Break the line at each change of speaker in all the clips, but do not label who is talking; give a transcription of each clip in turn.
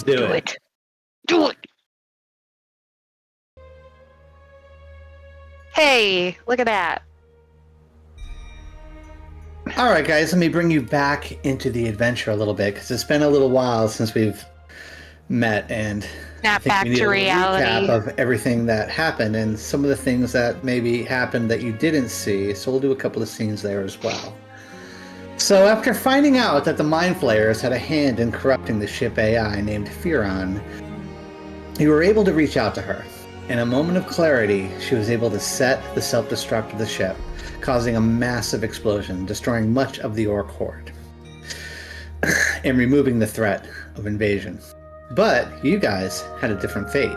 Let's do it.
Do it! Hey, look at that.
All right, guys, let me bring you back into the adventure a little bit, because it's been a little while since we've met, and I
Not
think
back
we need
to
a little
reality.
recap of everything that happened and some of the things that maybe happened that you didn't see, so we'll do a couple of scenes there as well. So after finding out that the Mind Flayers had a hand in corrupting the ship AI named Furon, you were able to reach out to her. In a moment of clarity, she was able to set the self-destruct of the ship, causing a massive explosion, destroying much of the Orc horde, and removing the threat of invasion. But you guys had a different fate.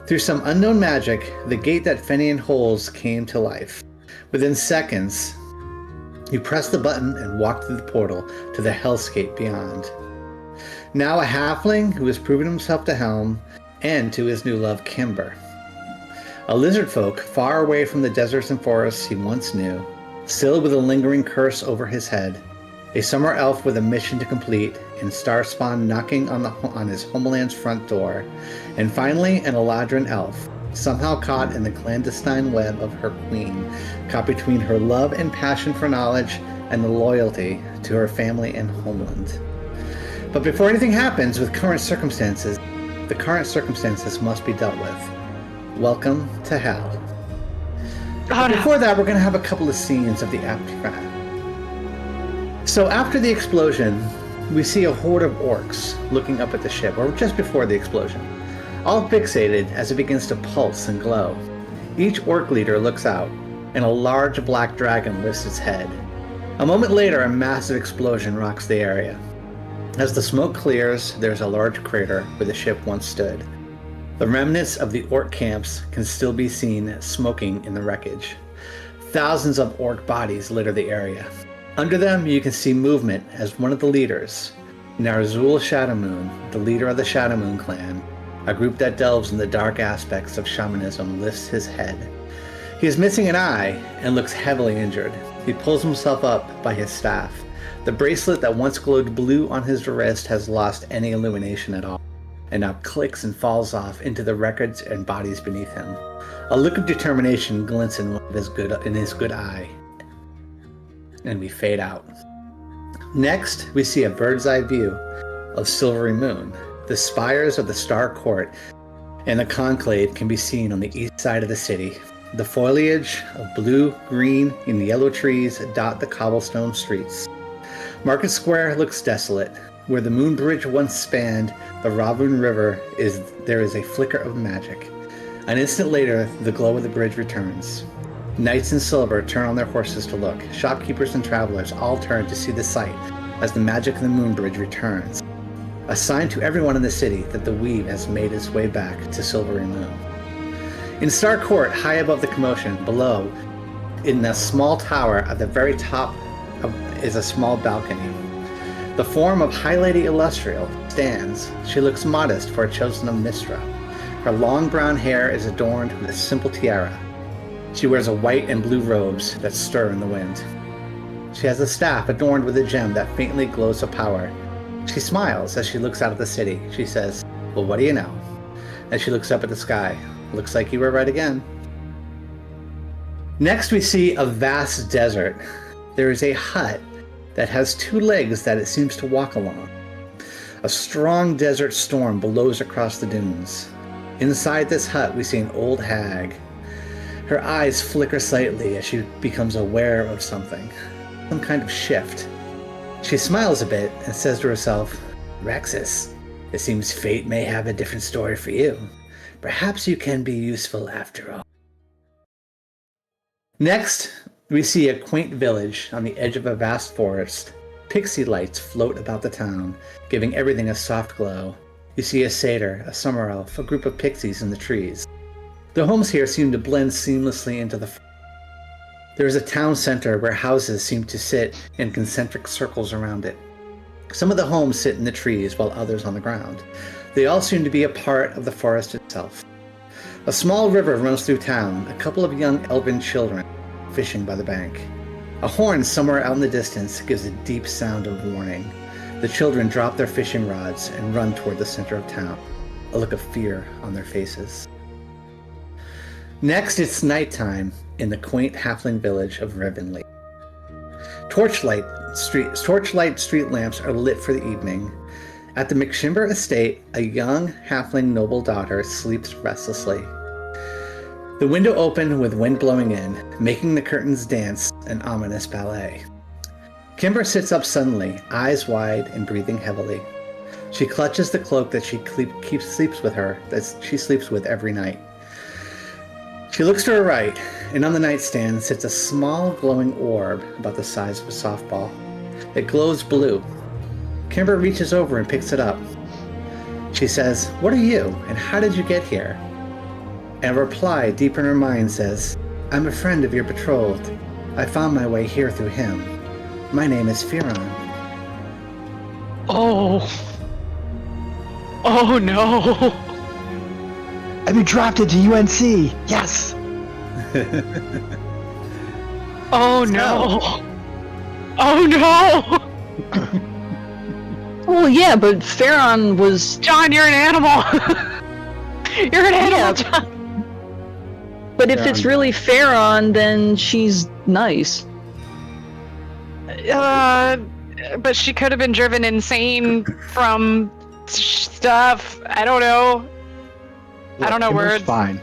Through some unknown magic, the gate that Fenian holds came to life. Within seconds, you pressed the button and walked through the portal to the hellscape beyond. Now a halfling who has proven himself to Helm and to his new love, Kimber. A lizard folk far away from the deserts and forests he once knew, still with a lingering curse over his head, a summer elf with a mission to complete, and Starspawn knocking on his homeland's front door, and finally an Eladrin elf, somehow caught in the clandestine web of her queen, caught between her love and passion for knowledge and the loyalty to her family and homeland. But before anything happens with current circumstances, the current circumstances must be dealt with. Welcome to hell. Before that, we're going to have a couple of scenes of the aftermath. So after the explosion, we see a horde of orcs looking up at the ship, or just before the explosion, all fixated as it begins to pulse and glow. Each orc leader looks out, and a large black dragon lifts its head. A moment later, a massive explosion rocks the area. As the smoke clears, there's a large crater where the ship once stood. The remnants of the orc camps can still be seen smoking in the wreckage. Thousands of orc bodies litter the area. Under them, you can see movement as one of the leaders, Narzul Shadowmoon, the leader of the Shadowmoon clan, a group that delves in the dark aspects of shamanism, lifts his head. He is missing an eye and looks heavily injured. He pulls himself up by his staff. The bracelet that once glowed blue on his wrist has lost any illumination at all, and now clicks and falls off into the wreckage and bodies beneath him. A look of determination glints in his good eye. And we fade out. Next, we see a bird's eye view of Silvery Moon. The spires of the Star Court and the conclave can be seen on the east side of the city. The foliage of blue, green, and yellow trees dot the cobblestone streets. Market Square looks desolate. Where the Moon Bridge once spanned the Ravun River, there is a flicker of magic. An instant later, the glow of the bridge returns. Knights in silver turn on their horses to look. Shopkeepers and travelers all turn to see the sight as the magic of the Moon Bridge returns. A sign to everyone in the city that the weave has made its way back to Silvery Moon. In Star Court, high above the commotion, below, in a small tower at the very top is a small balcony. The form of High Lady Illustrial stands. She looks modest for a chosen of Mistra. Her long brown hair is adorned with a simple tiara. She wears a white and blue robes that stir in the wind. She has a staff adorned with a gem that faintly glows with power. She smiles as she looks out at the city. She says, "Well, what do you know?" As she looks up at the sky. "Looks like you were right again." Next, we see a vast desert. There is a hut that has two legs that it seems to walk along. A strong desert storm blows across the dunes. Inside this hut, we see an old hag. Her eyes flicker slightly as she becomes aware of something, some kind of shift. She smiles a bit and says to herself, "Rexus, it seems fate may have a different story for you. Perhaps you can be useful after all." Next, we see a quaint village on the edge of a vast forest. Pixie lights float about the town, giving everything a soft glow. You see a satyr, a summer elf, a group of pixies in the trees. The homes here seem to blend seamlessly into the forest. There is a town center where houses seem to sit in concentric circles around it. Some of the homes sit in the trees while others on the ground. They all seem to be a part of the forest itself. A small river runs through town, a couple of young elven children fishing by the bank. A horn somewhere out in the distance gives a deep sound of warning. The children drop their fishing rods and run toward the center of town, a look of fear on their faces. Next, it's nighttime in the quaint halfling village of Rivenley. Torchlight street lamps are lit for the evening. At the McShimber estate, a young halfling noble daughter sleeps restlessly. The window open with wind blowing in, making the curtains dance an ominous ballet. Kimber sits up suddenly, eyes wide and breathing heavily. She clutches the cloak that she sleeps with every night. She looks to her right, and on the nightstand sits a small glowing orb about the size of a softball. It glows blue. Kimber reaches over and picks it up. She says, "What are you, and how did you get here?" And a reply deep in her mind says, "I'm a friend of your betrothed. I found my way here through him. My name is Firon."
Oh. Oh no.
I've been drafted to UNC. Yes.
Oh no. Oh no.
Well, yeah, but Farron was...
John, you're an animal. You're an animal,
Yeah.
John.
But if it's really Farron, then she's nice.
But she could have been driven insane from stuff. I don't know. I don't know
Kimber's
words.
Fine.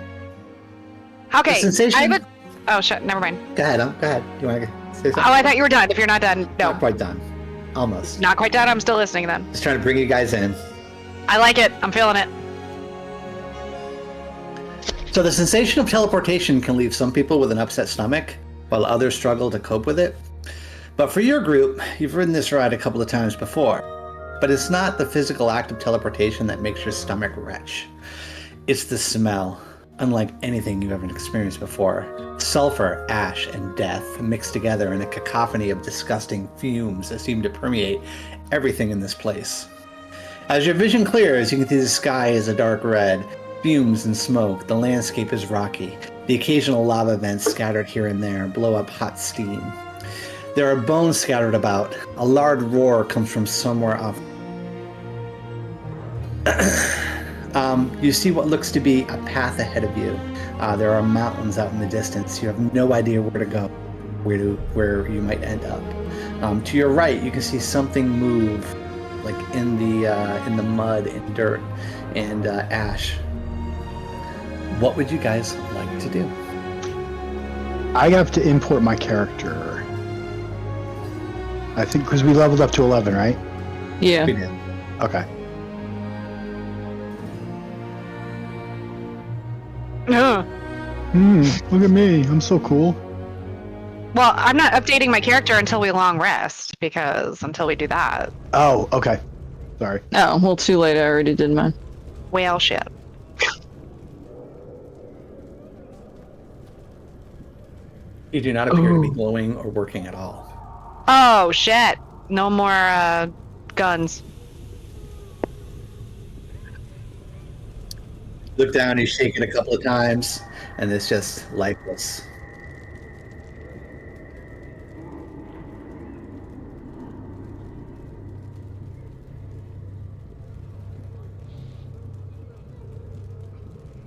Okay,
The sensation-
I have a... Oh shit, never mind.
Go ahead. You want to say something?
Oh, I thought you were done. If you're not done, no.
Not quite done. Almost.
Not quite done, I'm still listening then.
Just trying to bring you guys in.
I like it. I'm feeling it.
So the sensation of teleportation can leave some people with an upset stomach, while others struggle to cope with it. But for your group, you've ridden this ride a couple of times before. But it's not the physical act of teleportation that makes your stomach retch. It's the smell, unlike anything you've ever experienced before. Sulfur, ash, and death mixed together in a cacophony of disgusting fumes that seem to permeate everything in this place. As your vision clears, you can see the sky is a dark red, fumes and smoke, the landscape is rocky. The occasional lava vents scattered here and there blow up hot steam. There are bones scattered about. A loud roar comes from somewhere off. You see what looks to be a path ahead of you. There are mountains out in the distance. You have no idea where to go, where you might end up. To your right, you can see something move, like in the mud and dirt and ash. What would you guys like to do?
I have to import my character. I think because we leveled up to 11, right?
Yeah.
We did.
Okay.
Ugh.
Look at me. I'm so cool.
Well, I'm not updating my character until we long rest, because until we do that,
Oh, okay. Sorry.
Oh, well, too late. I already did mine.
whale shit.
You do not appear to be glowing or working at all.
Oh shit! No more guns.
Look down, you shake it a couple of times, and it's just lifeless.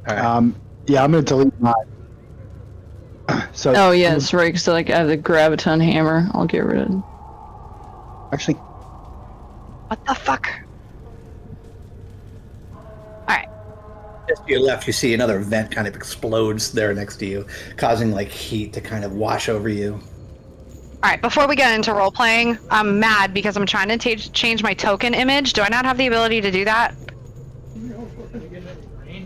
All right.
Yeah, I'm gonna delete my. So.
Oh, yeah, it's right, because like, I have the graviton hammer. I'll get rid of it.
Actually,
What the fuck? Alright.
Just to your left, you see another vent kind of explodes there next to you, causing like heat to kind of wash over you.
Alright, before we get into role playing, I'm mad because I'm trying to change my token image. Do I not have the ability to do that?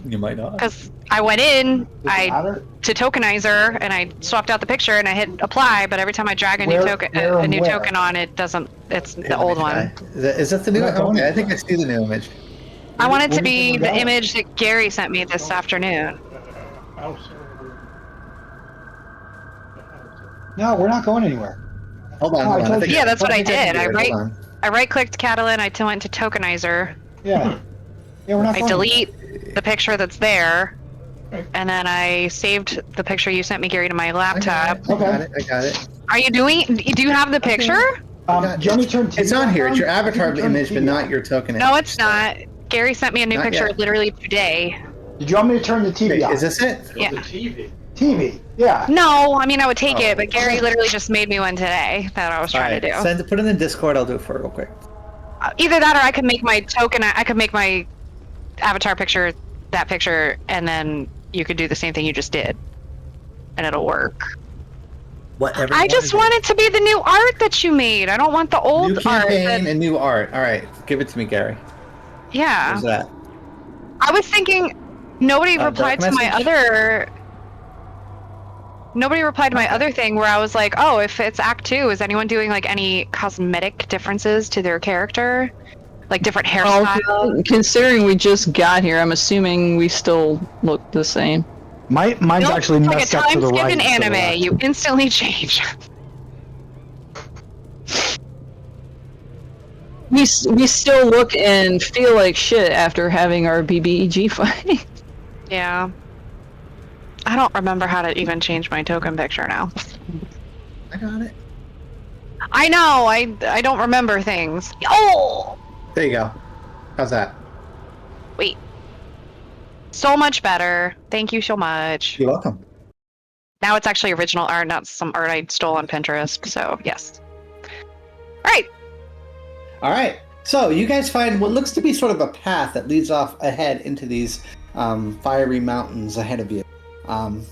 You might not.
Because I went in, to tokenizer, and I swapped out the picture and I hit apply, but every time I drag a new token on, it doesn't. It's the old one.
Is that the new? Okay, I think I see the new image.
I want it to be the image that Gary sent me this afternoon.
no, we're not going anywhere.
Hold on. Hold on. I think
Yeah, that's what I did.
Hold
I
on.
right-clicked Catalan. I went to tokenizer.
Yeah. Yeah, we're not
I
going.
delete the picture that's there, and then I saved the picture you sent me, Gary, to my laptop.
I got it.
Are you doing? Do you have the picture?
Do you want me to turn
It's on here. It's your avatar
You can turn
image,
the
but
TV
not
on.
your token
No,
image.
it's not. Gary sent me a new
Not
picture
yet.
literally today.
Did you want me to turn the TV
Wait,
on?
is this it?
Yeah.
TV, yeah.
No, I mean I would take
Oh.
it, but Gary literally just made me one today that I was
All
trying
right,
to do.
put it in the Discord. I'll do it for it real quick.
Either that, or I could make my token. I could make my avatar picture that picture, and then you could do the same thing you just did, and it'll work.
Whatever.
I just want it to be the new art that you made. I don't want the old
new
art.
campaign and new art. All right, give it to me, Gary.
Yeah.
What's that?
I was thinking nobody replied to
dark
my
message?
other. Nobody replied to my other thing where I was like, "Oh, if it's Act 2, is anyone doing like any cosmetic differences to their character, like different hairstyle?"
Well, considering we just got here, I'm assuming we still look the same.
Mine's
Nope,
actually
like a
messed up to
time
the
skip
right.
in
to the
anime,
left.
you instantly change.
We still look and feel like shit after having our BBEG fight.
Yeah. I don't remember how to even change my token picture now.
I got it.
I know, I don't remember things. Oh!
There you go. How's that?
Wait. So much better. Thank you so much.
You're welcome.
Now it's actually original art, not some art I stole on Pinterest, so yes. Alright.
All right. So you guys find what looks to be sort of a path that leads off ahead into these fiery mountains ahead of you.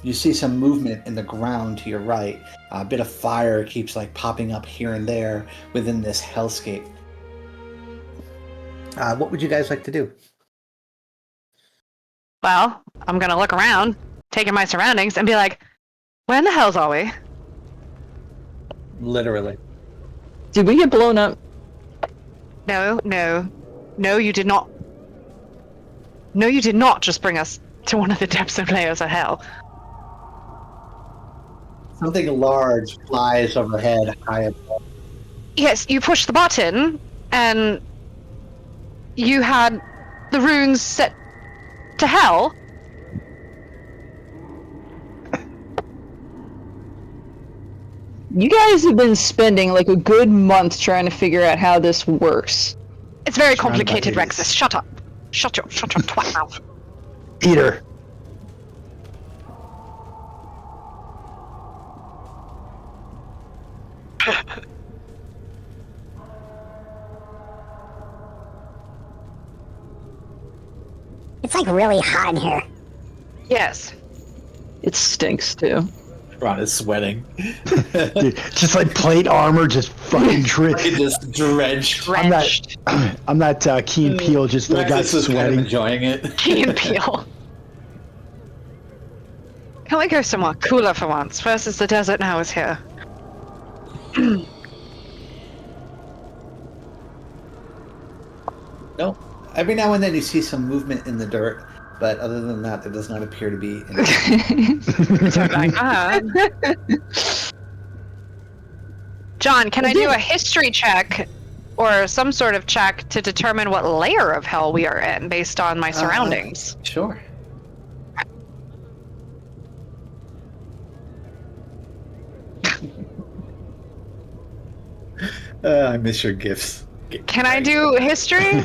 You see some movement in the ground to your right. A bit of fire keeps like popping up here and there within this hellscape. What would you guys like to do?
Well, I'm gonna look around, take in my surroundings, and be like, where in the hells are we?
Literally.
Did we get blown up?
No, you did not. No, you did not just bring us to one of the depths and layers of hell.
Something large flies overhead, high above.
Yes, you pushed the button, and you had the runes set to hell.
You guys have been spending like a good month trying to figure out how this works.
It's very
Surrounded by
complicated,
idiots.
Rexus. Shut up. Shut your twat mouth.
Eater.
It's like really hot in here.
Yes.
It stinks too.
Ron is sweating.
Dude, just like plate armor, just fucking
Just drenched.
Drenched.
I'm that Key and Peele, just the guy
Rexus is kind of
sweating.
enjoying it.
Key and Peele. Can we go somewhere cooler for once? First it's the desert, now it's here.
No. Every now and then you see some movement in the dirt, but other than that, there does not appear to be any.
John, can I do a history check or some sort of check to determine what layer of hell we are in based on my surroundings?
Sure. I miss your gifts.
Can I do history?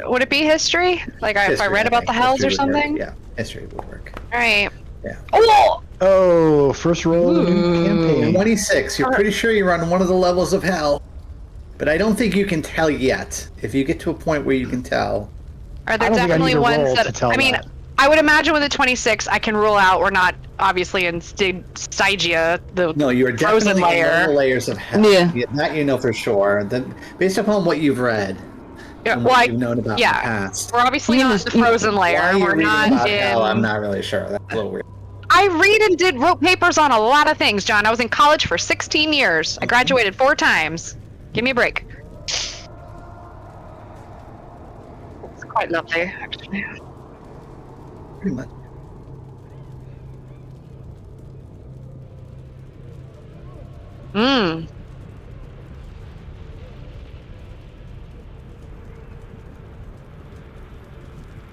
Would it be history? Like if I
History,
read about
think.
the hells or
History would work.
something?
Yeah, history would work.
Alright.
Yeah.
Oh!
Oh, first roll of the new campaign.
26. You're pretty sure you're on one of the levels of hell, but I don't think you can tell yet. If you get to a point where you can tell,
Are there
I don't think I
definitely
need a
ones
roll to
that
tell
I mean,
that.
I would imagine with a 26 I can rule out we're not obviously in Stygia, the
no, you are
frozen
definitely in one of
layer.
the layers of hell.
Yeah.
That you know for sure. Then, based upon what you've read
Yeah,
and
well,
what
I-
you've known about
yeah.
the past,
We're obviously not in the frozen layer.
why
We're
you're reading
not
about
in
hell, I'm not really sure. That's a little weird.
I read and wrote papers on a lot of things, John. I was in college for 16 years. I graduated 4 times. Give me a break. It's quite lovely, actually.
Pretty much.
Mmm.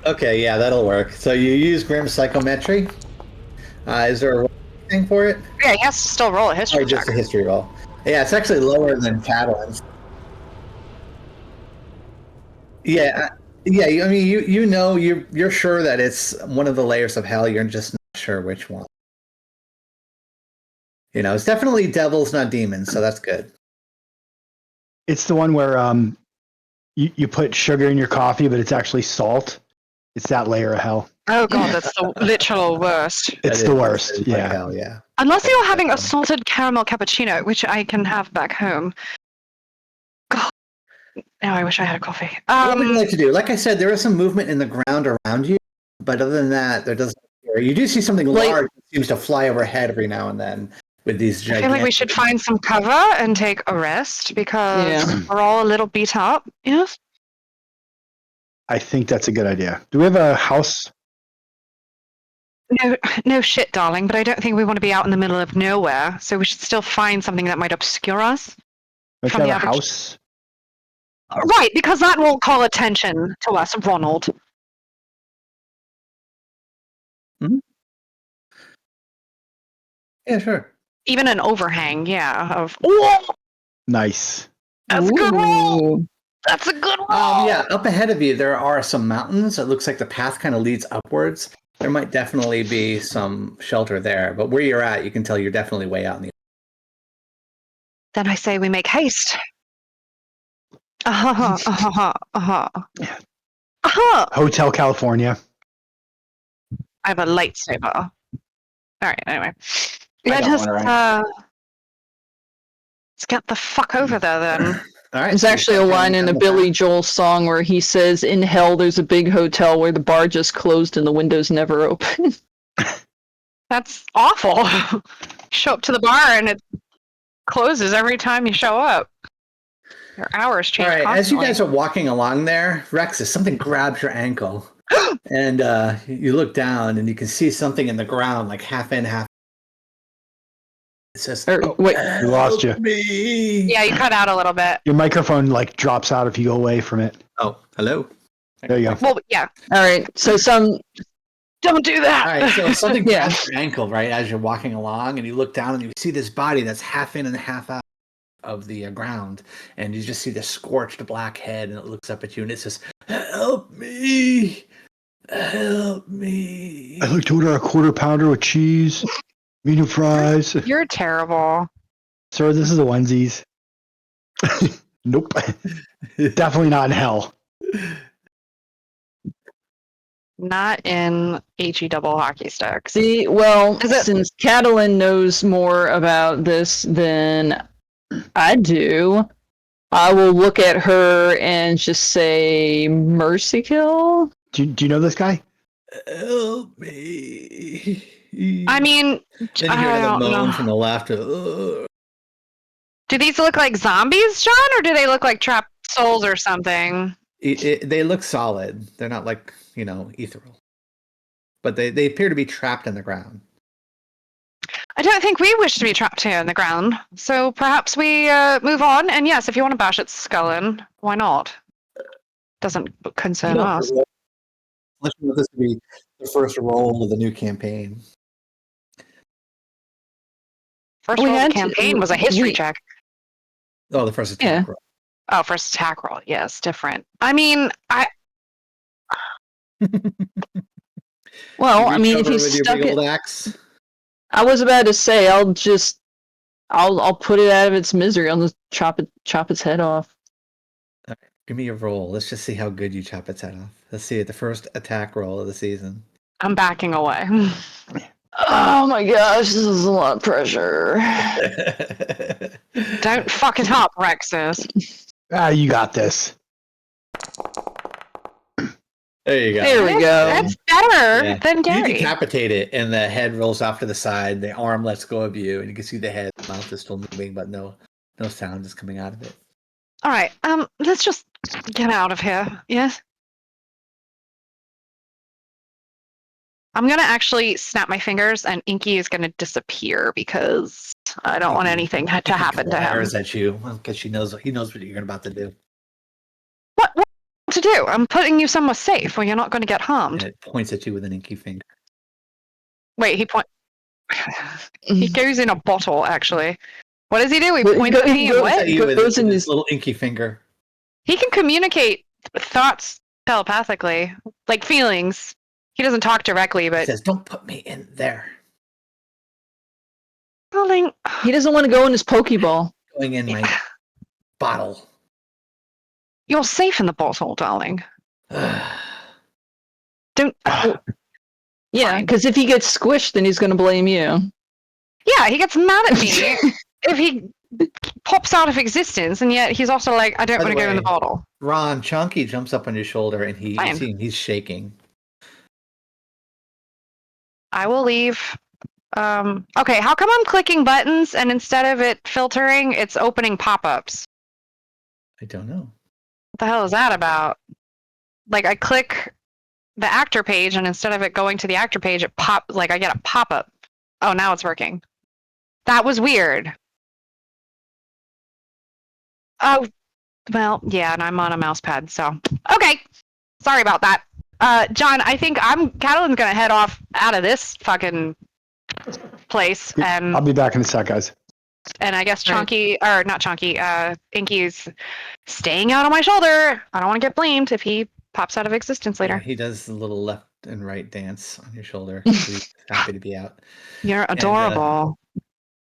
Okay, yeah, that'll work. So you use Grim Psychometry. Is there a thing for it?
Yeah, he has to still roll a history
Or just
check.
a history roll? Yeah, it's actually lower than Catalan's. Yeah, yeah. I mean, you know, you're sure that it's one of the layers of hell. You're just not sure which one. You know, it's definitely devils, not demons, so that's good.
It's the one where you put sugar in your coffee, but it's actually salt. It's that layer of hell.
Oh god, that's the literal worst.
It's the worst. Yeah.
Like hell, yeah.
Unless you're having a salted caramel cappuccino, which I can have back home. God. Now I wish I had a coffee.
What would you like to do? Like I said, there is some movement in the ground around you, but other than that, there doesn't. You do see something large that seems to fly overhead every now and then with these gigantic.
I feel like we should find some cover and take a rest because we're all a little beat up. Yes.
I think that's a good idea. Do we have a house?
No shit, darling, but I don't think we want to be out in the middle of nowhere, so we should still find something that might obscure us.
Don't you have a house?
Right, because that will call attention to us, Ronald.
Mm-hmm. Yeah, sure.
Even an overhang, of... Ooh!
Nice.
That's a good roll! That's a good roll!
Yeah, up ahead of you, there are some mountains. It looks like the path kind of leads upwards. There might definitely be some shelter there, but where you're at, you can tell you're definitely way out in the...
Then I say we make haste.
Hotel California.
I have a lightsaber. All right, anyway. Let's get the fuck over there then.
All right.
There's actually a line in a Billy Joel song where he says, "In hell, there's a big hotel where the bar just closed and the windows never open."
That's awful. Show up to the bar and it closes every time you show up. Your hours change.
All right,
constantly.
as you guys are walking along there, Rexus, something grabs your ankle. And you look down and you can see something in the ground, like half in, half. It says,
Wait,
we lost you.
Me.
Yeah, you cut out a little bit.
Your microphone like drops out if you go away from it.
Oh, hello.
There you go.
Well, yeah.
all right. So
Don't do that.
All right, so something grabs your ankle, right, as you're walking along, and you look down and you see this body that's half in and half out of the ground, and you just see this scorched black head, and it looks up at you, and it says, "Help me! Help me!"
I'd like to order a quarter pounder with cheese, medium fries.
You're terrible.
Sir, this is the onesies. Nope. Definitely not in hell.
Not in HE double hockey sticks.
see, well,
Is it-
since Catalin knows more about this than I do, I will look at her and just say, "Mercy kill."
Do you know this guy?
Help me!
I mean,
Then you
I
hear the
don't
moan
know.
from the left. "Ugh."
Do these look like zombies, John, or do they look like trapped souls or something?
They look solid. They're not like, ethereal. But they appear to be trapped in the ground.
I don't think we wish to be trapped here in the ground, so perhaps we move on. And yes, if you want to bash its skull in, why not? Doesn't concern us.
Unless you want this to be the first roll of the new campaign.
First
We
roll of
had
the
to-
campaign was a history
we-
check.
Oh, the first attack roll.
Oh, first attack roll. Yes, different. I mean,
Well, I
reach
mean, if
over
you
with your
stuck
big
it,
old axe.
I was about to say, I'll put it out of its misery. I'll just chop its head off.
Give me your roll. Let's just see how good you chop its head off. Let's see it. The first attack roll of the season.
I'm backing away.
Oh my gosh, this is a lot of pressure.
Don't fuck it up, Rexus.
You got this.
There you go.
There we go.
That's better
Yeah.
than
You
Gary.
decapitate it, and the head rolls off to the side. The arm lets go of you, and you can see the head. The mouth is still moving, but no sound is coming out of it.
All right, let's just get out of here. Yes. I'm gonna actually snap my fingers, and Inky is gonna disappear because I don't want anything to happen to him.
Glares at you because he knows what you're about to do.
What to do? I'm putting you somewhere safe where you're not going to get harmed.
And it points at you with an inky finger.
Wait, he goes in a bottle. Actually, what does he do? He
Wait,
points at me and
goes
what?
At you with
goes in
his
his-
little inky finger.
He can communicate thoughts telepathically, like feelings. He doesn't talk directly,
He
but
says, "Don't put me in there."
darling,
He doesn't want to go in his Pokeball.
Going in my bottle.
you're safe in the bottle, darling. Don't.
Yeah,
Fine.
because if he gets squished, then he's going to blame you.
Yeah, he gets mad at me if he pops out of existence, and yet he's also like, I don't
By
want
the
to go in the
way,
bottle.
Ron, Chunky jumps up on your shoulder and
Fine.
he's shaking.
I will leave. Okay, how come I'm clicking buttons and instead of it filtering, it's opening pop-ups?
I don't know.
What the hell is that about? Like, I click the actor page, and instead of it going to the actor page, I get a pop-up. Oh, now it's working. That was weird. Oh, well, yeah, and I'm on a mouse pad, so. Okay, sorry about that. John, I think Catalin's gonna head off out of this fucking place, and
I'll be back in a sec, guys.
and I guess Inky's staying out on my shoulder. I don't want to get blamed if he pops out of existence later.
Yeah, he does the little left and right dance on your shoulder. He's happy to be out.
You're adorable.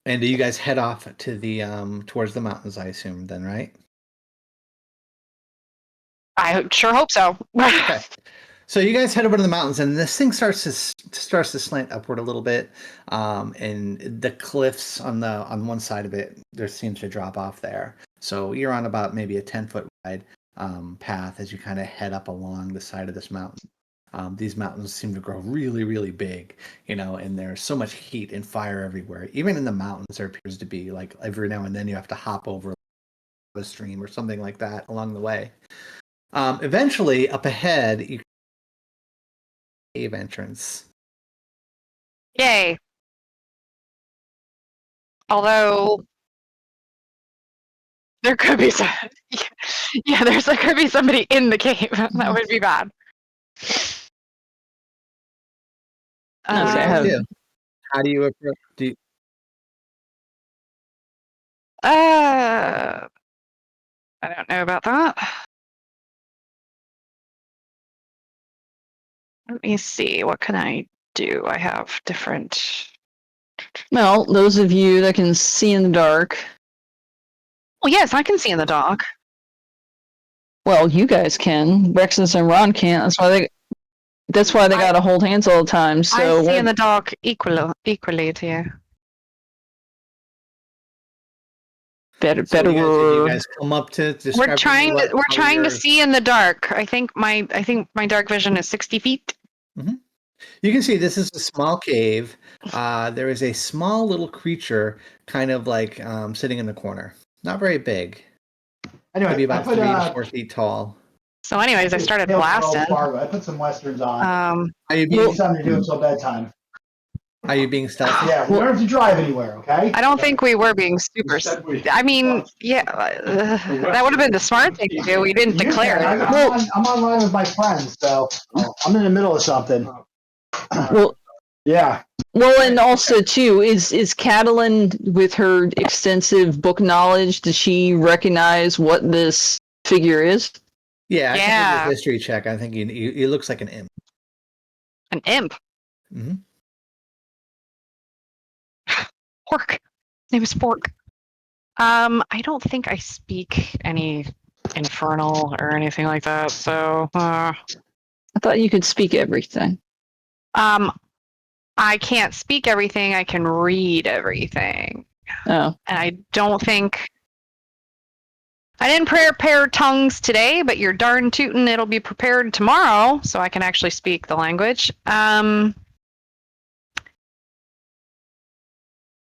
And you guys head off to the towards the mountains, I assume, then, right?
I sure hope so.
Okay. So you guys head over to the mountains, and this thing starts to slant upward a little bit, and the cliffs on one side of it there seems to drop off there. So you're on about maybe a 10-foot wide path as you kind of head up along the side of this mountain. These mountains seem to grow really, really big, and there's so much heat and fire everywhere. Even in the mountains, there appears to be like every now and then you have to hop over a stream or something like that along the way. Eventually, up ahead, you cave entrance.
Yay. Although there could be some, yeah, there could be somebody in the cave. That would be bad.
What do you
I
guys
have-
do? How do you approach?
I don't know about that. Let me see. What can I do? I have different.
Well, those of you that can see in the dark.
Well, yes, I can see in the dark.
Well, you guys can. Rexus and Ron can't. That's why they gotta hold hands all the time. So
I see in the dark equally to you.
better.
So you guys come up to. describe
We're
to me
trying
how
to
you're-
see in the dark. I think my dark vision is 60 feet.
You can see this is a small cave. There is a small little creature, kind of like sitting in the corner. Not very big.
Anyway,
Maybe about
I put,
3 to 4 feet tall.
So, anyways, I started
Tales from Old
blasting.
Fargo. I put some westerns on.
Are you
Give me
being,
something to do until bedtime.
are you being stealthy?
Yeah, we don't have to drive anywhere, okay?
I don't think we were being super. I mean, yeah, that would have been the smart thing to do. We didn't
You
declare
can.
it.
I'm online with my friends, so I'm in the middle of something.
Well,
Yeah.
well, and also too is Catalin, with her extensive book knowledge, does she recognize what this figure is?
Yeah, I
Yeah.
can do a history check. I think it looks like an imp.
An imp.
hmm
Pork. His name is Pork. I don't think I speak any infernal or anything like that. So,
I thought you could speak everything.
I can't speak everything. I can read everything,
Oh,
and I don't think I didn't prepare tongues today, but you're darn tootin' it'll be prepared tomorrow, so I can actually speak the language.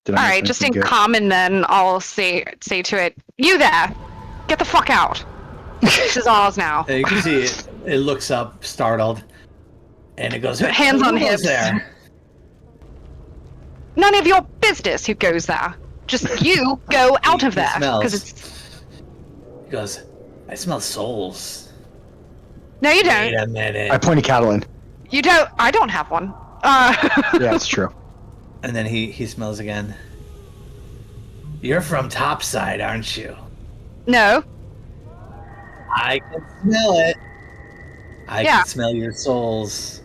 All right, just in common, then I'll say to it, "You there, get the fuck out." This is ours now.
You can see it looks up, startled, and it goes,
Hands on
"Who goes
hips.
there?"
None of your business who goes there. Just you go out of
He
there,
smells.
because it's.
He goes, "I smell souls."
No, you
Wait
don't.
a minute.
I pointed Catalin.
You don't. I don't have one.
Yeah, it's true.
And then he smells again. "You're from Topside, aren't you?"
No.
I can smell it. I
Yeah.
can smell your souls.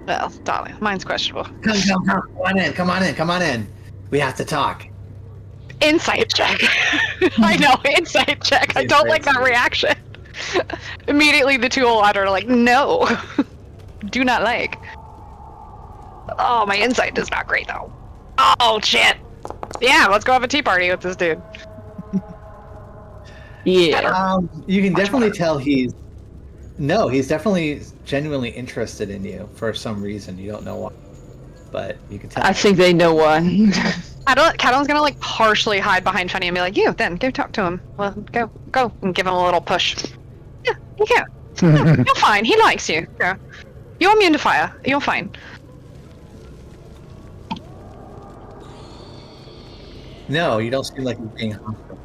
Well, darling, mine's questionable.
Come on in. We have to talk.
Insight check. I know, insight check. I don't like that reaction. Immediately the two old are like, no. Do not like. Oh, my insight is not great though. Oh shit. Yeah, let's go have a tea party with this dude.
Yeah.
You can
Much
definitely
better.
tell he's definitely genuinely interested in you for some reason. You don't know why, but you can tell.
I think they know why.
Catalan's gonna like partially hide behind Funny and be like, you, then go talk to him. Well, go, and give him a little push. Yeah, you can. Yeah, you're fine. He likes you. Yeah. You're immune to fire. You're fine.
No, you don't seem like you're being hostile.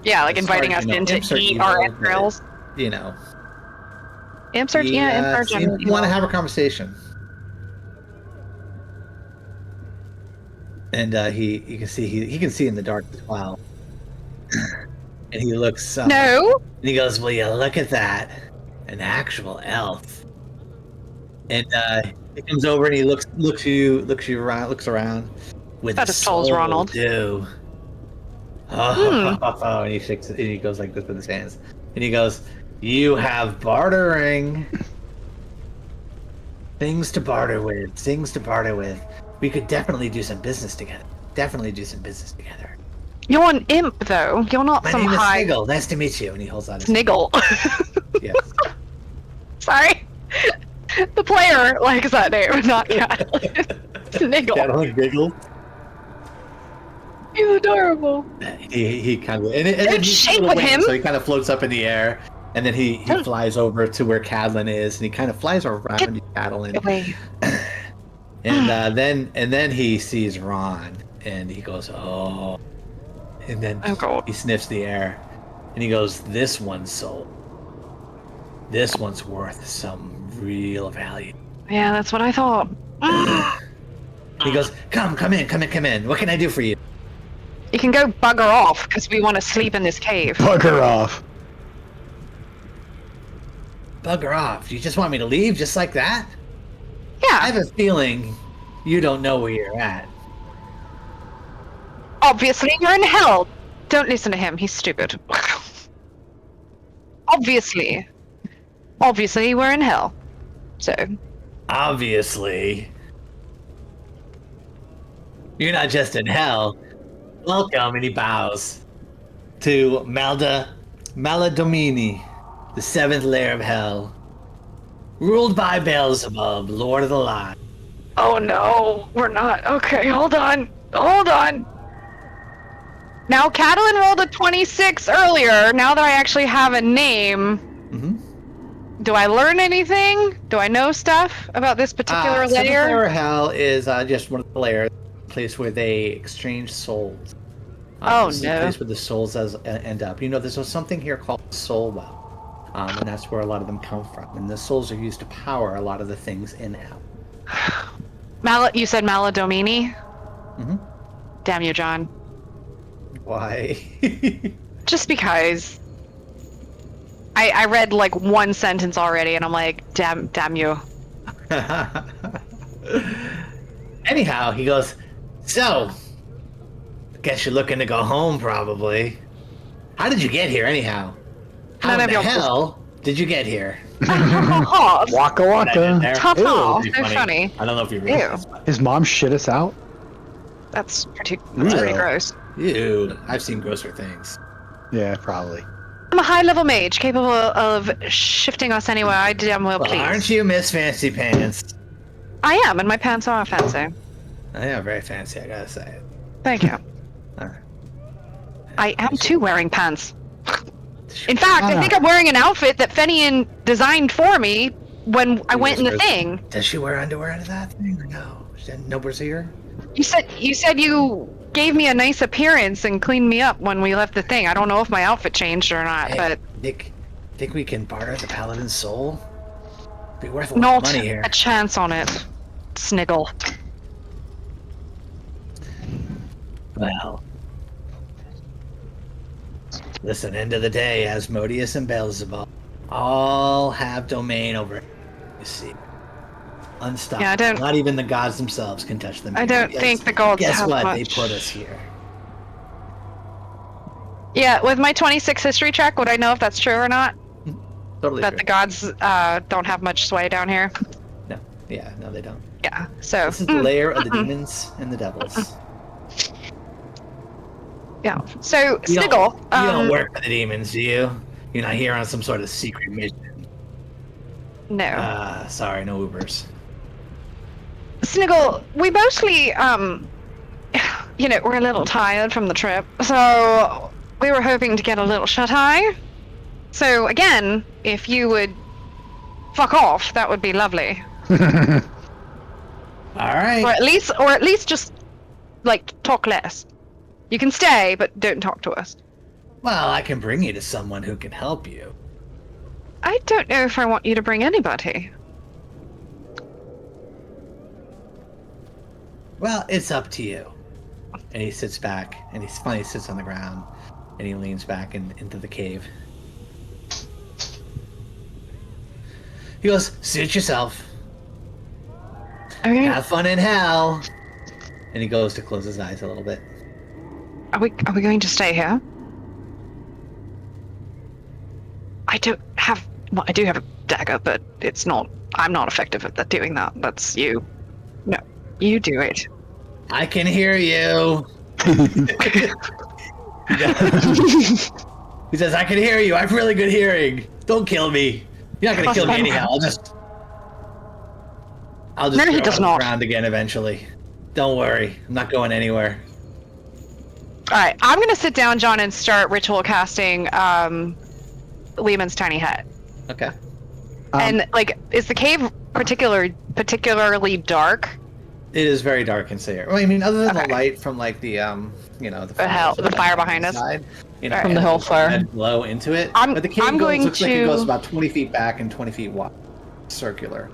Yeah, like
As
inviting
far
us
as you know,
in to
imps are
eat our
evil, but,
entrails.
You know.
Imps are, yeah, imps are
Seems
generally
you want to
evil.
have a conversation. And you can see he can see in the dark as well. And he looks
No.
and he goes, "Will you look at that? An actual elf." And he comes over and he looks around with
About
a
as tall as
soul
Ronald.
do. Oh, and he shakes it, and he goes like this with his hands. And he goes, "You have bartering. Things to barter with. We could definitely do some business together.
You're an imp, though. You're not
My
some
name is
high
Sniggle. Nice to meet you." And he holds out his
sniggle.
Yes.
Sorry. The player likes that name, not Catalan. Sniggle.
Cadillac giggles.
He's adorable.
He kind of and then
Don't
he's
shake
a little
with
wing,
him.
so he kind of floats up in the air, and then he flies over to where Cadlin is, and he kind of flies around you, Cadlin,
Wait.
and then he sees Ron, and he goes, "Oh," and then
Oh, God.
he sniffs the air, and he goes, "This one's sold. This one's worth some real value."
Yeah, that's what I thought.
He goes, come in. What can I do for you?"
You can go bugger off, because we want to sleep in this cave.
Bugger off.
Bugger off. You just want me to leave just like that? I
Yeah,
have a feeling you don't know where you're at.
obviously you're in hell. Don't listen to him, he's stupid. Obviously we're in hell. So,
Obviously. You're not just in hell. Welcome, and he bows to Maladomini, the seventh layer of hell, ruled by Beelzebub, Lord of the Light.
oh no, we're not. Okay, hold on. Now, Catalan rolled a 26 earlier. Now that I actually have a name, do I learn anything? Do I know stuff about this particular
Seventh
layer?
layer of hell is just one of the layers, a place where they exchange souls.
Oh,
this is
no.
a place where the souls end up. You know, there's something here called soul well, and that's where a lot of them come from. And the souls are used to power a lot of the things in hell.
You said Maladomini?
Mm-hmm.
Damn you, John.
Why?
Just because. I read like one sentence already, and I'm like, damn you.
Anyhow, he goes, "So, guess you're looking to go home, probably. How did you get here, anyhow? How
None
in
of
the
your
hell did you get here?"
Waka waka.
Tough
Ew,
call.
that'd be
So funny.
I don't know if you
Ew.
realize.
His mom shit us out?
That's pretty
Ew.
gross.
Ew, I've seen grosser things.
Yeah, probably.
I'm a high-level mage, capable of shifting us anywhere I damn well
Well,
please.
aren't you Miss Fancy Pants?
I am, and my pants are fancy.
I am very fancy, I gotta say.
Thank you.
Alright.
I am too wearing pants. In fact, I think I'm wearing an outfit that Fenian designed for me when I went in the thing.
Does she wear underwear into that thing or no? No brassiere?
You said you gave me a nice appearance and cleaned me up when we left the thing. I don't know if my outfit changed or not, but
Think we can barter the paladin's soul? Be worth a lot
not
of money here.
a chance on it. Sniggle.
Well, Listen, end of the day, Asmodeus and Beelzebub all have domain over it. You see. Unstoppable.
Yeah, I don't-
Not even the gods themselves can touch them.
I don't think the gods
Guess
have
what?
much.
They put us here.
Yeah, with my 26 history check, would I know if that's true or not?
Totally
That
true.
the gods don't have much sway down here?
No. Yeah, no, they don't.
Yeah, so...
This is the lair of the demons and the devils.
Yeah, so,
You
Sniggle...
you don't work for the demons, do you? You're not here on some sort of secret mission.
No.
Sorry, no Ubers.
Sniggle, we mostly, we're a little tired from the trip, so we were hoping to get a little shut-eye. So, again, if you would fuck off, that would be lovely.
Alright.
Or at least just, like, talk less. You can stay, but don't talk to us.
Well, I can bring you to someone who can help you.
I don't know if I want you to bring anybody.
Well, it's up to you. And he sits back, and he finally sits on the ground, and he leans back into the cave. He goes, suit yourself.
Okay.
Have fun in hell. And he goes to close his eyes a little bit.
Are we going to stay here? I do have a dagger, but it's not. I'm not effective at doing that. That's you. No, you do it.
I can hear you. He says, I can hear you. I have really good hearing. Don't kill me. You're not gonna kill me anyhow. I'll just
No, he
throw
does
on the
not.
ground again eventually. Don't worry. I'm not going anywhere.
All right, I'm gonna sit down, John, and start ritual casting Lehman's tiny hut.
Okay.
And like, is the cave particularly dark?
It is very dark in here. Well, I mean, other than
Okay.
the light from like the
The fire behind us.
Side,
From
and
the hellfire.
red glow into it.
I'm-
but the cave
I'm going
looks like it
to-
goes about 20 feet back and 20 feet wide, circular.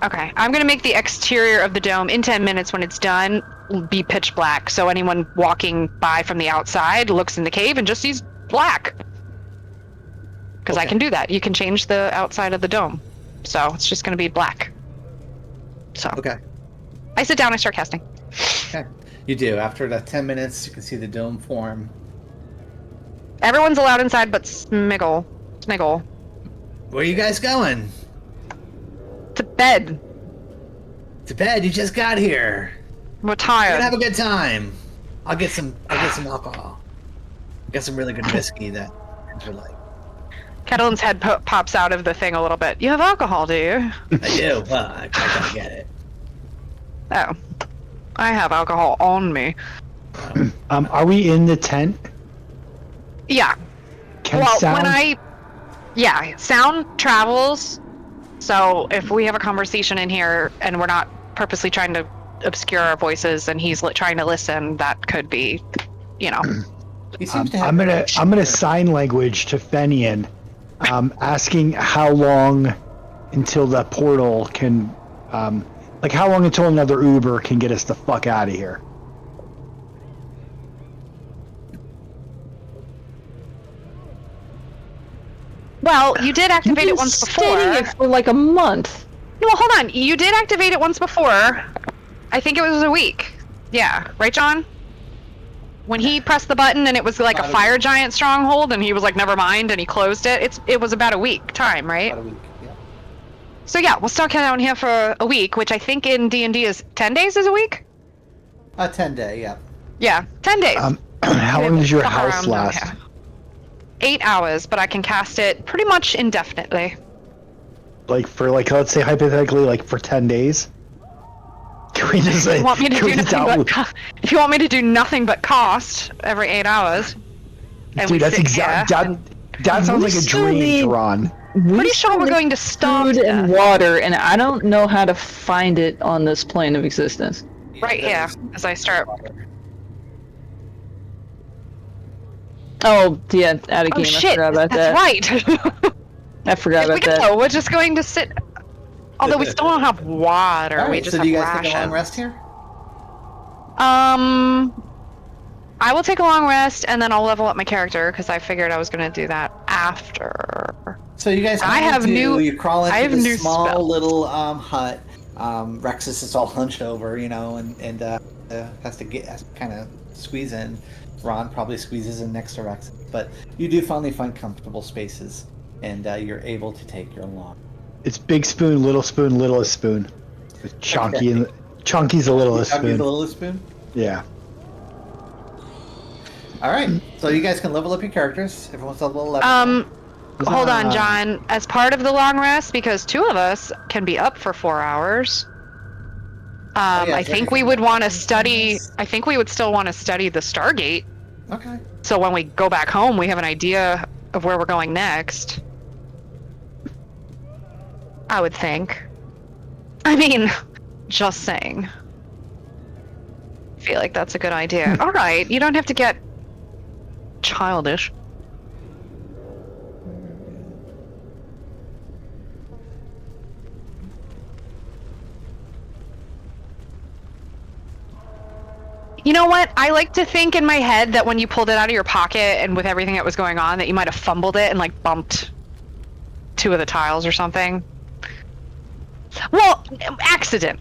Okay, I'm gonna make the exterior of the dome in 10 minutes when it's done be pitch black, so anyone walking by from the outside looks in the cave and just sees black. Because I
Okay.
can do that. You can change the outside of the dome, so it's just gonna be black. So
Okay.
I sit down, I start casting.
Okay. You do. After the 10 minutes, you can see the dome form.
Everyone's allowed inside, but Sniggle.
Where are you guys going?
To bed.
To bed. You just got here.
We're
We're gonna have
tired.
a good time. I'll get some alcohol. Got some really good whiskey that you like.
Kettlin's head pops out of the thing a little bit. You have alcohol, do you?
I do. Well, I gotta get it.
Oh. I have alcohol on me.
Are we in the tent?
Yeah.
Can
Well,
sound...
sound travels. So if we have a conversation in here and we're not purposely trying to obscure our voices and he's trying to listen, that could be,
He seems to have.
I'm gonna sign language to Fenian, asking how long until the portal can, like how long until another Uber can get us the fuck out of here.
Well, you did activate
You've
it
been
once before.
stating it for like a month.
No, hold on. You did activate it once before. I think it was a week. Yeah. Right, John? When he pressed the button and it was like a fire giant stronghold and he was like, never mind, and he closed it. It was about a week time, right?
About a week. Yeah.
So yeah, we'll stuck down here for a week, which I think in D&D is 10 days is a week?
A 10-day. Yeah.
Yeah, 10 days.
How long does your
Fuck
house
around down
last?
here. 8 hours, but I can cast it pretty much indefinitely.
Like for like, let's say hypothetically, like for 10 days. Can we just
If you want me to
can
do
we just
nothing
download-
if you want me to do nothing but cost every 8 hours, and we
Dude, that's
sit
exact.
here,
That sounds
We
like a
still
dream,
need-
Ron.
pretty sure we're going to stop
food and
death
water, and I don't know how to find it on this plane of existence.
right here as I start.
Oh, yeah, out of
Oh
game.
shit,
I forgot about
that's
that.
right.
I forgot
we
about
can
that.
go. We're just going to sit. Although we still don't have water,
All
we
right.
just
So
have
do you guys take a long
ration.
rest here?
I will take a long rest and then I'll level up my character because I figured I was going to do that after.
So you guys, you crawl into this small
spells.
little hut. Rexus is all hunched over, you know, and has to kind of squeeze in. Ron probably squeezes in next to Rexus, but you do finally find comfortable spaces, and you're able to take your long.
It's big spoon, littlest spoon. With Chunky and Chunky's the littlest
Chunky's
spoon.
the littlest spoon.
Yeah.
All right, so you guys can level up your characters. Everyone's level 11.
Hold on, John. As part of the long rest, because 2 of us can be up for 4 hours. I think we would want to study. I think we would still want to study the Stargate.
Okay.
So when we go back home, we have an idea of where we're going next. I would think. I mean, just saying. I feel like that's a good idea. All right, you don't have to get childish. You know what? I like to think in my head that when you pulled it out of your pocket and with everything that was going on, that you might have fumbled it and like bumped 2 of the tiles or something. Well, accident.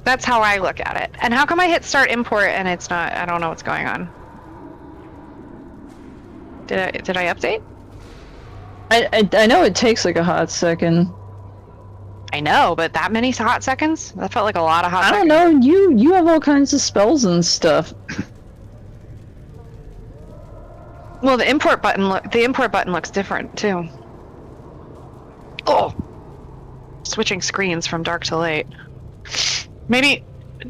That's how I look at it. And how come I hit start import and it's not? I don't know what's going on. Did I update?
I know it takes like a hot second.
I know, but that many hot seconds? That felt like a lot of hot
I
seconds.
don't know. You have all kinds of spells and stuff.
Well, the import button looks different too. Oh, switching screens from dark to light. Maybe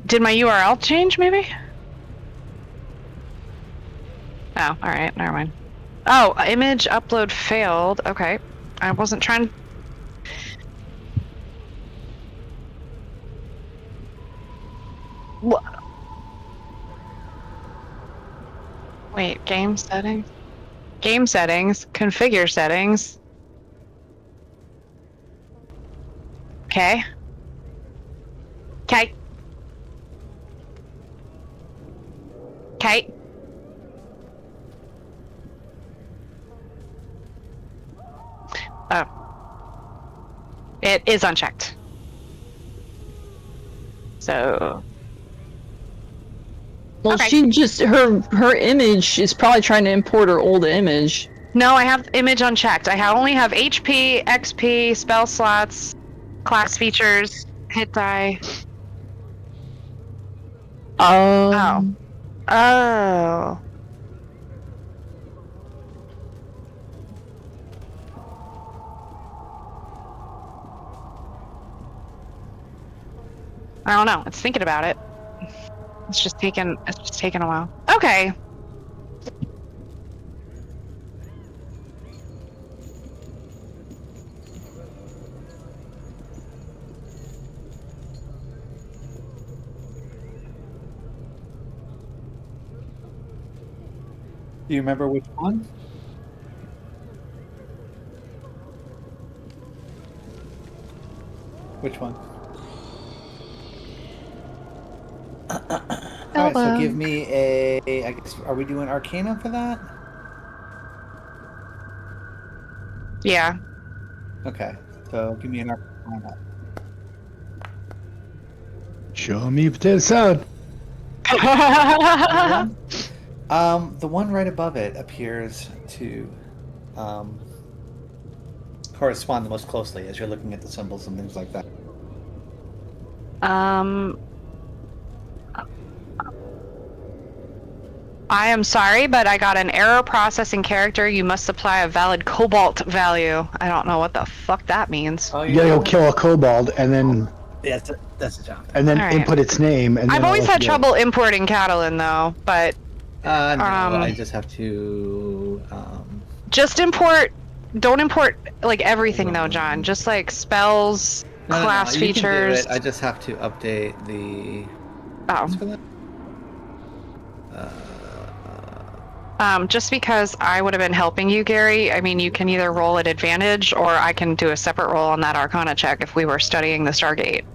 did my URL change? Maybe. Oh, all right, never mind. Oh, image upload failed. Okay, I wasn't trying. What? Wait, game settings? Game settings, configure settings. Okay. Okay. Okay. Oh. It is unchecked. So.
Well,
Okay.
she just her image is probably trying to import her old image.
No, I have image unchecked. Only have HP, XP, spell slots, class features, hit die. Oh. I don't know. It's thinking about it. It's just taking a while. Okay.
Do you remember which one? Which one? Alright, so give me a... I guess, are we doing Arcanum for that?
Yeah.
Okay, so give me an Arcanum.
Show me potato salad.
The one right above it appears to correspond the most closely as you're looking at the symbols and things like that.
I am sorry, but I got an error processing character. You must supply a valid cobalt value. I don't know what the fuck that means.
Oh,
You gotta go kill a kobold and then
Yeah, that's a job.
and then
All right.
input its name. And
I've
then
always
it'll
had
let you
trouble importing Catalan though, but
No, I just have to...
just import. Don't import like everything though, John. Just like spells, class
you can do
features.
it. I just have to update the... What's for that?
Just because I would have been helping you, Gary. I mean, you can either roll at advantage, or I can do a separate roll on that Arcana check if we were studying the Stargate.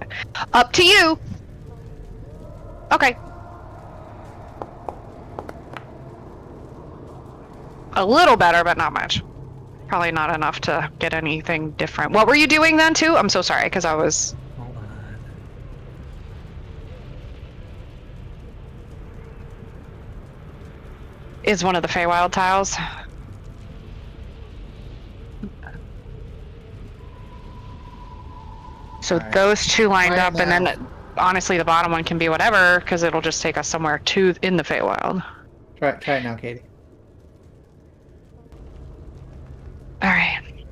Up to you. Okay. a little better, but not much. Probably not enough to get anything different. What were you doing then too? I'm so sorry, because I was...
Hold on.
Is one of the Feywild tiles. So
Alright.
those two lined
Right
up, and
now.
then honestly the bottom one can be whatever, because it'll just take us somewhere in the Feywild.
Try it now, Katie.
Alright.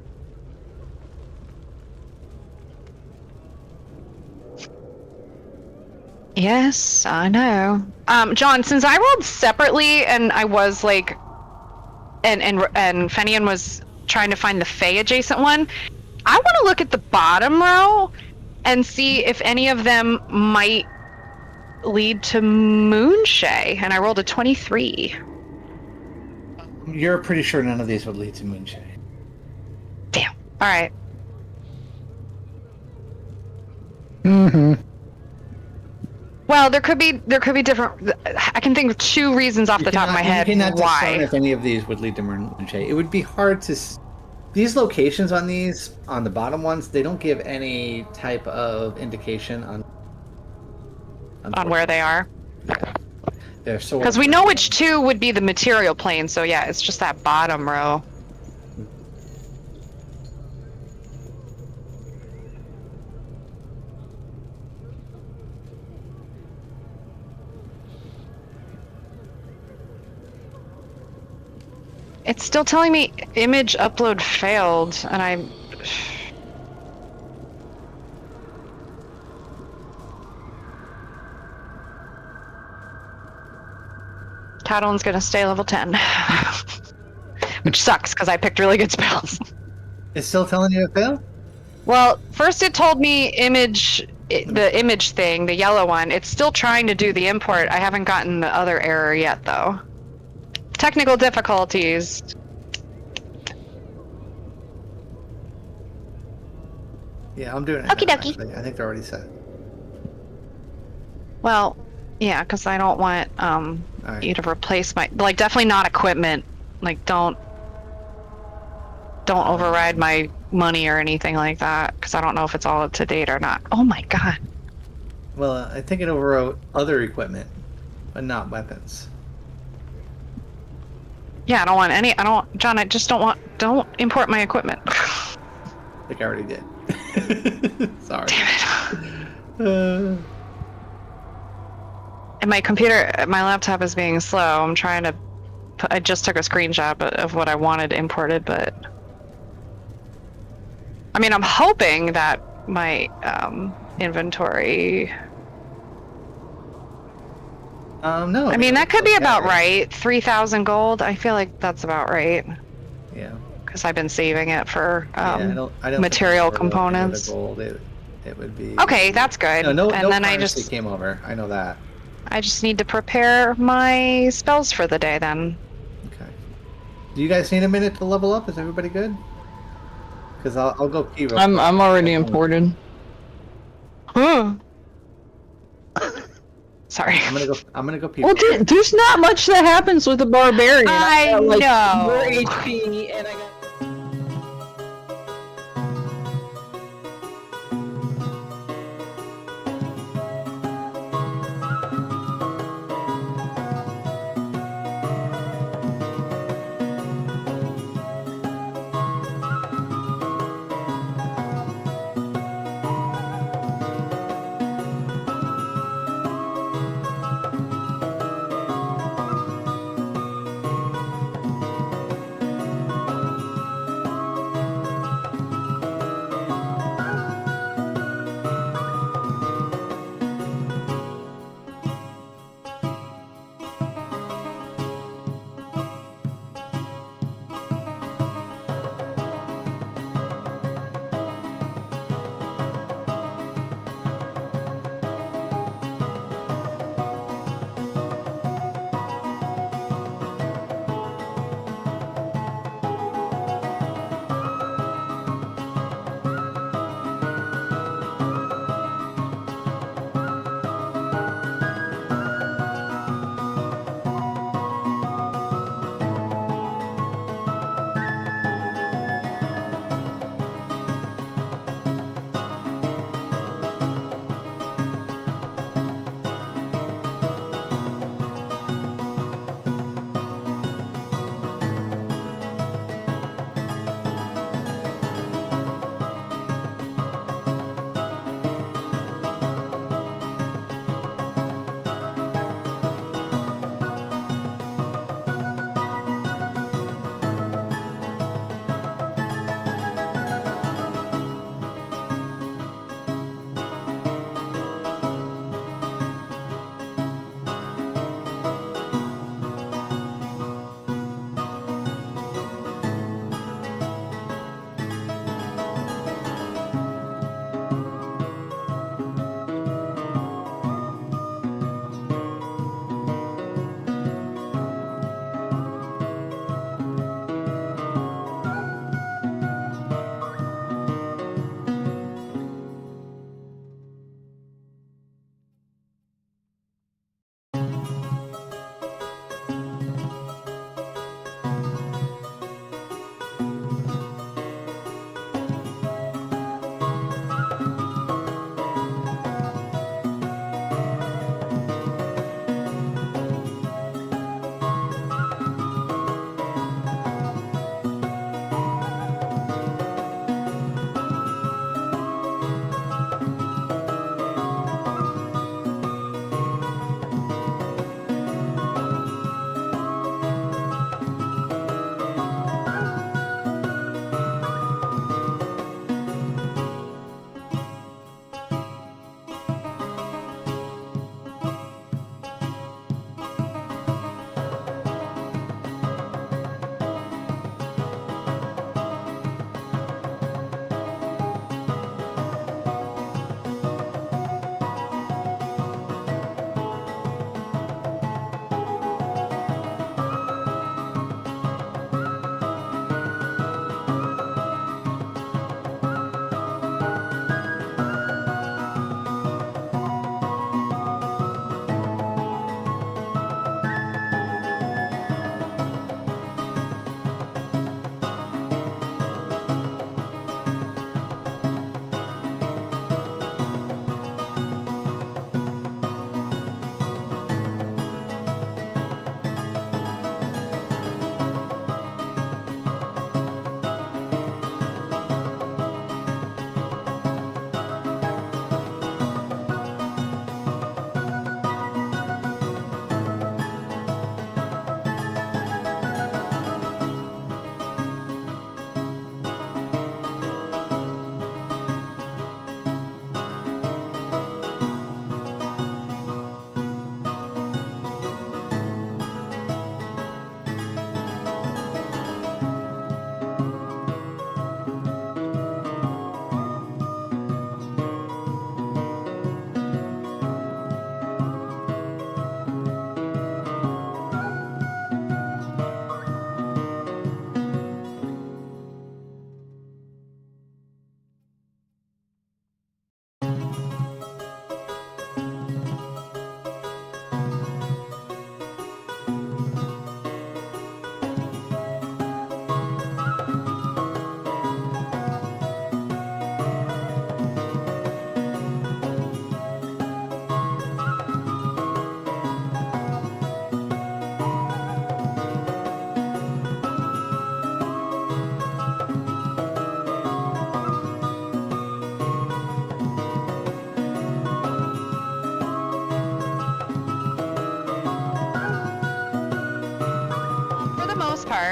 Yes, I know. John, since I rolled separately and I was like, and Fenian was trying to find the Fey adjacent one, I want to look at the bottom row and see if any of them might lead to Moonshay. And I rolled a 23.
You're pretty sure none of these would lead to Moonshay.
Damn. All right.
Mm-hmm.
Well, there could be different. I can think of 2 reasons off the top of my head
You cannot discern
why.
if any of these would lead to Moonshay. It would be hard to. These locations on the bottom ones, they don't give any type of indication on
Where they are.
They're so.
Because we know which 2 would be the material plane, so yeah, it's just that bottom row. It's still telling me image upload failed, and I'm... Catalan's gonna stay level 10. Which sucks, because I picked really good spells.
It's still telling you to fail?
Well, first it told me the image thing, the yellow one. It's still trying to do the import. I haven't gotten the other error yet, though. Technical difficulties.
Yeah, I'm doing it.
Okie
now,
dokie.
actually. I think they're already set.
Well, yeah, because I don't want
Alright.
you to replace my... Like, definitely not equipment. Like, don't override my money or anything like that, because I don't know if it's all up to date or not. Oh my god.
Well, I think it overwrote other equipment, but not weapons.
Yeah, I don't want any... John, I just don't import my equipment.
I think I already did. Sorry.
Damn it. And my laptop is being slow. I'm trying to... I just took a screenshot of what I wanted imported, but... I mean, I'm hoping that my inventory...
No.
I mean, that could be
okay.
about right. 3,000 gold. I feel like that's about right.
Yeah.
Because I've been saving it for
I don't think
material
it's overloaded
components.
with the gold. It would be.
Okay, that's good.
No,
and then I
currency
just
came over. I know that.
need to prepare my spells for the day then.
Okay. Do you guys need a minute to level up? Is everybody good? Because I'll go pee. real quick.
I'm already imported.
Huh. Sorry.
I'm gonna go pee.
Well, there's not much that happens with a barbarian.
I
got, like,
know.
4 HP and I got.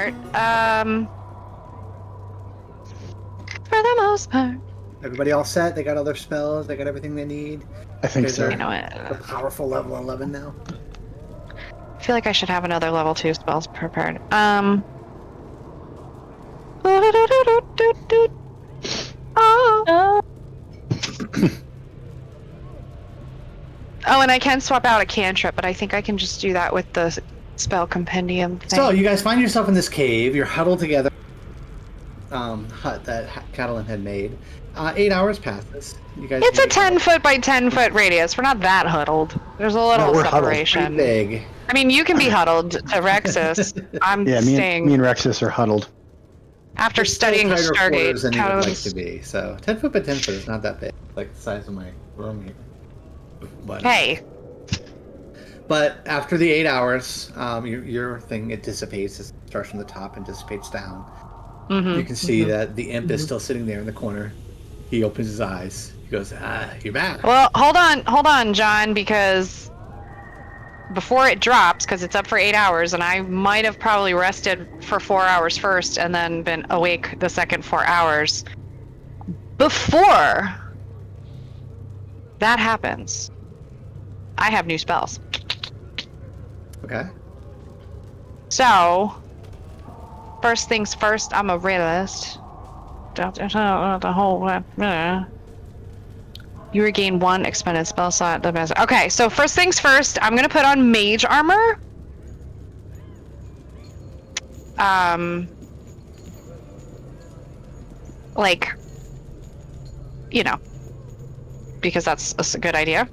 part. For the most part.
Everybody all set? They got all their spells? They got everything they need?
I think
Guys
so.
are
You know what?
a powerful level 11 now.
I feel like I should have another level 2 spells prepared. Oh. Oh, and I can swap out a cantrip, but I think I can just do that with the spell compendium thing.
So you guys find yourself in this cave. You're huddled together. Hut that Catalan had made. 8 hours passes. You guys.
It's a 10-foot by 10-foot radius. We're not that huddled. There's a little
we're huddled.
separation.
Big.
I mean, you can be huddled to Rexus. I'm
Yeah,
staying.
me and Rexus are huddled.
After
It's still
studying
tighter
Stargate,
quarters than you would like
Catalan's-
to be. So 10 foot by 10 foot is not that big. Like the size of my room here. But,
Hey,
But after the 8 hours, your thing, it dissipates. It starts from the top and dissipates down. You can see that the imp is still sitting there in the corner. He opens his eyes. He goes, you're back.
well, hold on, John, because before it drops, because it's up for 8 hours, and I might have probably rested for 4 hours first and then been awake the second 4 hours. Before that happens, I have new spells.
Okay.
So, first things first, I'm a realist. The whole you regain 1 expended spell slot. Okay, so first things first, I'm gonna put on mage armor. Like, you know, because that's a good idea.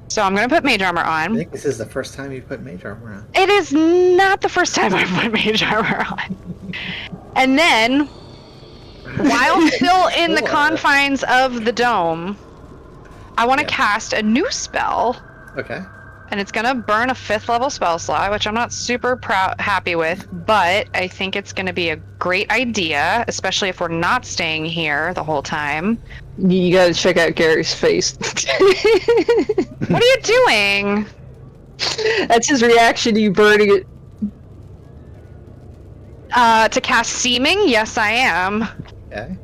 So I'm gonna put mage armor
I
on.
think this is the first time you put mage armor on.
It is not the first time I've put mage armor on. And then, while still in the
Sure.
confines of the dome, I want to
Yeah.
cast a new spell,
Okay.
and it's gonna burn a 5th level spell slot, which I'm not super happy with, but I think it's gonna be a great idea, especially if we're not staying here the whole time.
You gotta check out Gary's face.
What are you doing?
That's his reaction to you burning it.
To cast Seeming? Yes, I am.
Okay.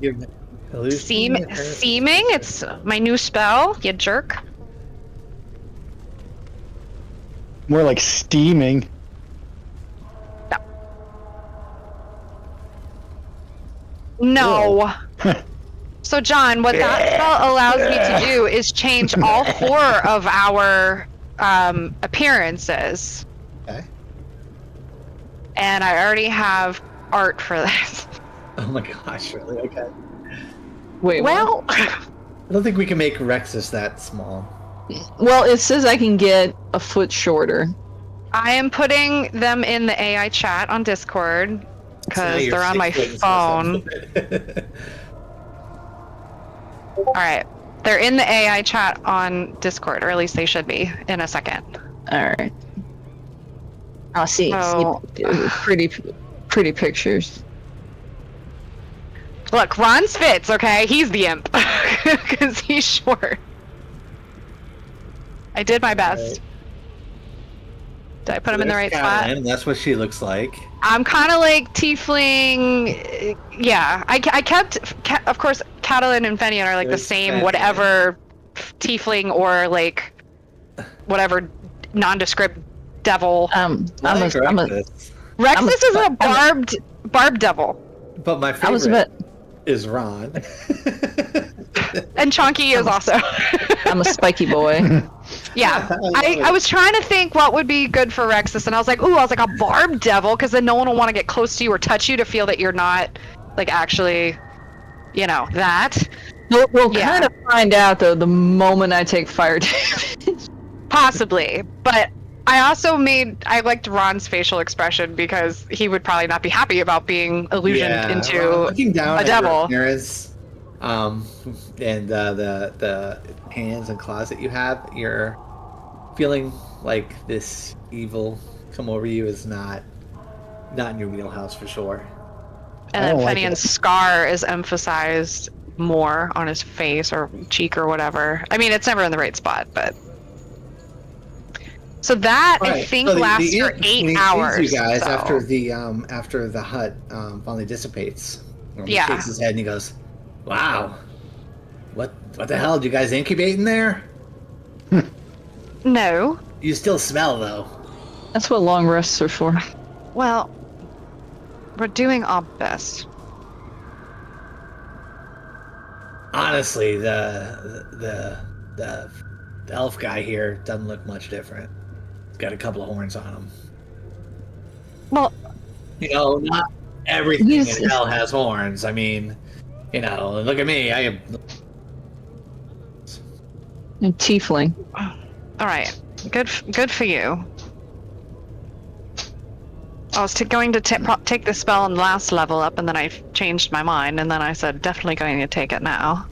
Give me illusion.
Seeming? It's my new spell, you jerk.
More like steaming.
No. So, John, what that spell allows me to do is change all 4 of our appearances.
Okay.
And I already have art for this.
Oh my gosh, really? Okay.
Wait,
Well,
I don't think we can make Rexus that small.
well, it says I can get a foot shorter.
I am putting them in the AI chat on Discord
So now
because
you're
they're on my
6 foot instead
phone.
of 7 foot.
Alright. They're in the AI chat on Discord, or at least they should be in a second.
Alright. I'll see.
Oh.
Pretty pictures.
Look, Ron's fits, okay? He's the imp. Because he's short. I did my best.
Right.
Did I put him in the right
There's
spot?
Catalan, that's what she looks like.
I'm kind of like tiefling. Yeah, I kept. Of course, Catalan and Fenian are like the
There's
same,
Fenian.
whatever tiefling or like whatever nondescript devil.
I'm
I
a,
like
I'm a,
Rexus,
Rexus is a barbed devil,
but my
I was a
favorite
bit,
is Ron.
and Chunky is also.
I'm a spiky boy.
Yeah,
I love
I was trying to think what would be good for Rexus, and I was like, a barbed devil, because then no one will want to get close to you or touch you to feel that you're not, like, actually, you know, that.
We'll
Yeah.
kind of find out though the moment I take fire damage.
Possibly, but I liked Ron's facial expression because he would probably not be happy about being illusioned into
looking down
a
at
devil.
your appearance, and the hands and claws that you have, you're feeling like this evil come over you is not in your wheelhouse for sure.
And
I
then
don't like
Fenian's
it.
scar is emphasized more on his face or cheek or whatever. I mean, it's never in the right spot, but So that I
Right,
think
so
lasts for
when
8
he sees
hours.
you guys
so-
after the hut finally dissipates. He
Yeah.
shakes his head and he goes, "Wow, what the hell? Did you guys incubate in there?
No.
You still smell though."
That's what long rests are for.
Well, we're doing our best.
Honestly, the elf guy here doesn't look much different. He's got a couple of horns on him.
Well,
Not everything
He's-
in hell has horns. I mean, look at me. I am.
A tiefling.
all right. Good for you. I was going to take the spell and last level up, and then I changed my mind, and then I said definitely going to take it now.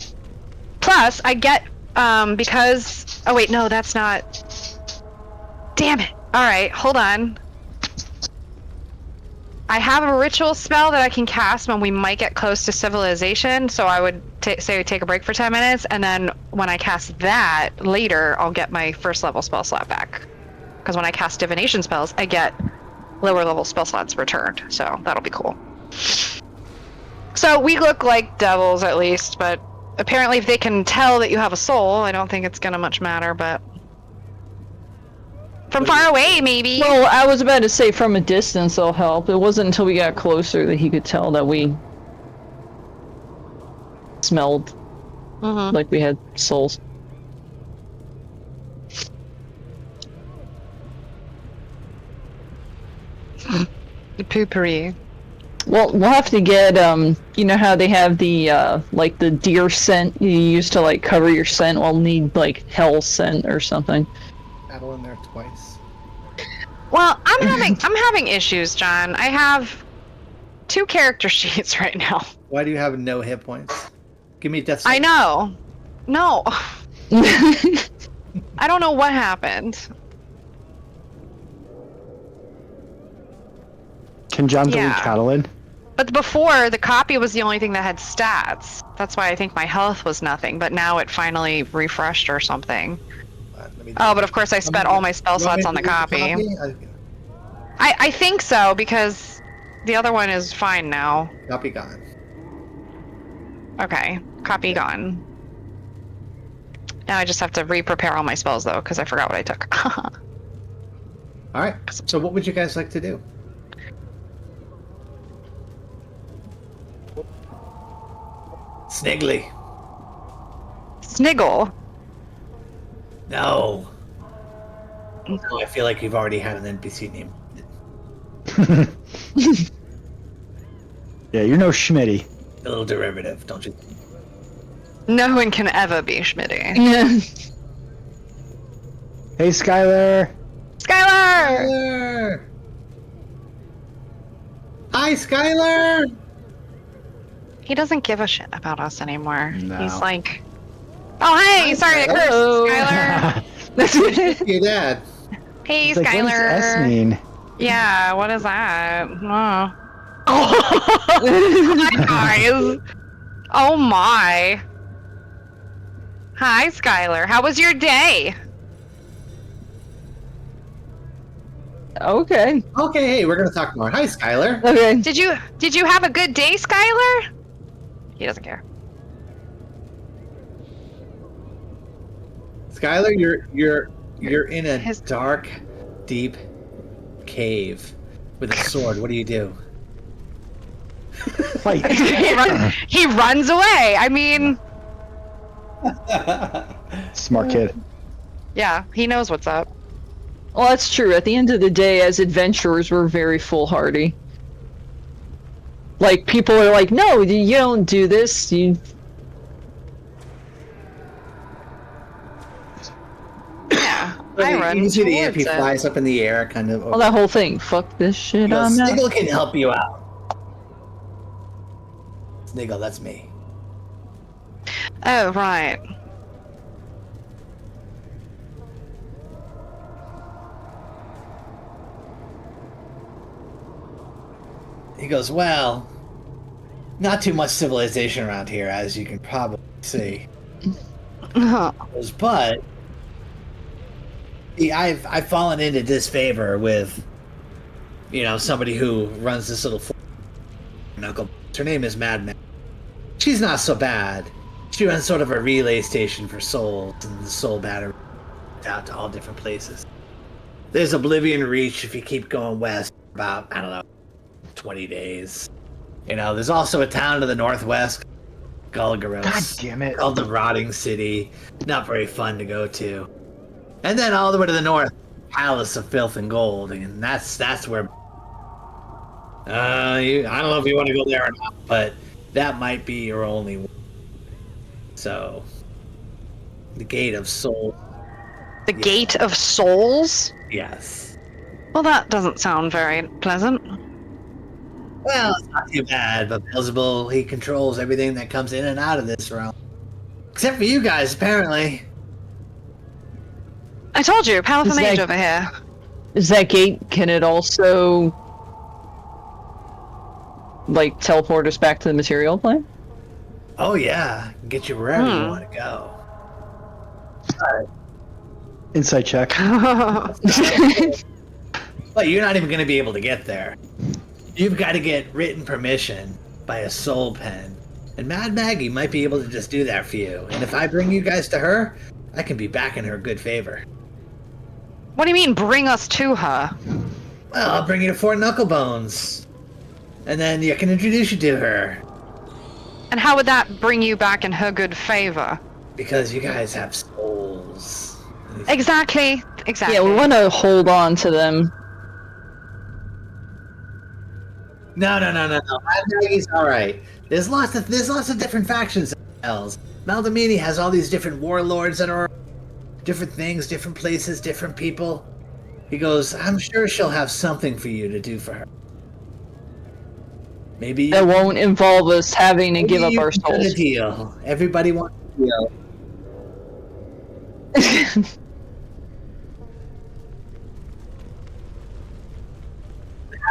Plus, I get because. Oh wait, no, that's not. Damn it! All right, hold on. I have a ritual spell that I can cast when we might get close to civilization, so I would say take a break for 10 minutes, and then when I cast that later, I'll get my first level spell slot back. Because when I cast divination spells, I get lower level spell slots returned, so that'll be cool. So we look like devils at least, but apparently if they can tell that you have a soul, I don't think it's gonna much matter, but from far away maybe.
Well, I was about to say from a distance they'll help. It wasn't until we got closer that he could tell that we smelled like we had souls.
The poopery.
Well, we'll have to get, you know how they have the, like, the deer scent you use to, like, cover your scent? We'll need, like, hell scent or something.
Battle in there twice.
Well, I'm having issues, John. I have 2 character sheets right now.
Why do you have no hit points? Give me death.
I know. No. I don't know what happened.
Can John delete
Yeah.
Catalan?
But before, the copy was the only thing that had stats. That's why I think my health was nothing, but now it finally refreshed or something. Oh, but of course I spent all my spell slots on the copy. I think so, because the other one is fine now.
Copy gone.
Okay, copy gone. Now I just have to re-prepare all my spells, though, because I forgot what I took.
Alright, so what would you guys like to do? Sniggly.
Sniggle.
No. Oh, I feel like you've already had an NPC name.
Yeah, you're no Schmitty.
A little derivative, don't you?
No one can ever be Schmitty.
Hey, Skylar.
Skylar!
Skylar! Hi, Skylar!
He doesn't give a shit about us anymore.
No.
He's like, oh, hey, sorry to curse,
Hello.
Skylar.
Your dad.
Hey,
He's like, what does S
Skylar.
mean?
Yeah, what is that? Oh. Hi, guys. Oh, my. Hi, Skylar. How was your day?
Okay.
Okay, hey, we're gonna talk more. Hi, Skylar.
Okay.
Did you have a good day, Skylar? He doesn't care.
Skylar, you're in a dark, deep cave with a sword. What do you do?
Fight.
He runs away. I mean,
Smart kid.
yeah, he knows what's up.
Well, that's true. At the end of the day, as adventurers, we're very foolhardy. Like, people are like, no, you don't do this. You...
Yeah, I run
You can see the amp, he
towards it.
flies up in the air, kind of.
Well, that whole thing. Fuck this shit. I'm not.
Sniggle can help you out. Sniggle, that's me.
Oh, right.
He goes, well, not too much civilization around here, as you can probably see. He goes, but I've fallen into disfavor with, somebody who runs this little knuckle. Her name is Mad. She's not so bad. She runs sort of a relay station for souls, and the soul battery out to all different places. There's Oblivion Reach if you keep going west about, 20 days. There's also a town to the northwest, Gulgaros.
God damn it.
Called the Rotting City. Not very fun to go to. And then all the way to the north, Palace of Filth and Gold, and that's where. I don't know if you want to go there or not, but that might be your only one. So, the Gate of Souls.
The Gate of Souls?
Yes.
Well, that doesn't sound very pleasant.
Well, it's not too bad, but Beelzebul, he controls everything that comes in and out of this realm. Except for you guys, apparently.
I told you, powerful
Is
mage
that-
over here.
Is that gate, can it also, teleport us back to the material plane?
Oh, yeah. Get you wherever you want to go.
Insight check.
But you're not even going to be able to get there. You've got to get written permission by a soul pen. And Mad Maggie might be able to just do that for you. And if I bring you guys to her, I can be back in her good favor.
What do you mean, bring us to her?
Well, I'll bring you to Fort Knucklebones. And then I can introduce you to her.
And how would that bring you back in her good favor?
Because you guys have souls.
Exactly.
Yeah, we want to hold on to them.
No. Mad Maggie's alright. There's lots of different factions of Hells. Maldamini has all these different warlords that are different things, different places, different people. He goes, I'm sure she'll have something for you to do for her. Maybe
That won't involve us having to give up
you
our
can get
souls.
a deal. Everybody wants a deal.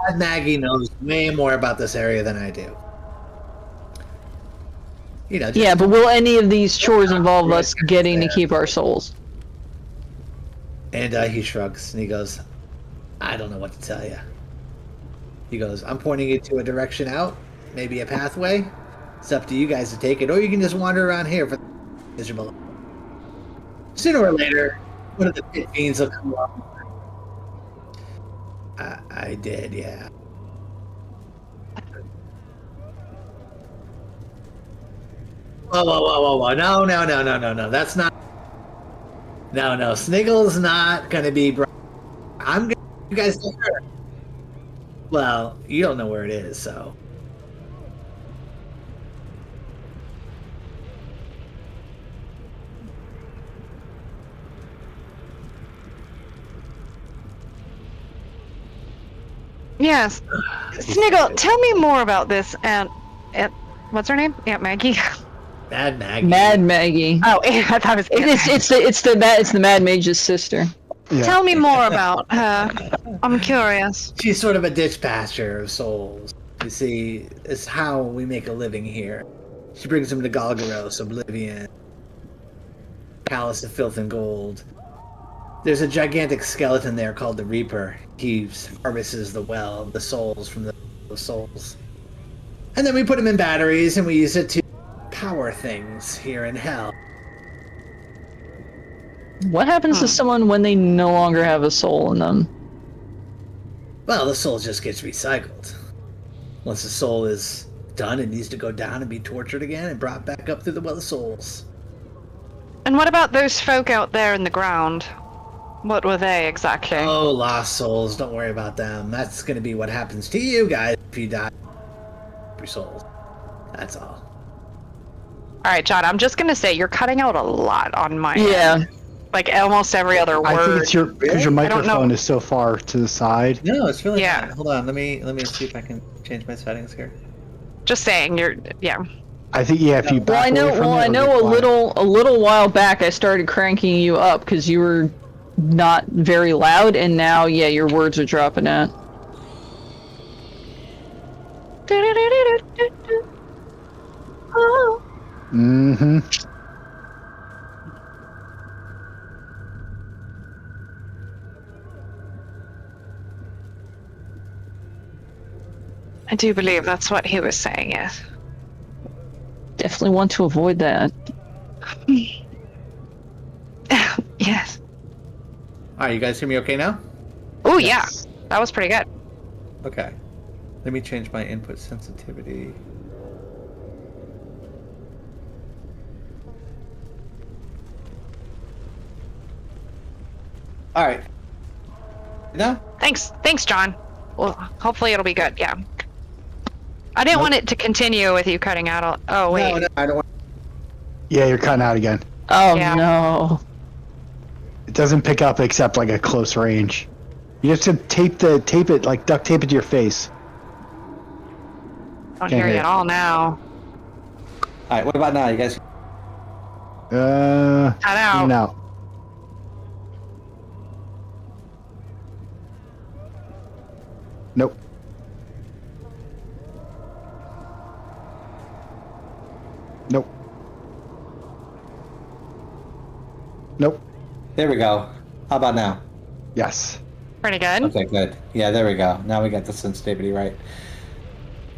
Mad Maggie knows way more about this area than I do. Just
Yeah, but will any of these chores involve us getting to keep our souls?
And he shrugs and he goes, I don't know what to tell you. He goes, I'm pointing you to a direction out, maybe a pathway. It's up to you guys to take it, or you can just wander around here for miserable. Sooner or later, one of the pit fiends will come along. I did, yeah. Whoa. No. That's not. No. Sniggle's not going to be. I'm going to. You guys know her. Well, you don't know where it is, so.
Yes. Sniggle, tell me more about this Aunt what's her name? Aunt Maggie?
Mad Maggie.
Mad Maggie.
Oh, I thought it was Aunt
It's the Mad Mage's sister.
Yeah.
Tell me more about her. I'm curious.
She's sort of a dispatcher of souls. You see, it's how we make a living here. She brings them to Golgaros, Oblivion, Palace of Filth and Gold. There's a gigantic skeleton there called the Reaper. He harvests the souls from the souls. And then we put them in batteries and we use it to power things here in Hell.
What happens to someone when they no longer have a soul in them?
Well, the soul just gets recycled. Once the soul is done, it needs to go down and be tortured again and brought back up through the Well of Souls.
And what about those folk out there in the ground? What were they exactly?
Oh, lost souls, don't worry about them. That's going to be what happens to you guys if you die. Your souls. That's all.
Alright, John, I'm just gonna say you're cutting out a lot on my
Yeah.
end. Like almost every other word.
I think it's because your
I don't know.
microphone is so far to the side.
No, it's really
Yeah.
not. Hold on, let me see if I can change my settings here.
Just saying, yeah.
I think if you back away from it,
I
it'll
know
get
a
quiet.
little while back I started cranking you up because you were not very loud, and now your words are dropping out.
Oh.
Mm-hmm.
I do believe that's what he was saying, yes.
Definitely want to avoid that.
Yes.
Alright, you guys hear me okay now?
Oh, yeah. That was pretty good.
Okay. Let me change my input sensitivity. Alright. No?
Thanks, John. Well, hopefully it'll be good, yeah. I didn't want it to continue with you cutting out all... Oh, wait.
No, I don't want.
Yeah, you're cutting out again.
Oh
Yeah.
no.
It doesn't pick up except like a close range. You have to tape it, like duct tape it to your face.
Don't
Can't
hear you
hear
at
it.
all now.
Alright, what about now, you guys?
Cut
out.
In and out. Nope. Nope. Nope.
There we go. How about now?
Yes.
Pretty good.
Okay, good. Yeah, there we go. Now we got the sensitivity right.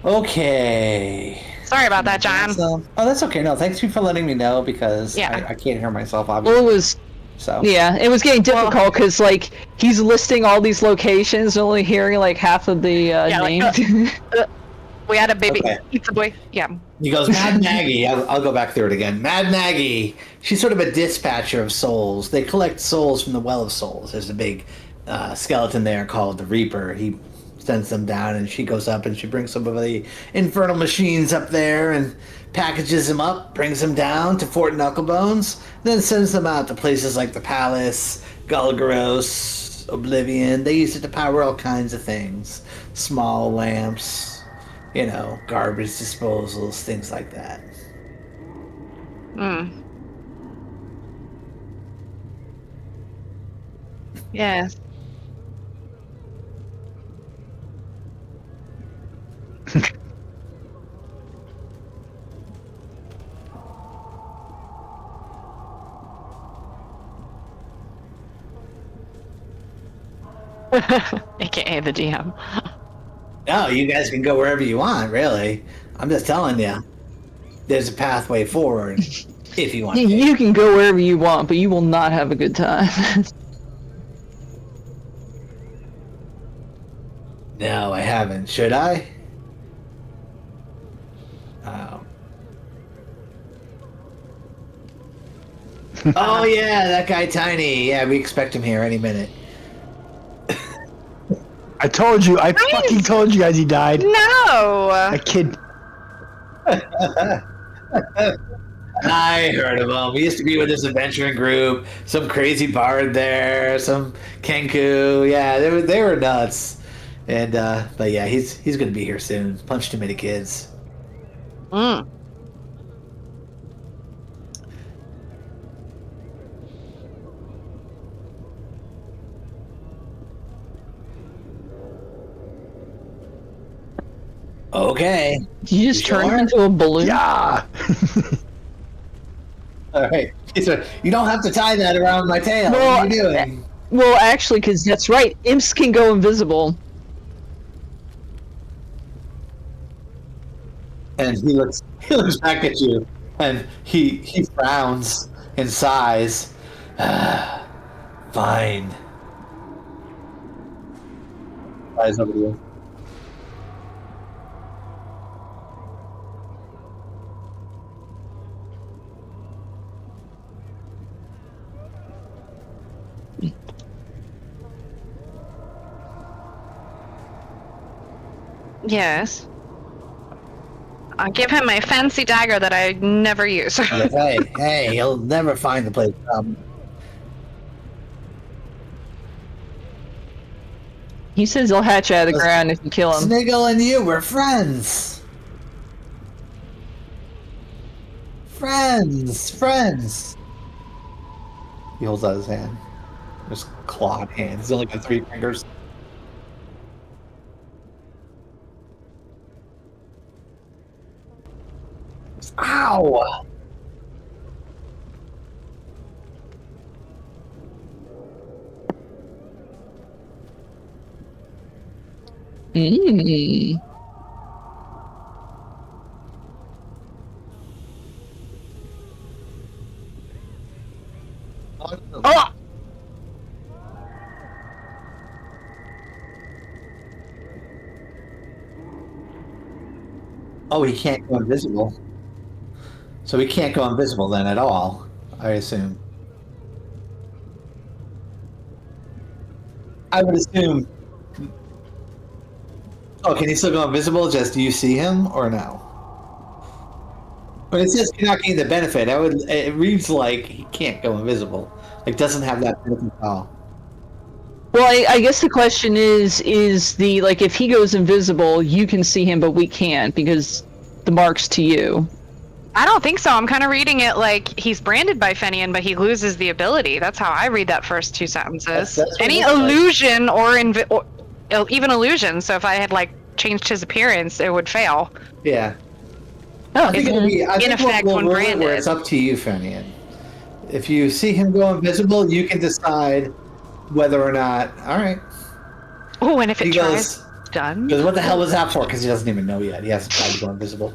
Okay.
Sorry about that, John.
So, oh, that's okay. No, thanks you for letting me know because
Yeah.
I can't hear myself,
Well,
obviously.
it was
So
it was getting difficult because like he's listing all these locations, only hearing like half of the
like,
names.
We had a baby
Okay.
pizza boy. Yeah.
he goes, Mad Maggie. I'll go back through it again. Mad Maggie. She's sort of a dispatcher of souls. They collect souls from the Well of Souls. There's a big skeleton there called the Reaper. He sends them down, and she goes up and she brings some of the infernal machines up there and packages them up, brings them down to Fort Knucklebones, then sends them out to places like the Palace, Gulgaros, Oblivion. They use it to power all kinds of things. Small lamps, garbage disposals, things like that.
Mm. Yes. AKA the DM.
No, you guys can go wherever you want, really. I'm just telling you. There's a pathway forward if you want to.
You can go wherever you want, but you will not have a good time.
No, I haven't. Should I? Oh, yeah, that guy Tiny. Yeah, we expect him here any minute.
I told you. I fucking told you guys he died.
No.
That kid.
I heard of him. He used to be with this adventuring group. Some crazy bard there. Some Kenku. Yeah, they were nuts. And but yeah, he's gonna be here soon. Punched too many kids.
Mm.
Okay.
Did you just turn
sure?
him into a balloon?
Yeah.
All right. You don't have to tie that around my tail.
Well,
what are you doing?
Well, actually, because that's right. Imps can go invisible.
And he looks back at you, and he frowns and sighs. Fine. Sighs over to you.
Yes. I'll give him my fancy dagger that I never use.
Hey, he'll never find the place.
He says he'll hatch out of the ground if you kill him.
Sniggle and you, we're friends. Friends. He holds out his hand. Just clawed hand. He's only got 3 fingers. Ow!
Mm.
Oh, he can't go invisible. So he can't go invisible then at all, I assume. I would assume. Oh, can he still go invisible? Just do you see him or no? But it says you're not getting the benefit. It reads like he can't go invisible. Like doesn't have that benefit at all.
Well, I guess the question is the like if he goes invisible, you can see him, but we can't because the mark's to you.
I don't think so. I'm kind of reading it like he's branded by Fenian, but he loses the ability. That's how I read that first two sentences.
That's what
Any
it looks like.
illusion or even illusion. So if I had like changed his appearance, it would fail.
Yeah.
Oh,
I think it'll be. I think
effect
we'll
when
roll it where
branded.
it's up to you, Fenian. If you see him go invisible, you can decide whether or not. All right.
Oh, and if
He
it tries,
goes.
done.
Because what the hell was that for? Because he doesn't even know yet. He hasn't tried to go invisible.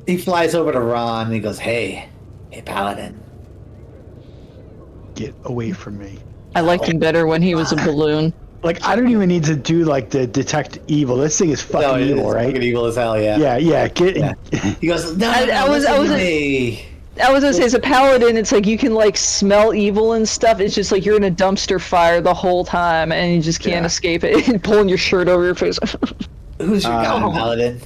He flies over to Ron and he goes, "Hey, Paladin."
Get away from me.
I liked him better when he was a balloon.
Like, I don't even need to do, like, the detect evil. This thing is fucking
it
evil,
is
right?
fucking evil as hell, yeah.
Yeah.
He goes, "No,
I was
me."
I was gonna say, as a paladin, it's like you can like smell evil and stuff. It's just like you're in a dumpster fire the whole time, and you just can't escape it. And pulling your shirt over your face.
Who's your guy, Paladin?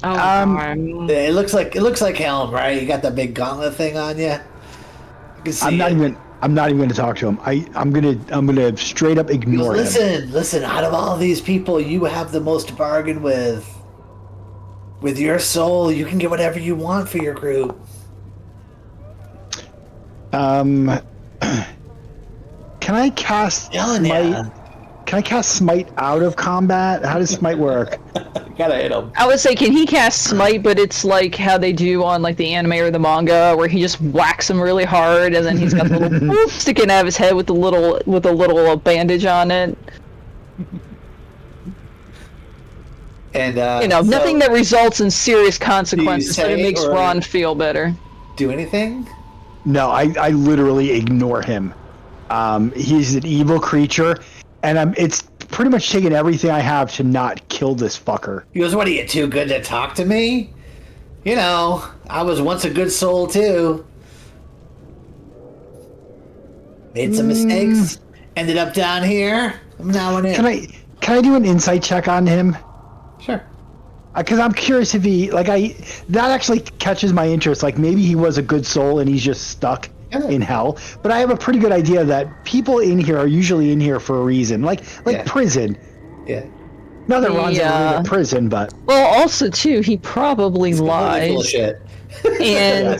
Oh, God.
It looks like Helm, right? You got the big gauntlet thing on you. I can see
I'm not
it.
even going to talk to him. I'm gonna straight up ignore him.
Listen. Out of all these people, you have the most to bargain with. With your soul, you can get whatever you want for your group.
Can I cast
Yelling
smite?
at
Can I cast smite out of combat? How does smite work?
Gotta hit him.
I would say, can he cast smite? But it's like how they do on like the anime or the manga, where he just whacks him really hard, and then he's got the little whoop sticking out of his head with a little bandage on it.
And
nothing that results in serious consequences, but it
say
makes
or-
Ron feel better.
do anything.
No, I literally ignore him. He's an evil creature, and it's pretty much taken everything I have to not kill this fucker.
He goes, "What are you, too good to talk to me? You know, I was once a good soul too. Made some mistakes. Ended up down here. I'm now an
Can I do an insight check on him?
Sure.
Because I'm curious if that actually catches my interest. Like maybe he was a good soul and he's just stuck in hell. But I have a pretty good idea that people in here are usually in here for a reason, like prison.
Yeah.
Not that Ron's ever been to prison, but
Well, also too, he probably
Full of
lies.
shit.
And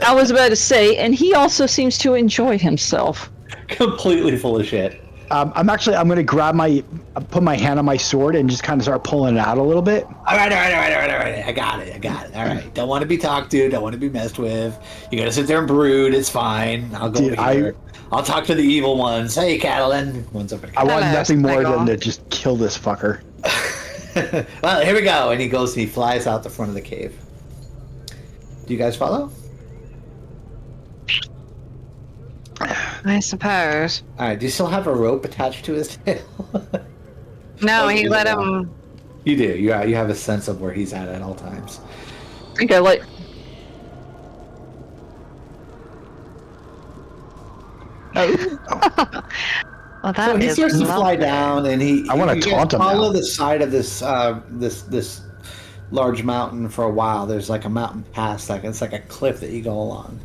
I was about to say, and he also seems to enjoy himself.
Completely full of shit.
I'm going to put my hand on my sword and just kind of start pulling it out a little bit.
All right. I got it. All right. Don't want to be talked to. Don't want to be messed with. You gotta sit there and brood. It's fine. I'll go over here. I'll talk to the evil ones. Hey, Catalan. One's over
I want
Hello,
nothing more
Michael.
than to just kill this fucker.
Well, here we go. And he flies out the front of the cave. Do you guys follow?
I suppose.
All right. Do you still have a rope attached to his tail?
No,
Oh,
he
you
let
do.
him.
You do. You have a sense of where he's at all times.
I think I like.
Well, that
So he
is
starts to fly
lovely.
down, and
I wanna taunt him
Follow
now.
the side of this this large mountain for a while. There's like a mountain pass, it's like a cliff that you go along.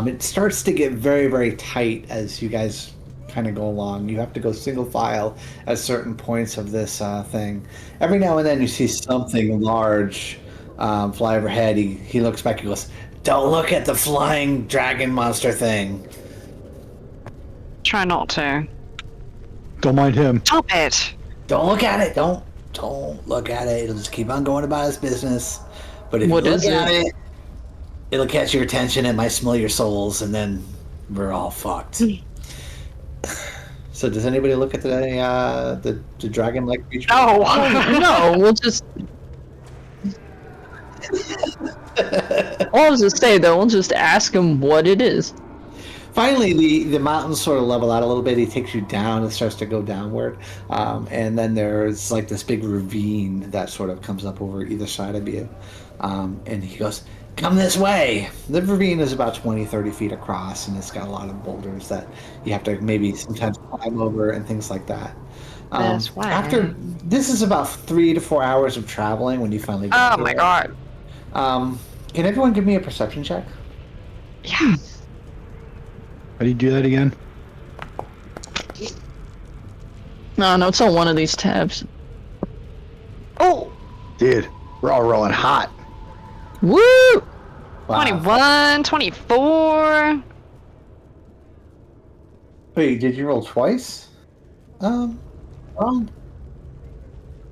It starts to get very, very tight as you guys kind of go along. You have to go single file at certain points of this thing. Every now and then you see something large fly overhead. He looks back and goes, "Don't look at the flying dragon monster thing."
Try not to.
Don't mind him.
Stop it.
Don't look at it. Don't look at it. It'll just keep on going about its business. But if
What
you look
is
at
it?
it, it'll catch your attention. It might smell your souls, and then we're all fucked. So, does anybody look at the dragon-like creature?
No.
No, we'll just. All I was to say though, we'll just ask him what it is.
Finally, the mountains sort of level out a little bit. He takes you down. It starts to go downward. And then there's like this big ravine that sort of comes up over either side of you. And he goes, come this way. The ravine is about 20, 30 feet across, and it's got a lot of boulders that you have to maybe sometimes climb over and things like that.
This way.
After this is about 3 to 4 hours of traveling when you finally get
Oh
to
my
it.
god.
Can everyone give me a perception check?
Yeah.
How do you do that again?
No, it's on one of these tabs.
Oh!
Dude, we're all rolling hot.
Woo!
Wow.
21, 24.
Wait, did you roll twice? Wrong.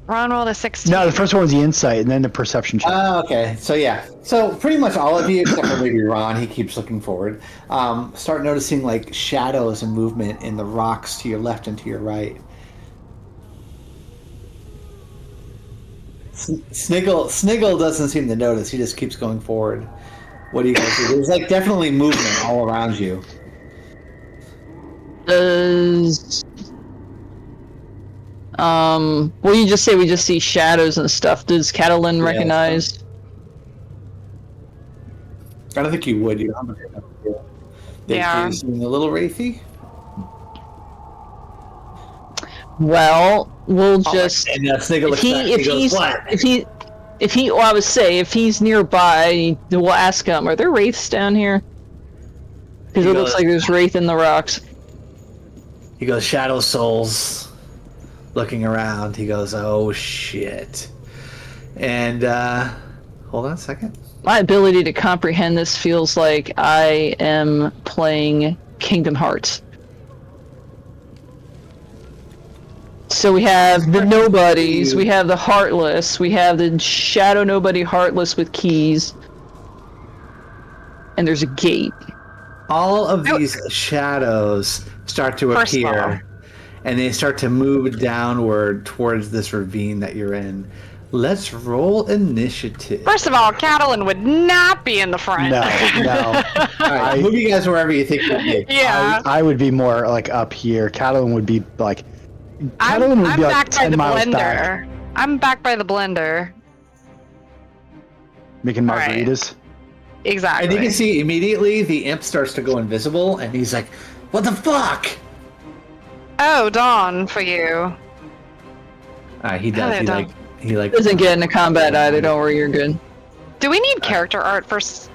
Ron rolled a 16.
No, the first one was the insight, and then the perception check.
Oh, okay. So yeah. So pretty much all of you, except for maybe Ron, he keeps looking forward. Start noticing like shadows and movement in the rocks to your left and to your right. Sniggle doesn't seem to notice. He just keeps going forward. What do you guys do? There's like definitely movement all around you.
Does well, you just say we just see shadows and stuff. Does Catalin recognize?
I don't think you would. You don't have enough feel.
Yeah.
Seem a little wraithy.
Well, we'll just
And Sniggle looks back. He goes, "What?"
well, I would say if he's nearby, we'll ask him. Are there wraiths down here? Because
He
it looks
goes-
like there's wraith in the rocks.
He goes, shadow souls. Looking around, he goes, oh shit. And hold on a second.
My ability to comprehend this feels like I am playing Kingdom Hearts. So we have the nobodies, we have the heartless, we have the shadow nobody heartless with keys, and there's a gate.
All of these shadows start to
First of all.
appear, and they start to move downward towards this ravine that you're in. Let's roll initiative.
First of all, Catalin would not be in the front.
No, no.
All right, move you guys wherever you think you need.
Yeah.
I would be more like up here. Catalin would be like.
I'm
Catalin would be like
back by
10
the
miles
blender.
back,
I'm back by the blender.
making
All right.
margaritas.
Exactly.
And you can see immediately the imp starts to go invisible, and he's like, what the fuck?
Oh, Dawn for you.
He does.
Hello,
He like
Doesn't get into combat either, don't worry, you're good.
Do we need character art for... Is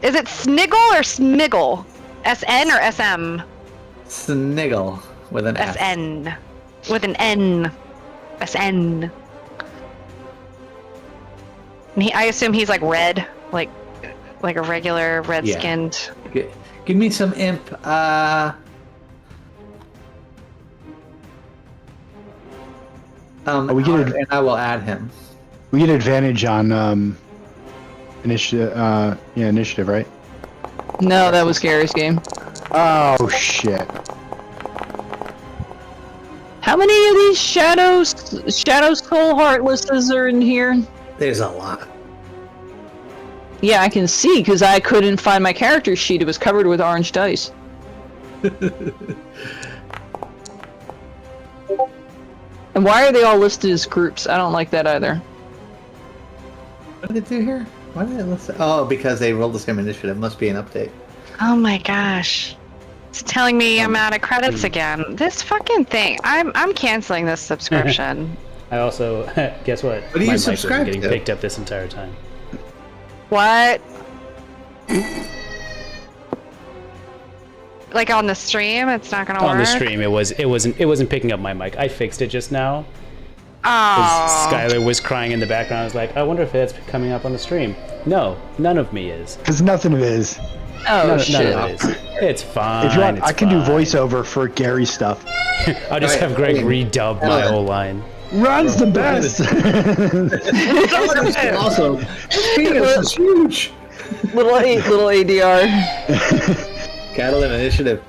it Sniggle or Smiggle? SN or SM?
sniggle with an S.
SN. With an N. SN. And I assume he's like red, like a regular red-skinned.
Give me some imp.
we get
and I will add him.
We get advantage on initiative. Initiative, right?
No, that was Gary's game.
Oh shit!
How many of these Shadow Skull Heartlesses are in here?
There's a lot.
Yeah, I can see, because I couldn't find my character sheet. It was covered with orange dice. And why are they all listed as groups? I don't like that either.
What did they do here? Why did it listen? Oh, because they rolled the same initiative. Must be an update.
Oh my gosh. It's telling me I'm out of credits again. This fucking thing. I'm canceling this subscription.
I also guess what?
What do you
My mic
subscribe
wasn't getting
to?
picked up this entire time.
What? Like on the stream, it's not gonna work.
On the stream, it wasn't picking up my mic. I fixed it just now.
Oh.
Skylar was crying in the background. I was like, I wonder if that's coming up on the stream. No, none of me is.
Because nothing of it is.
Oh,
None
shit.
of it is. It's fine.
If you want,
it's
I can do
fine.
voiceover for Gary stuff.
I'll just have Greg redub my whole line.
Ron's the best.
Also, penis is huge.
Little ADR.
Catalan initiative.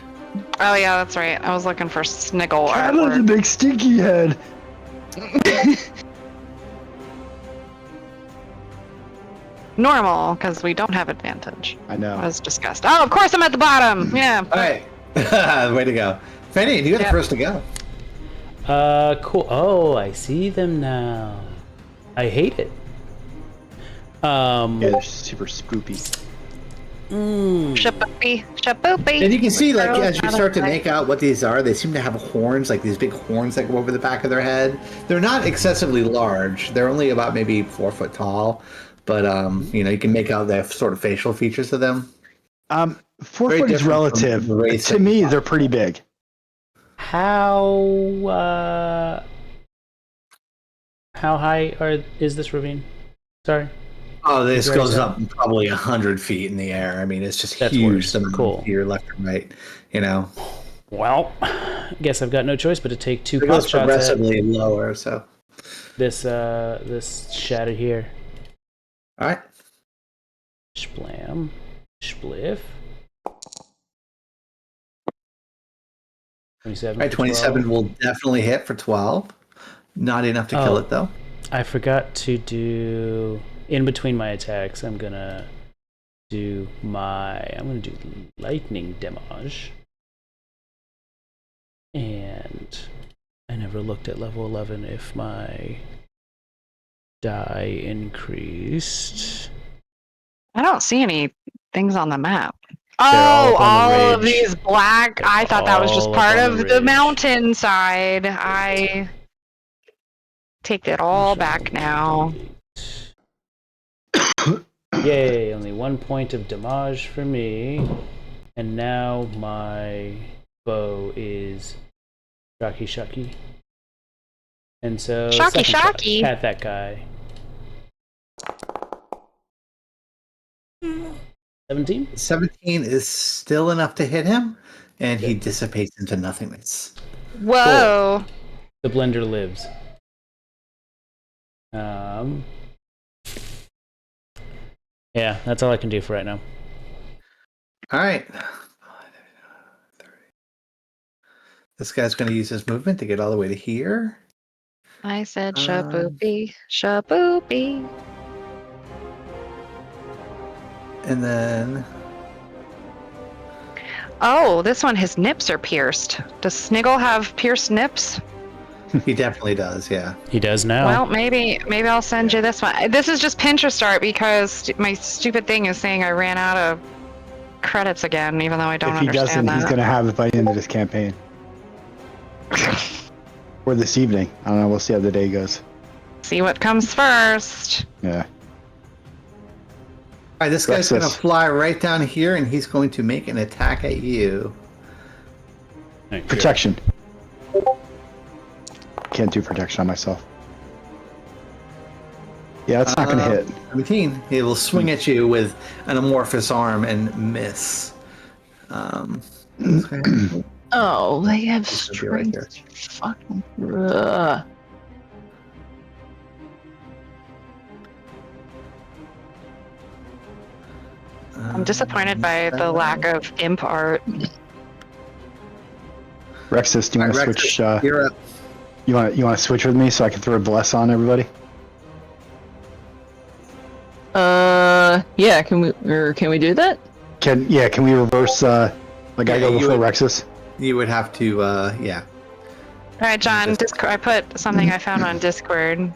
Oh yeah, that's right. I was looking for Sniggle
Catalin's a
artwork.
big stinky head.
All right, what do you?
Oh, normal because we don't have advantage.
I know.
As discussed. Oh, of course I'm at the bottom. Yeah.
All right. Way to go. Fanny, you're the first to go.
Cool. Oh, I see them now. I hate it.
Yeah, they're super spoopy.
Shaboopy. Shaboopy.
And you can see, like, as you start to make out what these are, they seem to have horns, like these big horns that go over the back of their head. They're not excessively large. They're only about maybe 4 foot tall. But, you know, you can make out the sort of facial features of them.
4
Very
foot is
different
relative.
from the race
To
that
me,
you
they're pretty big.
How high is this ravine? Sorry.
Oh, this
Very
goes
sad.
up probably 100 feet in the air. I mean, it's just
That's
huge.
worse. Cool.
Here, left and right. You know,
Well, I guess I've got no choice but to take 2
it
pot
goes
shots at
progressively lower. So,
this this shadow here.
all right.
Splam. Spliff. 27.
All right,
for
27
12.
will definitely hit for 12. Not enough to kill
Oh.
it, though.
I forgot to do in between my attacks. I'm gonna do lightning damage, and I never looked at level 11 if my die increased.
I don't see any things on the map.
all
Oh,
up on the
all of
ridge.
these black. I thought that was just
All up
part
on
of
the
the
ridge.
mountainside. I take it all back now.
Yay, only 1 point of damage for me. And now my bow is shocky shocky. And so
Shocky,
second shot
shocky.
at that guy. 17?
17 is still enough to hit him, and he dissipates into nothingness.
Whoa.
The blender lives. Yeah, that's all I can do for right now.
All right. This guy's going to use his movement to get all the way to here.
I said shaboopy. Shaboopy.
And then
Oh, this one, his nips are pierced. Does Sniggle have pierced nips?
he definitely does, yeah.
He does now.
Well, maybe I'll send you this one. This is just Pinterest art because my stupid thing is saying I ran out of credits again, even though I don't
If he doesn't,
understand that.
he's going to have it by the end of this campaign. Or this evening. I don't know. We'll see how the day goes.
See what comes first.
Yeah.
All right, this guy's going to
Rexus.
fly right down here, and he's going to make an attack at you.
Alright,
Protection. Can't do protection on myself. Yeah, that's not going to hit.
17. He will swing at you with an amorphous arm and miss. Okay.
Oh, they have
This would be right
strength.
there.
Fucking. Ugh.
I'm disappointed by the lack of imp art.
Rexus, do you want to
Rexus,
switch?
You're up.
You want to switch with me so I can throw a bless on everybody?
Yeah. Can we do that?
Can we reverse? Like I
Yeah,
go
you
before
would-
Rexus.
You would have to, yeah.
All right, John. I put something I found on Discord.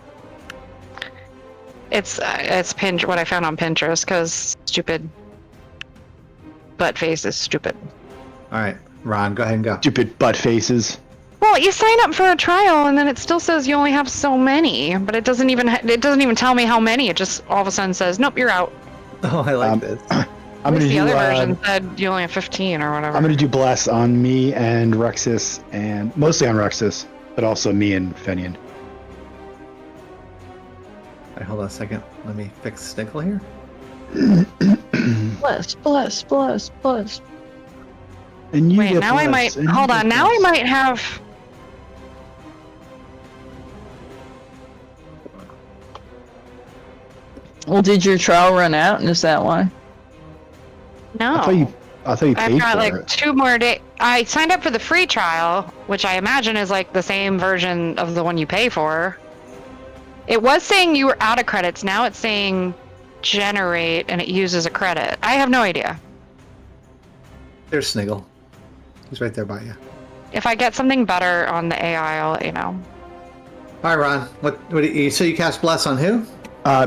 It's what I found on Pinterest because stupid butt face is stupid.
All right, Ron, go ahead and go.
Stupid butt faces.
Well, you sign up for a trial and then it still says you only have so many, but it doesn't even tell me how many. It just all of a sudden says, "Nope, you're out."
Oh, I like this.
I'm
At
gonna
least the
do.
other version said you only have 15 or whatever.
I'm gonna do bless on me and Rexus, and mostly on Rexus, but also me and Fenian.
All right, hold on a second. Let me fix Snickle here.
Bless.
And you
Wait,
get
now I might
bless, and you
hold
get
on. Now I
bless.
might have.
Well, did your trial run out, and is that why?
No.
I thought you
I've
paid
got
for
like
it.
2 more days. I signed up for the free trial, which I imagine is like the same version of the one you pay for. It was saying you were out of credits. Now it's saying generate and it uses a credit? I have no idea.
There's Sniggle. He's right there by you.
If I get something better on the AI, I'll let you know.
All right, Ron. What do you? So you cast Bless on who?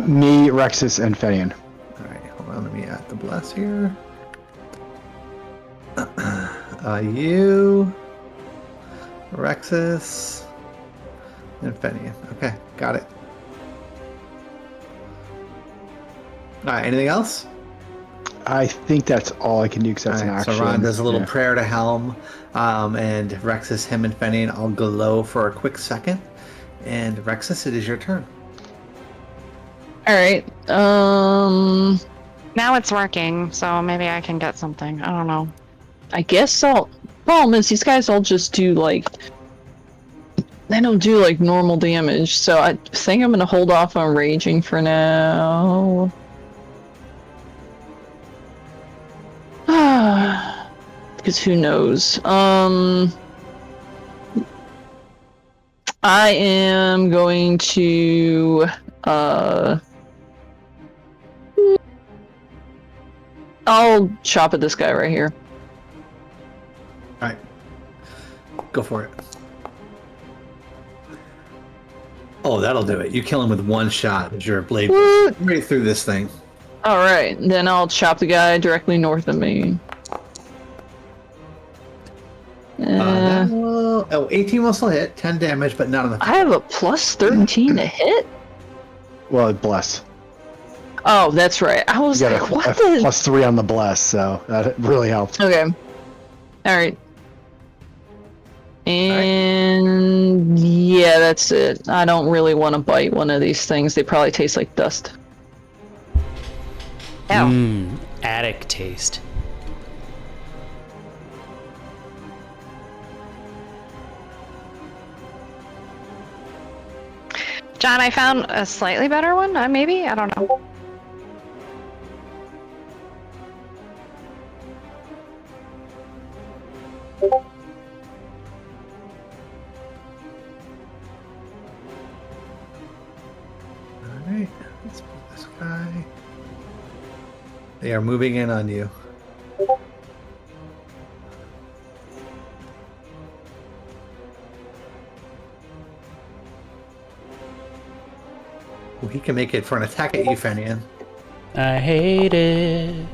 Me, Rexus, and Fenian.
All right, hold on. Let me add the Bless here. You, Rexus, and Fenian. Okay, got it. All right, anything else?
I think that's all I can do because that's an action.
So Ron does a little
Yeah.
prayer to Helm, and Rexus, him, and Fenian all glow for a quick second. And Rexus, it is your turn.
All right.
Now it's working, so maybe I can get something. I don't know.
I guess I'll. Problem is, these guys all just do like. They don't do like normal damage, so I think I'm gonna hold off on raging for now. Because who knows? I am going to I'll chop at this guy right here.
All right, go for it. Oh, that'll do it. You kill him with one shot as your blade goes right through this thing.
Alright, then I'll chop the guy directly north of me.
That will, 18 will still hit, 10 damage, but not on the.
I have a plus 13 to hit?
Well, bless.
Oh, that's right. I was
You got
like,
a
what the?
plus 3 on the bless, so that really helped.
Okay. Alright. And yeah, that's it. I don't really want to bite one of these things. They probably taste like dust.
Attic taste.
John, I found a slightly better one, maybe? I don't know.
Alright, let's put this guy. They are moving in on you. Well, he can make it for an attack at you, Fenian.
I hate it.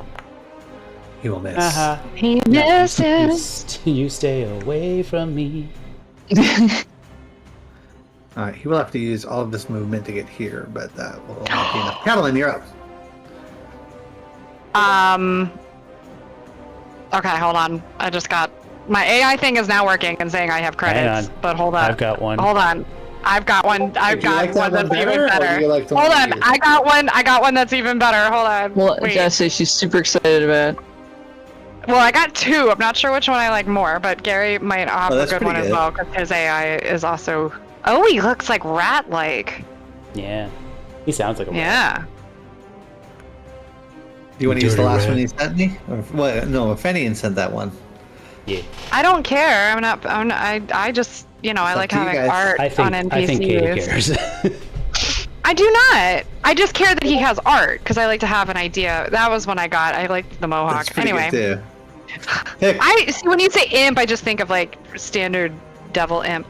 He will miss.
He misses.
You stay away from me.
Alright, he will have to use all of this movement to get here, but that will not be enough. Catalan, you're up.
Okay, hold on. I just got my AI thing is now working and saying I have credits.
Hang on.
But hold on.
I've got one.
Hold on. I've got one. I've
Would you
got
like that
one that's
one
even
better, or
better.
do you like the
Hold
one
on.
you used?
I got one. I got one that's even better. Hold on.
Well,
Wait.
I gotta say, she's super excited about it.
Well, I got two. I'm not sure which one I like more, but Gary might have
Oh,
a
that's
good one
pretty
as
good.
well because his AI is also. Oh, he looks like rat-like.
Yeah. He sounds like a rat.
Yeah.
Do you want to use the
Dirty
last
rat.
one he sent me? Or, well, no, Fenian sent that one.
Yeah.
I don't care. I just, I
up
like
to you
having
guys.
art on NPCs.
I think Katie cares.
I do not. I just care that he has art because I like to have an idea. That was one I got. I liked the mohawk.
That's pretty
Anyway,
good, too. Pick.
I see when you say imp, I just think of like standard devil imp.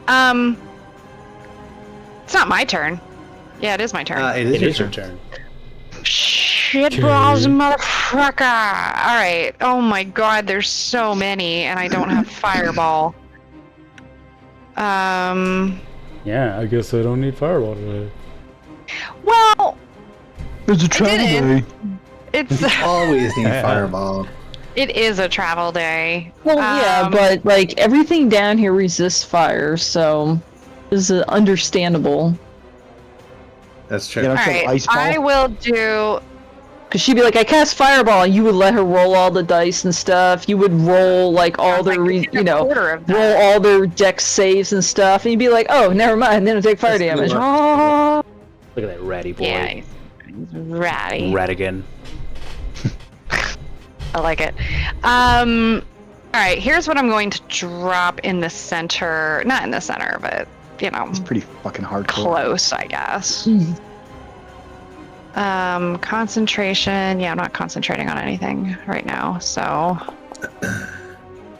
It's not my turn. Yeah, it is my turn.
It is your turn.
Shit balls, motherfucker! All right. Oh my god, there's so many, and I don't have fireball.
Yeah, I guess I don't need fireball today.
Well,
There's a travel
didn't.
day.
it's
Always need fireball.
it is a travel day.
Well, yeah, but like everything down here resists fire, so this is understandable.
That's true.
Yeah,
All
that's like
right,
ice ball.
I will do.
Cause she'd be like, I cast fireball, and you would let her roll all the dice and stuff. You would roll like all their,
quarter of that.
roll all their dex saves and stuff, and you'd be like, oh, never mind, then it'll take fire
Let's do
damage.
it.
Oh.
Look at that ratty boy.
Yeah, he's ratty.
Ratigan.
I like it. All right, here's what I'm going to drop in the center. Not in the center, but
It's pretty fucking hardcore.
close, I guess. Concentration. Yeah, I'm not concentrating on anything right now, so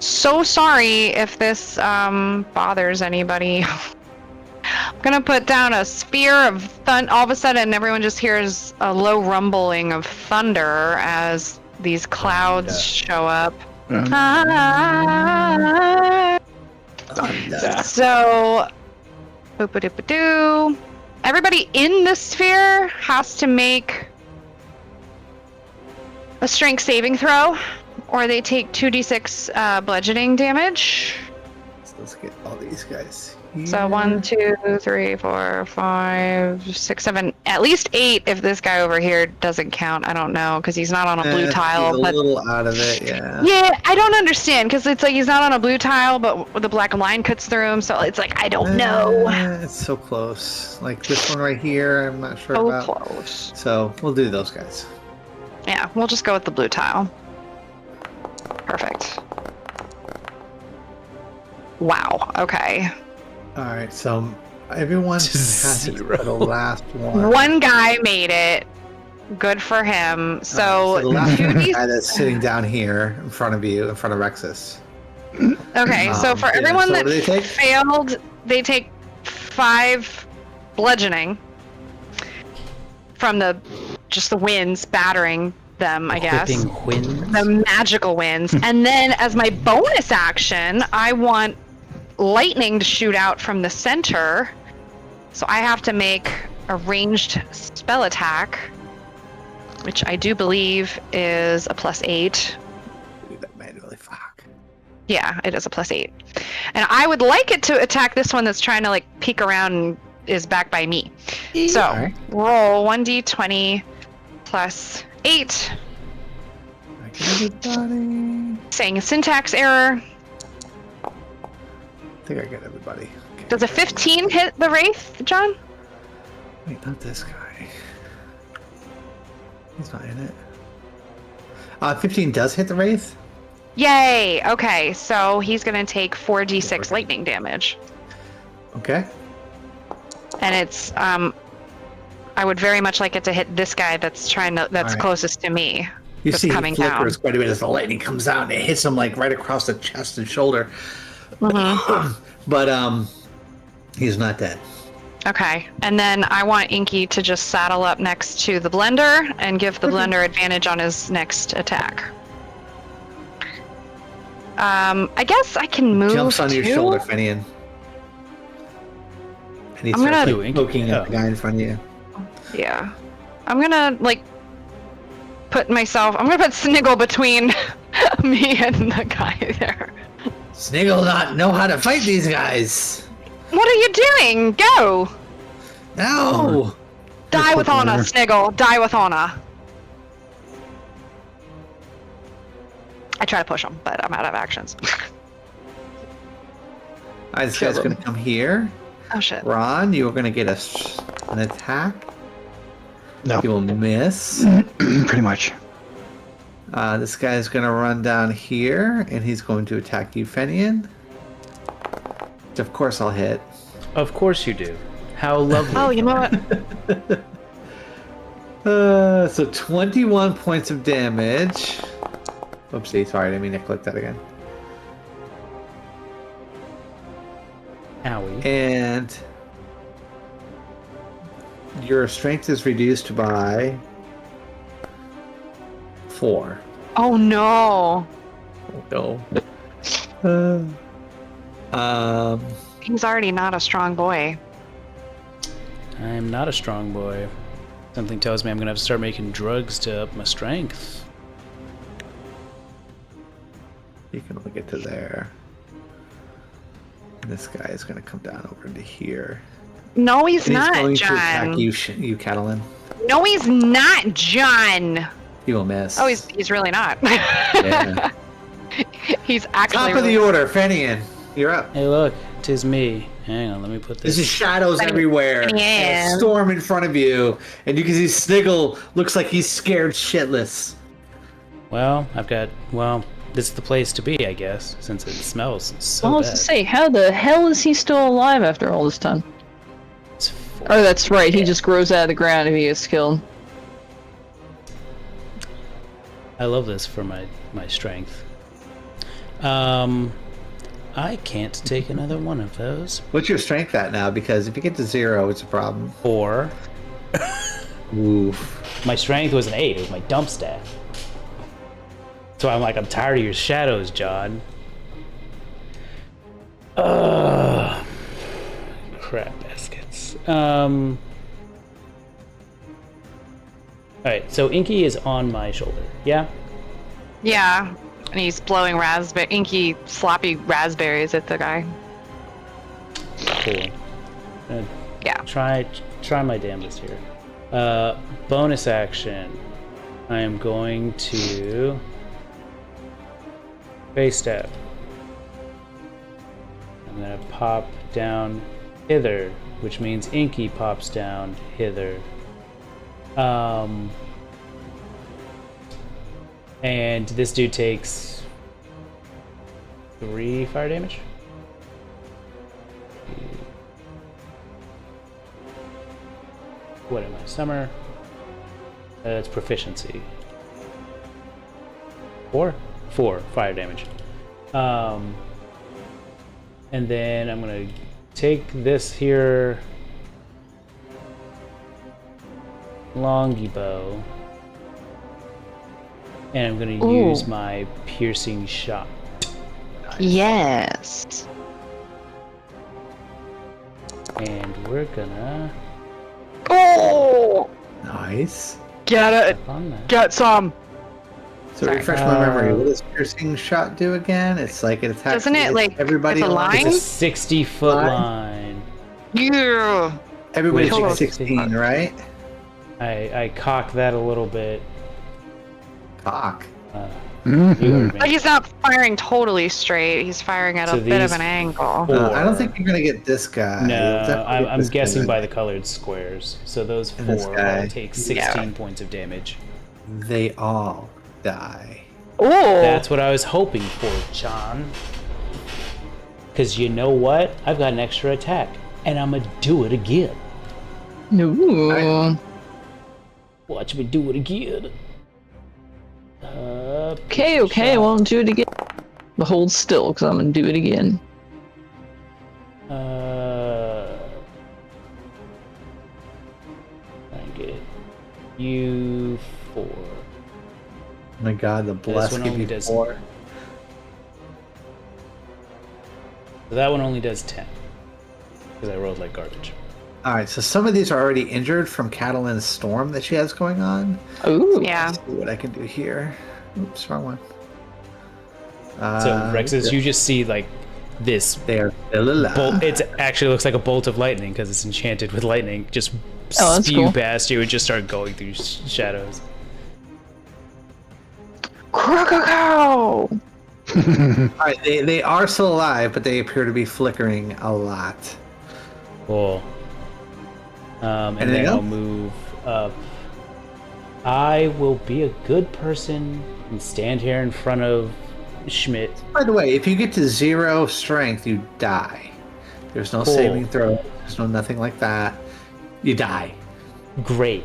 sorry if this bothers anybody. I'm gonna put down a sphere of thunder. All of a sudden, everyone just hears a low rumbling of thunder as these clouds show up. So, boop-a-doop-a-doo. Everybody in the sphere has to make a strength saving throw, or they take 2d6 bludgeoning damage.
So let's get all these guys here.
So 1, 2, 3, 4, 5, 6, 7, at least 8 if this guy over here doesn't count. I don't know, because he's not on a blue tile.
He's a
but
little out of it, yeah.
yeah, I don't understand, because it's like he's not on a blue tile, but the black line cuts through him, so it's like, I don't know.
It's so close. Like this one right here, I'm not sure
So
about.
close.
So we'll do those guys.
Yeah, we'll just go with the blue tile. Perfect. Wow, okay.
Alright, so everyone has to
Zero.
put the last one.
One guy made it. Good for him. So,
the last one, the
2d6
guy that's sitting down here in front of you, in front of Rexus.
Okay, so for
yeah,
everyone
so
that
what do they take?
failed, they take 5 bludgeoning from the winds battering them, I guess.
Whipping winds.
The magical winds. And then as my bonus action, I want lightning to shoot out from the center. So I have to make a ranged spell attack, which I do believe is a +8.
Do that manually, fuck.
Yeah, it is a +8. And I would like it to attack this one that's trying to like peek around and is back by me. So
Alright.
roll 1d20 +8.
I get everybody.
Saying a syntax error.
I think I get everybody. Okay.
Does a 15 hit the Wraith, John?
Wait, not this guy. He's not in it. 15 does hit the Wraith?
Yay! Okay, so he's gonna take 4d6 lightning damage.
Okay.
And it's I would very much like it to hit this guy that's
Alright.
closest to me.
You
That's
see, he
coming down.
flickers quite a bit as the lightning comes out, and it hits him like right across the chest and shoulder.
Mhm.
But he's not dead.
Okay, and then I want Inky to just saddle up next to the blender and give the blender advantage on his next attack. I guess I can move.
Jumps on your
too?
shoulder, Finian. And he
I'm
starts
gonna-
like, poking at
Oh.
the guy in front of you.
Yeah, I'm gonna like I'm gonna put Sniggle between me and the guy there.
Sniggle not know how to fight these guys.
What are you doing? Go!
No.
Die with honor,
honor.
Sniggle. Die with honor. I try to push him, but I'm out of actions.
Alright, this guy's gonna come here.
Oh shit.
Ron, you are gonna get an attack.
No,
You will miss.
pretty much.
This guy's gonna run down here, and he's going to attack you, Fenian. Which of course I'll hit.
Of course you do. How lovely.
Oh, you know what?
So 21 points of damage. Oopsie, sorry, I didn't mean to click that again.
Owie.
And your strength is reduced by 4.
Oh no.
No.
He's already not a strong boy.
I'm not a strong boy. Something tells me I'm gonna have to start making drugs to up my strength.
You can only get to there. And this guy is going to come down over into here.
No, he's
And
not,
he's going to attack
John.
you, Catalan.
No, he's not, John.
He will miss.
Oh, he's really not.
Yeah.
He's actually
Top of
really
the order, Fenian. You're up.
Hey, look, 'tis me. Hang on, let me put this.
There's just shadows everywhere. And
Yeah.
a storm in front of you. And you can see Sniggle looks like he's scared shitless.
Well, this is the place to be, I guess, since it smells so
I was
bad.
to say, how the hell is he still alive after all this time?
It's full.
Oh, that's right. He just grows out of the ground if he gets killed.
I love this for my strength. I can't take another one of those.
What's your strength at now? Because if you get to 0, it's a problem.
4.
Oof.
My strength was an 8. It was my dump stat. So I'm like, I'm tired of your shadows, John. Crap baskets. Alright, so Inky is on my shoulder, yeah?
Yeah, and he's blowing inky, sloppy raspberries at the guy.
Cool.
Yeah.
Try my damnedest here. Bonus action. I am going to face step. I'm gonna pop down hither, which means Inky pops down hither. And this dude takes 3 fire damage. What am I? Summer. It's proficiency. 4 fire damage. And then I'm gonna take this here longy bow, and I'm gonna use my piercing shot.
Yes.
And we're gonna
Oh!
Nice.
Get it.
on that.
Get some.
So
Sorry.
refresh my memory. What does piercing shot do again? It's like it attacks
Doesn't it, like,
everybody.
it's a
along-
line?
It's a 60-foot
Line?
line.
Yeah.
Everybody
Which-
takes 16, right?
I cock that a little bit.
Cock.
You heard me.
But he's not firing totally straight. He's firing at
So
a bit of
these
an angle.
four-
I don't think you're gonna get this guy. You'll
No,
definitely get
I'm
this
guessing
guy.
by the colored squares. So those
And this
4
guy.
all take 16 points of damage.
They all die.
Oh.
That's what I was hoping for, John. Because you know what? I've got an extra attack, and I'm gonna do it again.
Ooh.
Watch me do it again.
Okay, I won't do it again. But hold still, because I'm gonna do it again.
I get you 4.
Oh my god, the bless
one
give
only
you
does-
4.
So that one only does 10. Because I rolled like garbage.
Alright, so some of these are already injured from Catalin's storm that she has going on.
Ooh.
Yeah.
Let's see what I can do here. Oops, wrong one.
So Rexus, you just see like this
They are still alive.
bolt. It actually looks like a bolt of lightning because it's enchanted with lightning. Just
Oh, that's
spew
cool.
past you and just start going through shadows.
Crocodile.
Alright, they are still alive, but they appear to be flickering a lot.
Cool. And
Anything
then I'll
else?
move up. I will be a good person and stand here in front of Schmidt.
By the way, if you get to 0 strength, you die. There's no
Cool.
saving throw. There's no nothing like that. You die.
Great.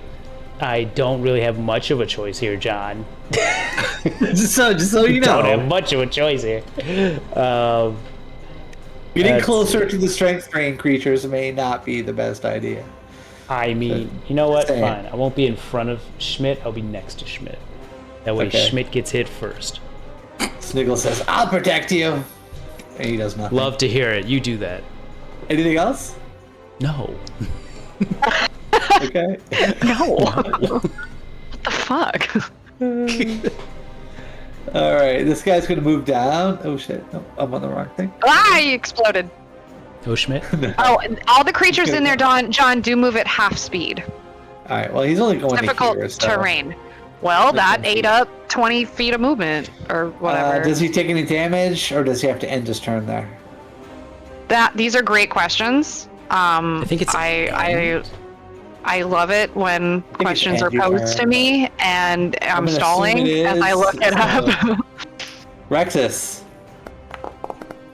I don't really have much of a choice here, John.
just so you
Don't have
know.
much of a choice here.
Getting
That's-
closer to the strength drain creatures may not be the best idea.
I mean, you know what?
Same.
Fine. I won't be in front of Schmidt. I'll be next to Schmidt. That way
Okay.
Schmidt gets hit first.
Sniggle says, I'll protect you. And he does nothing.
Love to hear it. You do that.
Anything else?
No.
Okay.
No. What the fuck?
Alright, this guy's gonna move down. Oh shit. No, I'm on the wrong thing.
Ah, he exploded.
Oh, Schmidt?
Oh, and all the creatures in there, John, do move at half speed.
Alright, well, he's only going
Difficult
to here, so...
terrain. Well, that
Okay.
ate up 20 feet of movement, or whatever.
Does he take any damage, or does he have to end his turn there?
These are great questions.
I think it's
I love it when questions are
end your
posed to
turn.
me and I'm
gonna
stalling
assume it
as I
is,
look it up.
Rexus.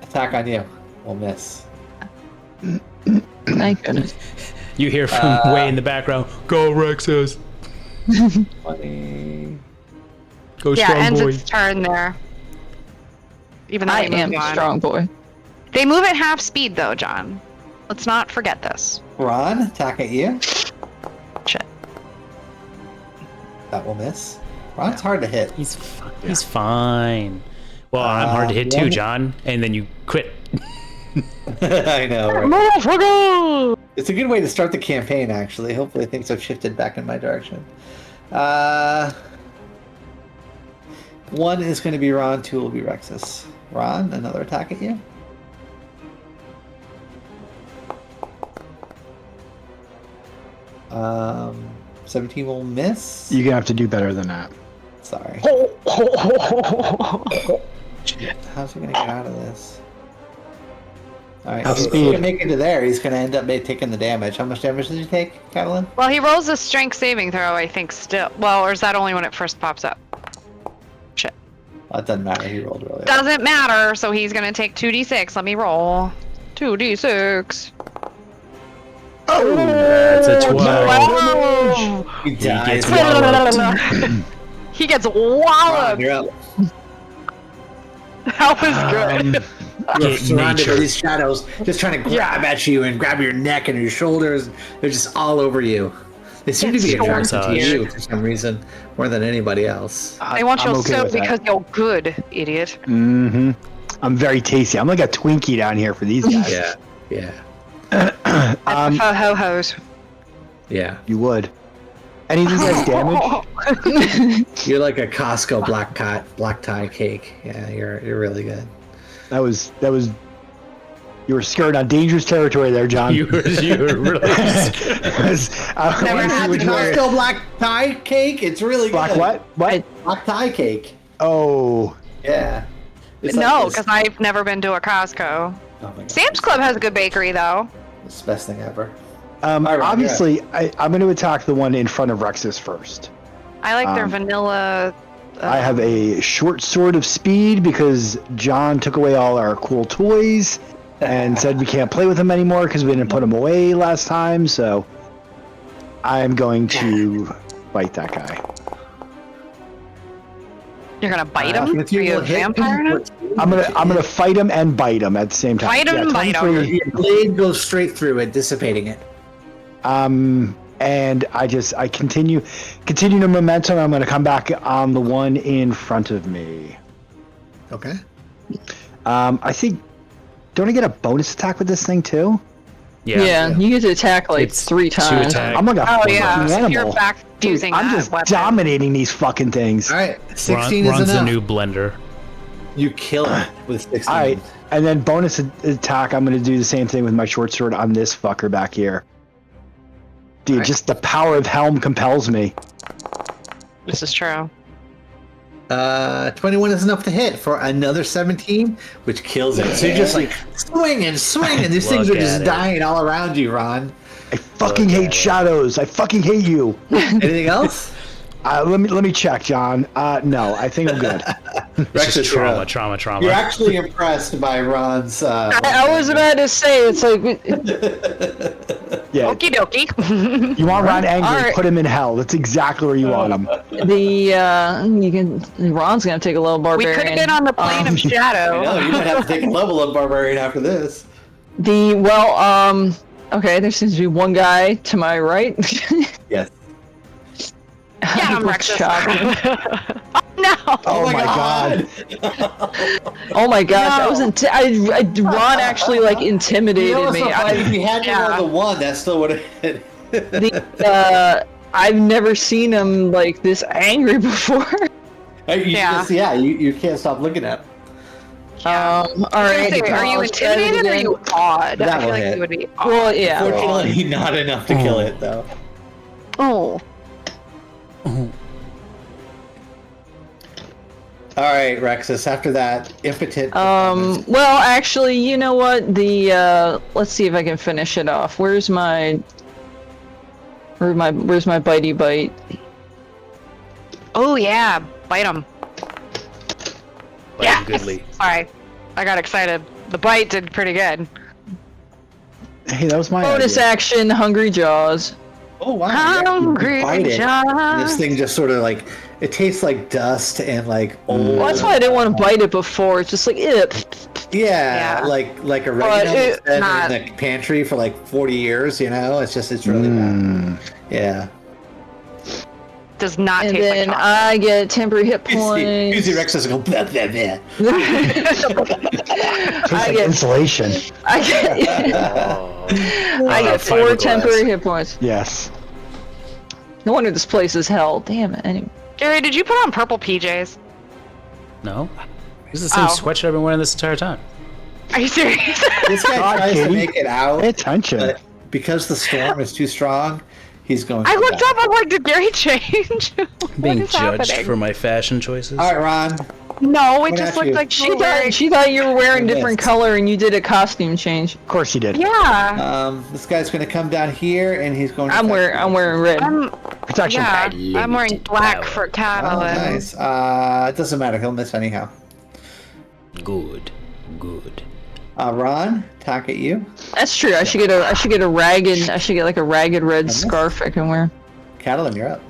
Attack on you. We'll miss.
Thank goodness.
You hear from way in the background, go Rexus.
20...
Go
Yeah,
strong
ends
boy.
its turn there. Even though
I
they
am
moved on.
strong boy.
They move at half speed, though, John. Let's not forget this.
Ron, attack at you.
Shit.
That will miss. Ron's hard to hit.
He's fine. Well, I'm hard to hit too, John. And then you quit.
I know, right?
Motherfucker!
It's a good way to start the campaign, actually. Hopefully things have shifted back in my direction. 1 is going to be Ron, 2 will be Rexus. Ron, another attack at you. Um, 17 will miss.
You're gonna have to do better than that.
Sorry. Shit, how's he gonna get out of this? Alright,
Half
he's
speed.
gonna make it to there. He's gonna end up taking the damage. How much damage did you take, Catalin?
Well, he rolls a strength saving throw, I think, still. Well, or is that only when it first pops up? Shit.
Well, it doesn't matter. He rolled really well.
Doesn't matter, so he's gonna take 2d6. Let me roll. 2d6.
Oh,
That's a 12.
Wow.
He dies.
gets walloped.
He gets
Ron,
walloped.
you're up.
That was good.
You're
Get
surrounded by
nature.
these shadows, just trying to grab at you and grab your neck and your shoulders. They're just all over you. They seem to be
It's
attracted to
massage.
you for some reason more than anybody else.
They want you
I'm okay
so
with that.
because you're good, idiot.
Mm-hmm. I'm very tasty. I'm like a Twinkie down here for these guys.
Yeah, yeah,
That's for ho-hos.
yeah.
You would. Any of these guys damage?
You're like a Costco black tie cake. Yeah, you're really good.
That was. You were skirting on dangerous territory there, John.
You were really.
I
Never
wanna see
had
which
to
way-
Costco black tie cake. It's really
Black
good.
what? What?
Black tie cake.
Oh.
Yeah. It's like
No,
this-
because I've never been to a Costco.
Oh my God.
Sam's Club has a good bakery, though.
It's the best thing ever. Ron,
Obviously, I'm going to attack the one in front of Rexus first.
I like their
Um,
vanilla.
I have a short sword of speed because John took away all our cool toys and said we can't play with them anymore because we didn't put them away last time. So I'm going to fight that guy.
You're gonna bite him? Are
15
you
will
a
hit.
vampire now?
I'm gonna fight him and bite him at the same time.
Fight him and bite him.
23.
Your blade goes straight through it, dissipating it.
And I continue the momentum. I'm gonna come back on the one in front of me.
Okay.
I think. Don't I get a bonus attack with this thing too?
Yeah, you get to attack like
It's
3
two
times.
attack.
I'm like a
Oh
fucking
yeah, so
animal.
you're back
Dude,
using
I'm
that
just
weapon.
dominating these fucking things.
All right. 16
Ron's
is
the
enough.
new blender.
You kill it with 16.
All right, and then bonus attack. I'm gonna do the same thing with my short sword on this fucker back here. Dude,
Alright.
just the power of Helm compels me.
This is true.
21 is enough to hit for another 17, which kills it. So you're just like swinging. These things are
Look
just
at it.
dying all around you, Ron.
I fucking
Look at
hate
it.
shadows. I fucking hate you.
Anything else?
Let me check, John. No, I think I'm good.
It's just
you're up.
trauma.
You're actually impressed by Ron's.
I was about to say, it's like,
Yeah,
Okie dokie.
you want Ron angry?
Alright.
Put him in hell. That's exactly where you want him.
Ron's gonna take a little
We
barbarian.
could have been on the plane of shadow.
No, you might have to take a level of barbarian after this.
Okay, there seems to be one guy to my right.
Yes.
Yeah, I'm
Let's
Rexus.
chop him.
No.
Oh my god.
Oh my gosh,
No.
Ron actually like intimidated me.
If you had to
Yeah.
roll the 1, that still would have hit.
I've never seen him like this angry before.
Yeah.
You can't stop looking at him.
All right.
Are you
I'll try it
intimidated or are
again.
you awed?
That
I feel
will
like
hit.
you would be awed.
Well, yeah.
Fortunately, not enough to kill it, though.
Oh.
All right, Rexus. After that, impotent.
Well, actually, you know what? Let's see if I can finish it off. Where's my bitey bite?
Oh yeah, bite him.
Yeah. Goodly.
Sorry, I got excited. The bite did pretty good.
Hey, that was my
Bonus
idea.
action, Hungry Jaws.
Oh wow!
Hungry
You bite it, and
Jaws.
this thing just sort of like It tastes like dust and like old.
Well, that's why I didn't want to bite it before. It's just like,
Yeah,
Yeah.
like oregano that's been in the pantry for like 40 years. You know, it's really bad. Yeah.
Does not
and
taste
then
like chocolate.
I get temporary hit points.
Usually Rex doesn't go blah, blah, blah.
Tastes like insulation.
I get 4 temporary hit points.
Yes.
No wonder this place is hell. Damn it. Anyway.
Gary, did you put on purple PJs?
No. This is the same sweatshirt I've been wearing this entire time.
Are you serious?
This guy tries to make it out,
Pay attention.
but because the storm is too strong, he's going.
I looked up. I'm like, did Gary change?
Being
what is
judged
happening?
for my fashion choices.
All right, Ron.
No, it
What
just
about
looked
you?
like she
She thought you were wearing
I
different
missed.
color and you did a costume change.
Of course you did.
Yeah.
This guy's going to come down here, and he's going. To
I'm wearing red.
Protection.
Yeah, I'm wearing black for
Oh,
Catalan.
nice. It doesn't matter. He'll miss anyhow.
Good.
Ron, talk at you.
That's true. I should get like a ragged red scarf I can wear.
Catalan, you're up.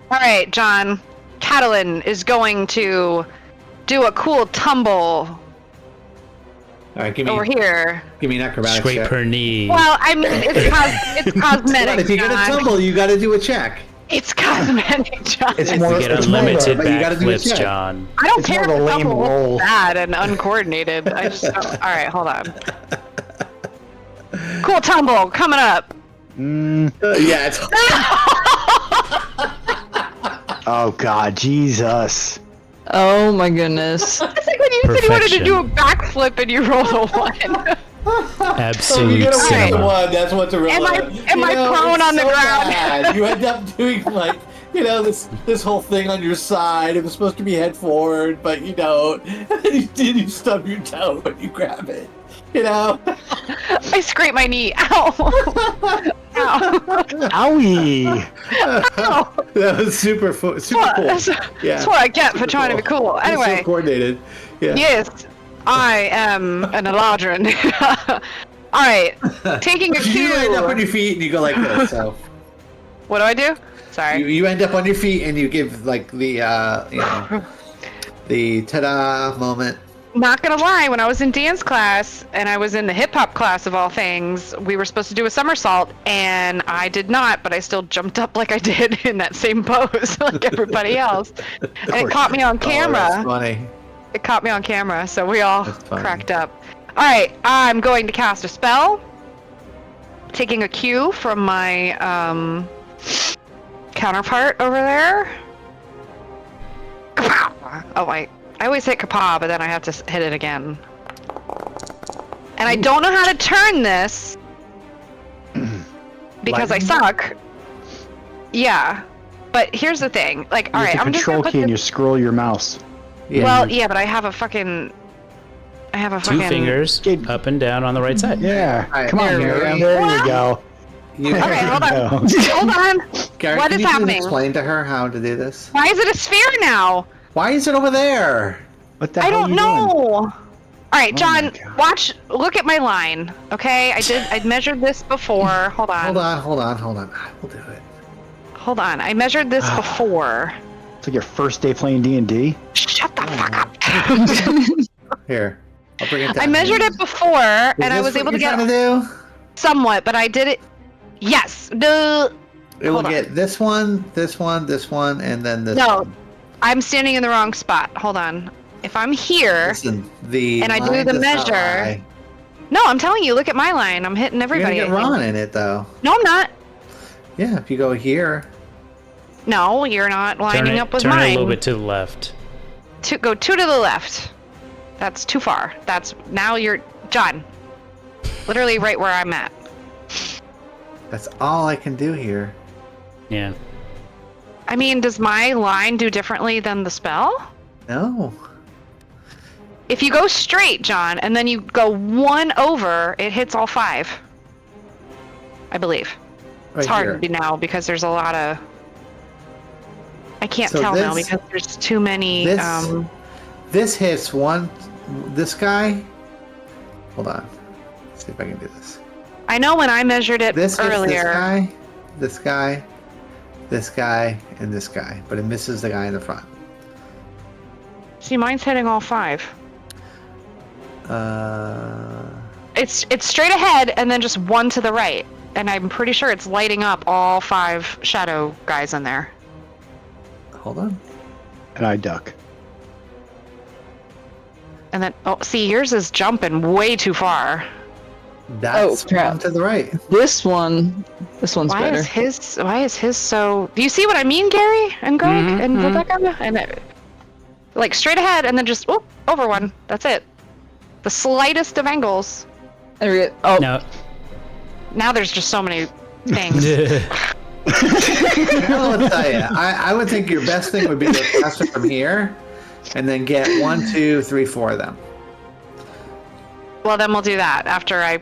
All right, John. Catalan is going to do a cool tumble
All right, give
over
me
here.
an acrobatics
Scrape
check.
her knee.
Well, I mean, it's cosmetic.
If you're going to
John.
tumble, you got to do a check.
It's cosmetic, John.
It's
You
more.
get
It's more
unlimited
but you gotta do a
backflips,
check.
John.
I don't
it's
care if
more
the
of a lame
tumble
roll.
looks bad and uncoordinated. I just don't. All right, hold on. Cool tumble coming up.
Yeah, it's
Oh God, Jesus.
Oh my goodness.
It's like when you said you wanted to
Perfection.
do a backflip and you rolled a 1.
Absolute
you get away with
cinema.
one. That's what's a real.
Am I prone on the ground?
Bad. You end up doing like this whole thing on your side. It was supposed to be head forward, but you don't. And then you stub your toe when you grab it. You know.
I scraped my knee. Ow. Ow.
Owie.
That was super cool.
That's
Yeah.
what I get for trying to be cool.
It's so
Anyway,
coordinated. Yeah.
yes, I am an Eladrin. All right, taking a
You end up on
cue.
your feet and you go like this. So
What do I do? Sorry.
you end up on your feet and you give like the the ta-da moment.
Not gonna lie, when I was in dance class and I was in the hip hop class of all things, we were supposed to do a somersault and I did not, but I still jumped up like I did in that same pose like everybody else. And it caught me on
Oh, that's
camera.
funny.
It caught me on camera, so we all
That's funny.
cracked up. All right, I'm going to cast a spell. Taking a cue from my counterpart over there. Kapow! Oh wait, I always hit kapaw, but then I have to hit it again. And I don't know how to turn this because I suck. Yeah, but here's the thing. Like, all
You
right,
hit the
I'm just gonna
control
put
key and you
this.
scroll your mouse.
Yeah.
Well, yeah, but I have a fucking.
Two fingers
Get-
up and down on the right side.
Yeah.
Alright,
Come on,
there
Miriam.
we
There you go.
You,
All right, hold on. Hold on.
Gary,
What
can
is
you please
happening?
explain to her how to do this?
Why is it a sphere now?
Why is it over there?
What the
I
hell
don't
you
know.
doing?
All right,
Oh
John,
my God.
watch. Look at my line. Okay, I measured this before. Hold on.
Hold on. I will do it.
Hold on. I measured this before.
It's like your first day playing D&D.
Shut the fuck up.
Here, I'll bring it down.
I measured it before, and I was able to get
To do?
somewhat, but I did it. Yes. No.
It will
Hold on.
get this one, and then this.
No.
one.
I'm standing in the wrong spot. Hold on. If I'm here,
Listen, the
And I do
line
the
does not
measure.
lie.
no, I'm telling you. Look at my line. I'm hitting
You're
everybody.
gonna
I
get
think.
Ron in it though.
No, I'm not.
Yeah, if you go here.
No, you're not lining up with
turn
mine.
it a little bit to the left.
Go two to the left. That's too far. That's now you're John. Literally right where I'm at.
That's all I can do here.
Yeah.
I mean, does my line do differently than the spell?
No.
If you go straight, John, and then you go one over, it hits all 5. I believe.
Right
It's hard
here.
to do now because there's a lot of. I can't
So
tell now
this-
because there's too many.
this- This hits one. This guy. Hold on. Let's see if I can do this.
I know when I measured it
This hits
earlier.
this guy. this guy, and this guy, but it misses the guy in the front.
See, mine's hitting all 5. It's straight ahead and then just 1 to the right. And I'm pretty sure it's lighting up all 5 shadow guys in there.
Hold on.
And I duck.
And then, oh, see, yours is jumping way too far.
That's
crap.
one to the right.
This one's
Why
better.
is his so... Do you see what I mean, Gary and Greg and Rebecca? And like straight ahead and then just over 1. That's it. The slightest of angles.
There we go. Oh,
No.
Now there's just so many things.
I'll tell you, I would think your best thing would be to cast it from here, and then get 1, 2, 3, 4 of them.
Well, then we'll do that after I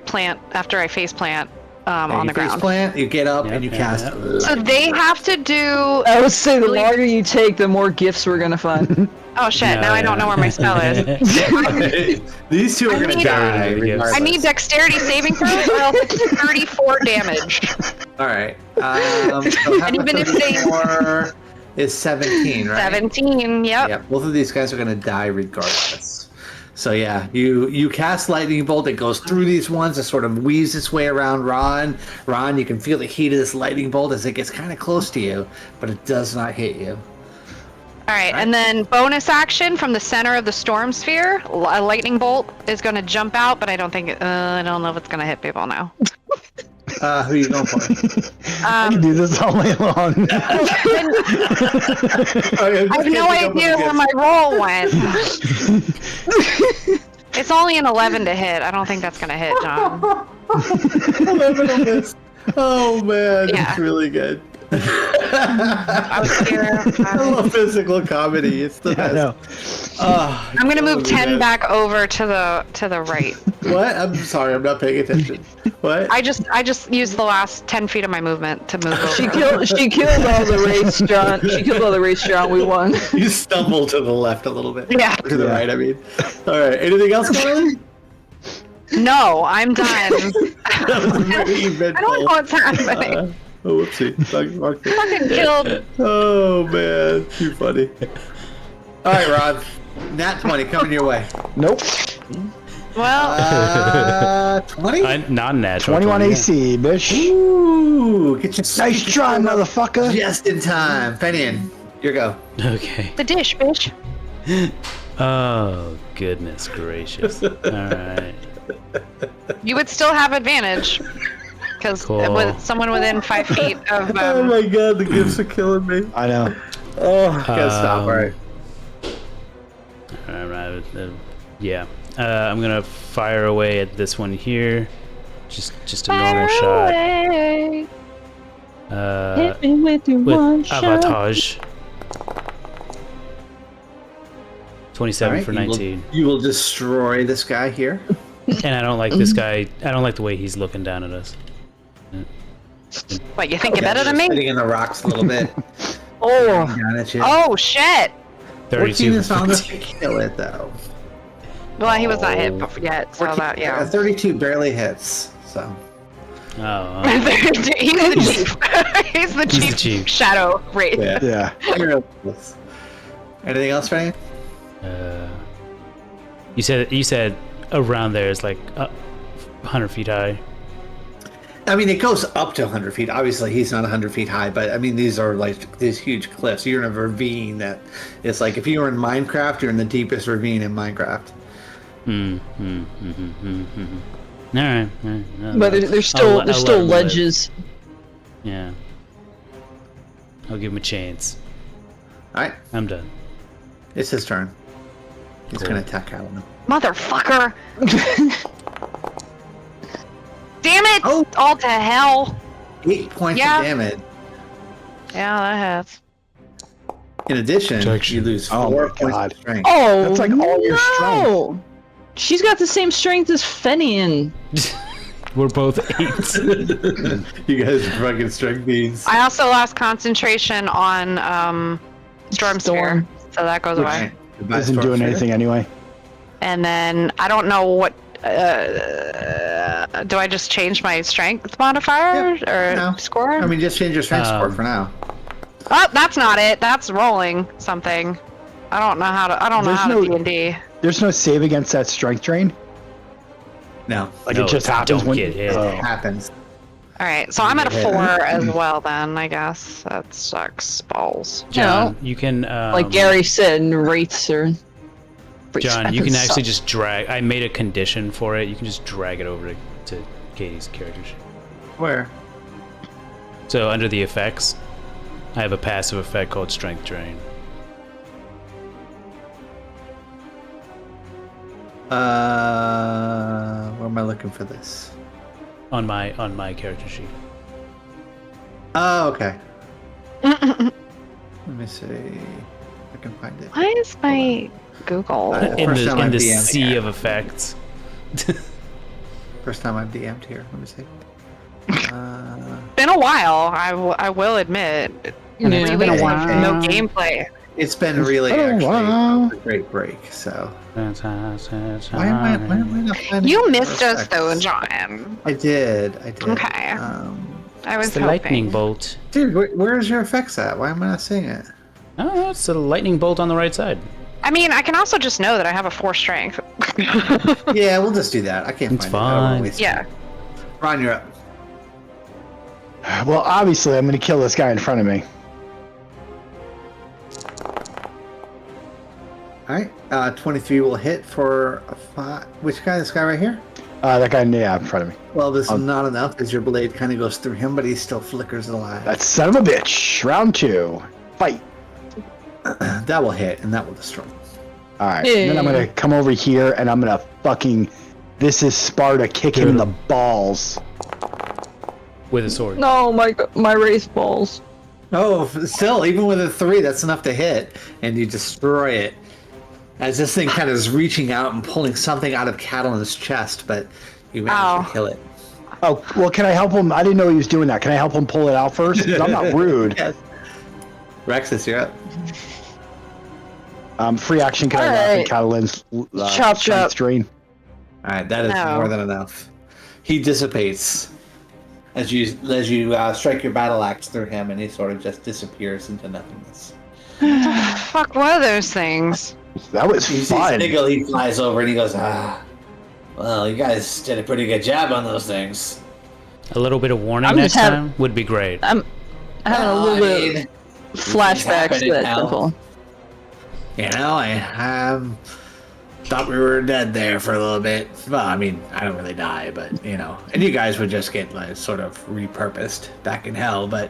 face plant on the ground.
Plant, you get up and you
Yep,
cast.
yep.
So they have to do.
I would say the longer you take, the more gifts we're gonna find.
Oh shit! Now I don't know where my spell is.
These two are
I
going to
need-
die.
I
regardless.
I need dexterity saving throws, or else it's 34 damage.
All right. So half
And
of
even if they-
34 is 17, right?
17. Yep.
Yeah. Both of these guys are going to die regardless. So yeah, you cast lightning bolt. It goes through these ones. It sort of weaves its way around Ron. Ron, you can feel the heat of this lightning bolt as it gets kind of close to you, but it does not hit you.
All right, and then bonus action from the center of the storm sphere. A lightning bolt is going to jump out, but I don't think I don't know if it's going to hit people now.
Who are you going for?
I can do this all day long.
I have no idea where my roll went. It's only an 11 to hit. I don't think that's going to hit, John.
11 on this. Oh man,
Yeah.
it's really good.
I was here.
I love physical comedy. It's the
I
best.
know.
Oh,
I'm gonna move
it's
10
good.
back over to the right.
What? I'm sorry, I'm not paying attention. What?
I just used the last 10 feet of my movement to move over.
She killed all the race, John. She killed all the race, John. We won.
You stumble to the left a little bit.
Yeah.
To the right, I mean. All right. Anything else, Carly?
No, I'm done.
That was very
I
eventful.
don't know what's happening.
Oh, whoopsie.
Fucking killed.
Oh, man. Too funny. All right, Rod. Nat 20 coming your way.
Nope.
Well,
20?
Non-natural.
21
20, yeah.
AC, bitch.
Ooh, get your
Nice try, motherfucker.
just in time. Fenian, your go.
Okay.
the dish, bitch.
Oh, goodness gracious. All right.
You would still have advantage. Because
Cool.
with someone within 5 feet of.
Oh my god, the gifts are killing me.
I know.
Oh, gotta stop. All right.
All right. Yeah. I'm gonna fire away at this one here. Just a normal shot.
Away.
Hit me with your
With
one shot.
avantage. 27
All right,
for
you will-
19.
You will destroy this guy here.
And I don't like this guy. I don't like the way he's looking down at us.
What, you think you're better than me?
Sitting in the rocks a little bit.
Oh.
Down at you.
Oh, shit.
14
32
is
for
not enough
15.
to kill it, though.
Well, he was not hit yet, so that, yeah.
32 barely hits, so.
Oh,
He's the chief. He's the
He's the
chief,
chief.
shadow wraith.
Yeah.
Anything else, Fanny?
you said around there is like 100 feet high.
I mean, it goes up to 100 feet. Obviously, he's not 100 feet high, but I mean, these are like these huge cliffs. You're in a ravine that it's like if you were in Minecraft, you're in the deepest ravine in Minecraft.
All right.
But there's
I'll let
still
him live.
ledges.
Yeah. I'll give him a chance.
All right,
I'm done.
it's his turn. He's
Cool.
gonna attack Alan.
Motherfucker. Damn it!
Oh.
All to hell.
8 points
Yeah.
of damage.
Yeah, that has.
In addition,
Protection.
you lose
Oh
4
my
points
God.
of strength.
Oh,
That's like all your
no! She's got the same strength as Fenian.
We're both 8s.
You guys are fucking strength beans.
I also lost concentration on Storm Sphere, so that goes away.
Okay. Goodbye,
Isn't doing
Stormsphere.
anything anyway.
And then I don't know what. Do I just change my strength modifier or
No.
score?
I mean, just change your strength score
Um,
for now.
Oh, that's not it. That's rolling something. I don't know how to. I don't know
There's
how
no-
to D&D.
There's no save against that strength drain?
No,
Like
No,
it just
it's
happens
don't
when
get hit.
Oh.
it happens.
All right, so I'm at a
Yeah.
4 as well. Then I guess that sucks balls.
John, you can
Like Gary said, rates are.
John, you can
suck.
actually just drag. I made a condition for it. You can just drag it over to Katie's character sheet.
Where?
So under the effects, I have a passive effect called Strength Drain.
Where am I looking for this?
On my character sheet.
Oh, okay. Let me see. I can find it.
Why is my Google?
In
First time
the
I've DM'd
sea
here.
of effects.
First time I've DM'd here. Let me see.
Been a while. I will admit.
Yeah,
Three
it's been a
weeks of
while.
No gameplay.
It's been really
been a while.
a great break. So
Why
why am I not finding
You
the
missed us
effects?
though, John.
I did.
Okay. I was
It's the
hoping.
lightning bolt.
Dude, where's your effects at? Why am I not seeing it?
Oh, it's the lightning bolt on the right side.
I mean, I can also just know that I have a 4 strength.
Yeah, we'll just do that. I can't
It's
find it. I don't wanna
fine.
waste
Yeah.
it. Ron, you're up.
Well, obviously, I'm going to kill this guy in front of me.
All right. 23 will hit for a 5. Which guy? This guy right here?
That guy, yeah, in front of me.
Well, this is not enough as your blade kind of goes through him, but he still flickers alive.
That son of a bitch. Round 2. Fight.
That will hit, and that will destroy.
All right. Then I'm going to come over here, and I'm going to fucking... This is Sparta, kick him in the balls.
With a sword.
No, my race balls.
Oh, still, even with a 3, that's enough to hit, and you destroy it. As this thing kind of is reaching out and pulling something out of Catalan's chest, but you managed to kill it.
Oh, well, can I help him? I didn't know he was doing that. Can I help him pull it out first? 'Cause I'm not rude.
Yes. Rexus, you're up.
Free action, can I laugh at Catalan's
Chop, chop.
strain?
All right, that is
No.
more than enough. He dissipates as you strike your battle axe through him, and he sort of just disappears into nothingness.
Fuck, what are those things?
That was
You see
fun.
Sniggle, he flies over and he goes, well, you guys did a pretty good job on those things.
A little bit of warning
I'm
next
just
time would be great.
I'm having a little bit of flashbacks to that temple.
You know, I thought we were dead there for a little bit. Well, I mean, I don't really die, but, you know. And you guys would just get, like, sort of repurposed back in hell, but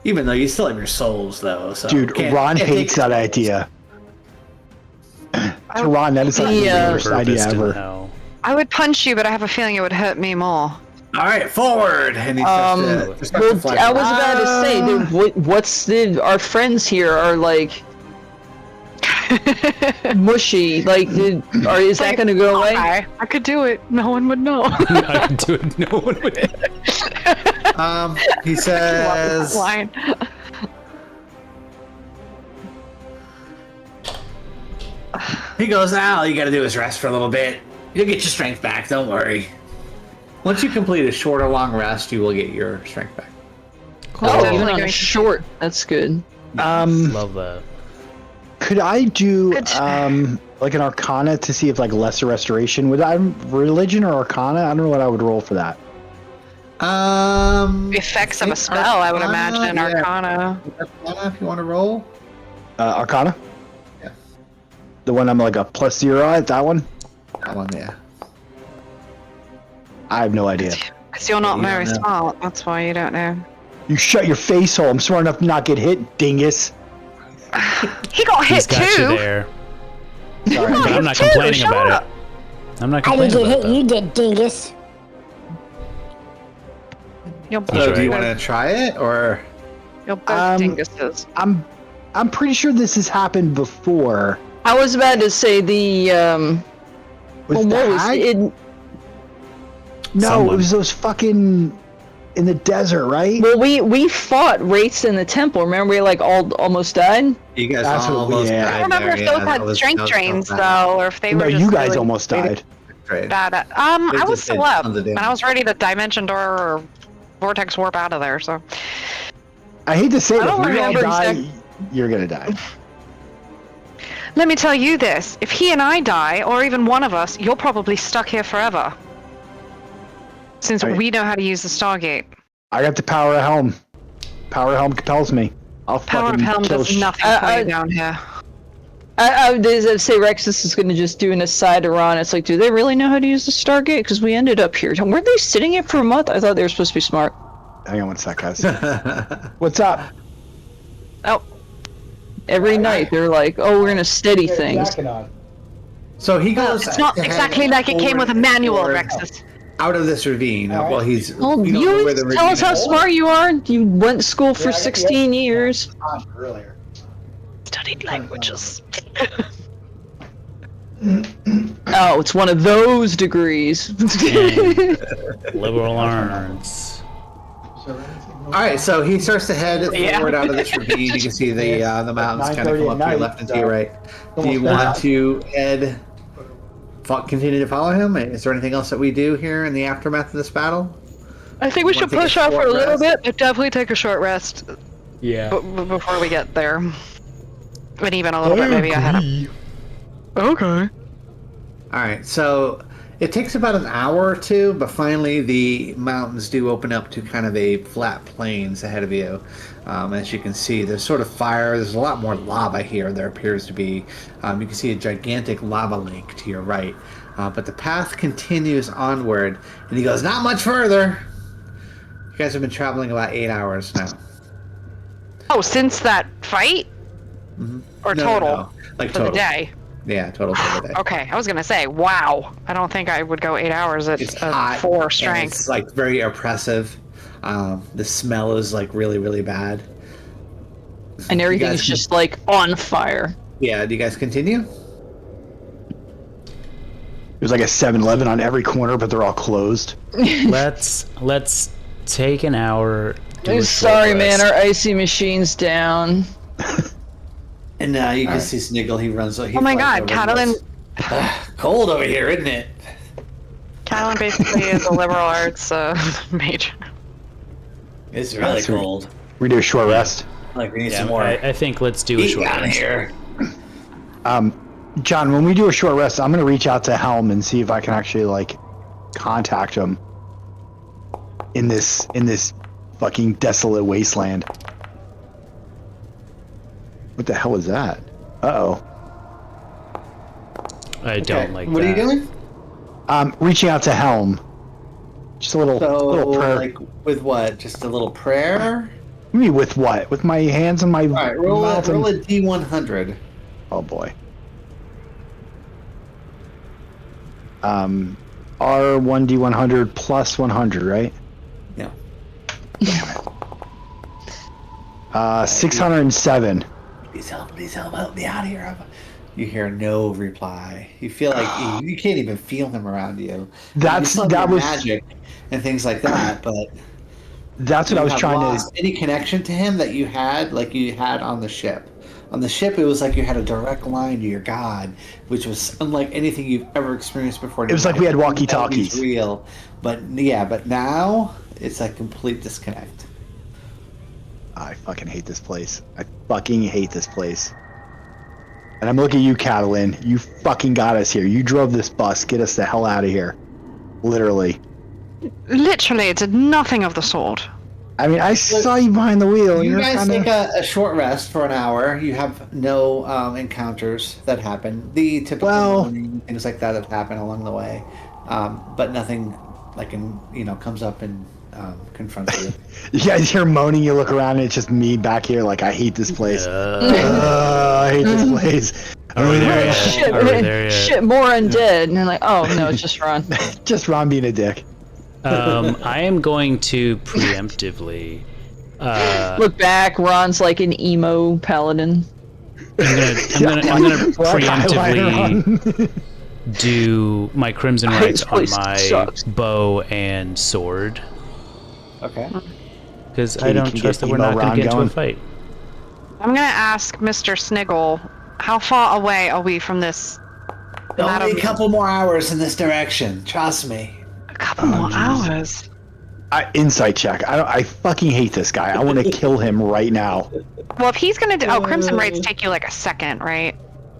even though you still have your souls, though, so...
Dude, Ron hates that idea. To Ron, that is like the worst idea
Repurposed in
ever.
hell.
I would punch you, but I have a feeling it would hurt me more.
All right, forward! And he just starts to fly
I was
forward.
about to say, dude, our friends here are like mushy. Like, is that going to go away?
I could do it. No one would know.
I can do it. No one would.
He says...
Line.
He goes, all you gotta do is rest for a little bit. You'll get your strength back, don't worry. Once you complete a short or long rest, you will get your strength back.
Oh,
Definitely
even on
going
a
to-
short. That's good.
Love that.
Could I do
Good.
like an Arcana to see if like lesser restoration? Would I religion or Arcana? I don't know what I would roll for that.
The effects of a spell, I would imagine.
yeah.
Arcana.
Arcana, if you want to roll.
Arcana?
Yeah.
The one I'm like a +0 at, that one?
That one, yeah.
I have no idea.
Because you're not
You
very
don't know.
smart. That's why you don't know.
You shut your face hole. I'm smart enough to not get hit, dingus.
He got
He's
hit
got
too.
you there.
Sorry.
But I'm not
too,
complaining
shut
about
up.
it. I'm not
I didn't
complaining
get
about
hit, you
that.
did, dingus.
You're both
So, do you
dingus-
want to try it, or?
You're both
Um,
dinguses.
I'm pretty sure this has happened before.
I was about to say the
Was
well,
the
what was
hag?
it?
No,
Someone.
it was those fucking in the desert, right?
Well, we fought wraiths in the temple. Remember, we like all almost died.
You guys
That's what
almost
yeah.
died
I don't remember
there,
if those
yeah,
had
that was-
strength
that was
drains
bad.
though, or if they
No,
were just
you guys
really
almost died.
Great.
bad.
They
I was
just
still
did
up,
tons of
and I
damage.
was ready to dimension door or vortex warp out of there. So
I hate to say
I
this,
don't
if we all
remember
die, you're gonna die.
Let me tell you this. If he and I die, or even one of us, you're probably stuck here forever. Since
Right.
we know how to use the Stargate.
I got the power of helm. Power of helm compels me. I'll
Power of
fucking
Helm
kill
does nothing for you down here.
I would say Rexus is going to just do an aside to Ron. It's like, do they really know how to use the Stargate? Because we ended up here. Weren't they sitting here for a month? I thought they were supposed to be smart.
Hang on one sec, guys. What's up?
Oh,
Every night they're like, oh, we're going to steady things.
So he goes.
it's not exactly like it came with a manual, Rexus.
Out of this ravine. Well, he's.
Well,
we don't
you
know where
always
the
tell
ravine
us how
is.
smart you are. You went to school for 16 years.
Earlier.
Studied languages.
Oh, it's one of those degrees.
Liberal arts.
All right, so he starts to head forward out of this ravine. You can see the mountains kind of come up to your left and to your right. Do you want to head? Continue to follow him? Is there anything else that we do here in the aftermath of this battle?
I think we should
take a
push off for a
short
little
rest?
bit, but definitely take a short rest
Yeah.
before we get there. And even a little bit maybe ahead of. Okay.
All right, so it takes about an hour or two, but finally the mountains do open up to kind of a flat plains ahead of you. As you can see, there's sort of fire. There's a lot more lava here. There appears to be. You can see a gigantic lava lake to your right. But the path continues onward, and he goes, not much further. You guys have been traveling about 8 hours now.
Oh, since that fight? Or
No,
total?
no. Like
For
total.
the day?
Yeah, total for the day.
Okay, I was gonna say, wow. I don't think I would go 8 hours at
It's hot.
4
and
strength.
It's like very oppressive. The smell is like really, really bad.
And
You
everything's
guys-
just like on fire.
Yeah, do you guys continue?
There's like a 7-Eleven on every corner, but they're all closed.
Let's take an hour. Do a short
Sorry, man,
rest.
our icy machine's down.
And you can see Sniggle. He runs. He
Oh my
flies
god,
over
Catalan.
and goes, cold over here, isn't it?
Catalan basically is a liberal arts major.
It's really
sweet.
cold.
We do a short rest.
Like we need
Yeah,
some more.
I think let's do a
Heat
short
down
rest.
here.
John, when we do a short rest, I'm gonna reach out to Helm and see if I can actually like contact him in this fucking desolate wasteland. What the hell is that? Uh-oh.
I don't like
What
that.
are you doing?
Reaching out to Helm. Just a little prayer.
like with what? Just a little prayer.
Me with what? With my hands and my
All right, roll
mouth and-
a D100.
Oh boy. R1D100 plus 100, right?
No.
607.
Please help me out of here. You hear no reply. You feel like you can't even feel him around you.
That
You still have
was
your magic and things like that, but
that's what I was
have
trying
lost
to.
any connection to him that you had, like you had on the ship. On the ship, it was like you had a direct line to your god, which was unlike anything you've ever experienced before.
It was like we had walkie-talkies.
It's real, but now it's like complete disconnect.
I fucking hate this place. I fucking hate this place. And I'm looking at you, Catalan. You fucking got us here. You drove this bus. Get us the hell out of here. Literally.
Literally, it did nothing of the sort.
I mean, I saw you behind the wheel.
You
You're
guys
kinda...
take a short rest for an hour. You have no encounters that happen. The typical moaning, things like that happen along the way, but nothing like comes up and confronts you.
You guys hear moaning, you look around, and it's just me back here like, I hate this place. I hate this place.
Are we there yet?
Shit,
Are we there yet?
shit, more undead. And they're like, oh no, it's just Ron.
Just Ron being a dick.
I am going to preemptively.
Look back, Ron's like an emo paladin.
I'm gonna
Black eyeliner
preemptively do my Crimson Rites on
place
my
sucks.
bow and sword
Okay.
because
Okay,
I
you
don't
can
trust
get
that we're
emo
not going
Ron
to get into
going.
a fight.
I'm gonna ask Mr. Sniggle, how far away are we from this?
Only a couple more hours in this direction. Trust me.
A couple more hours.
Insight check. I fucking hate this guy. I want to kill him right now.
Well, if he's gonna do, Crimson Rays take you like a second, right?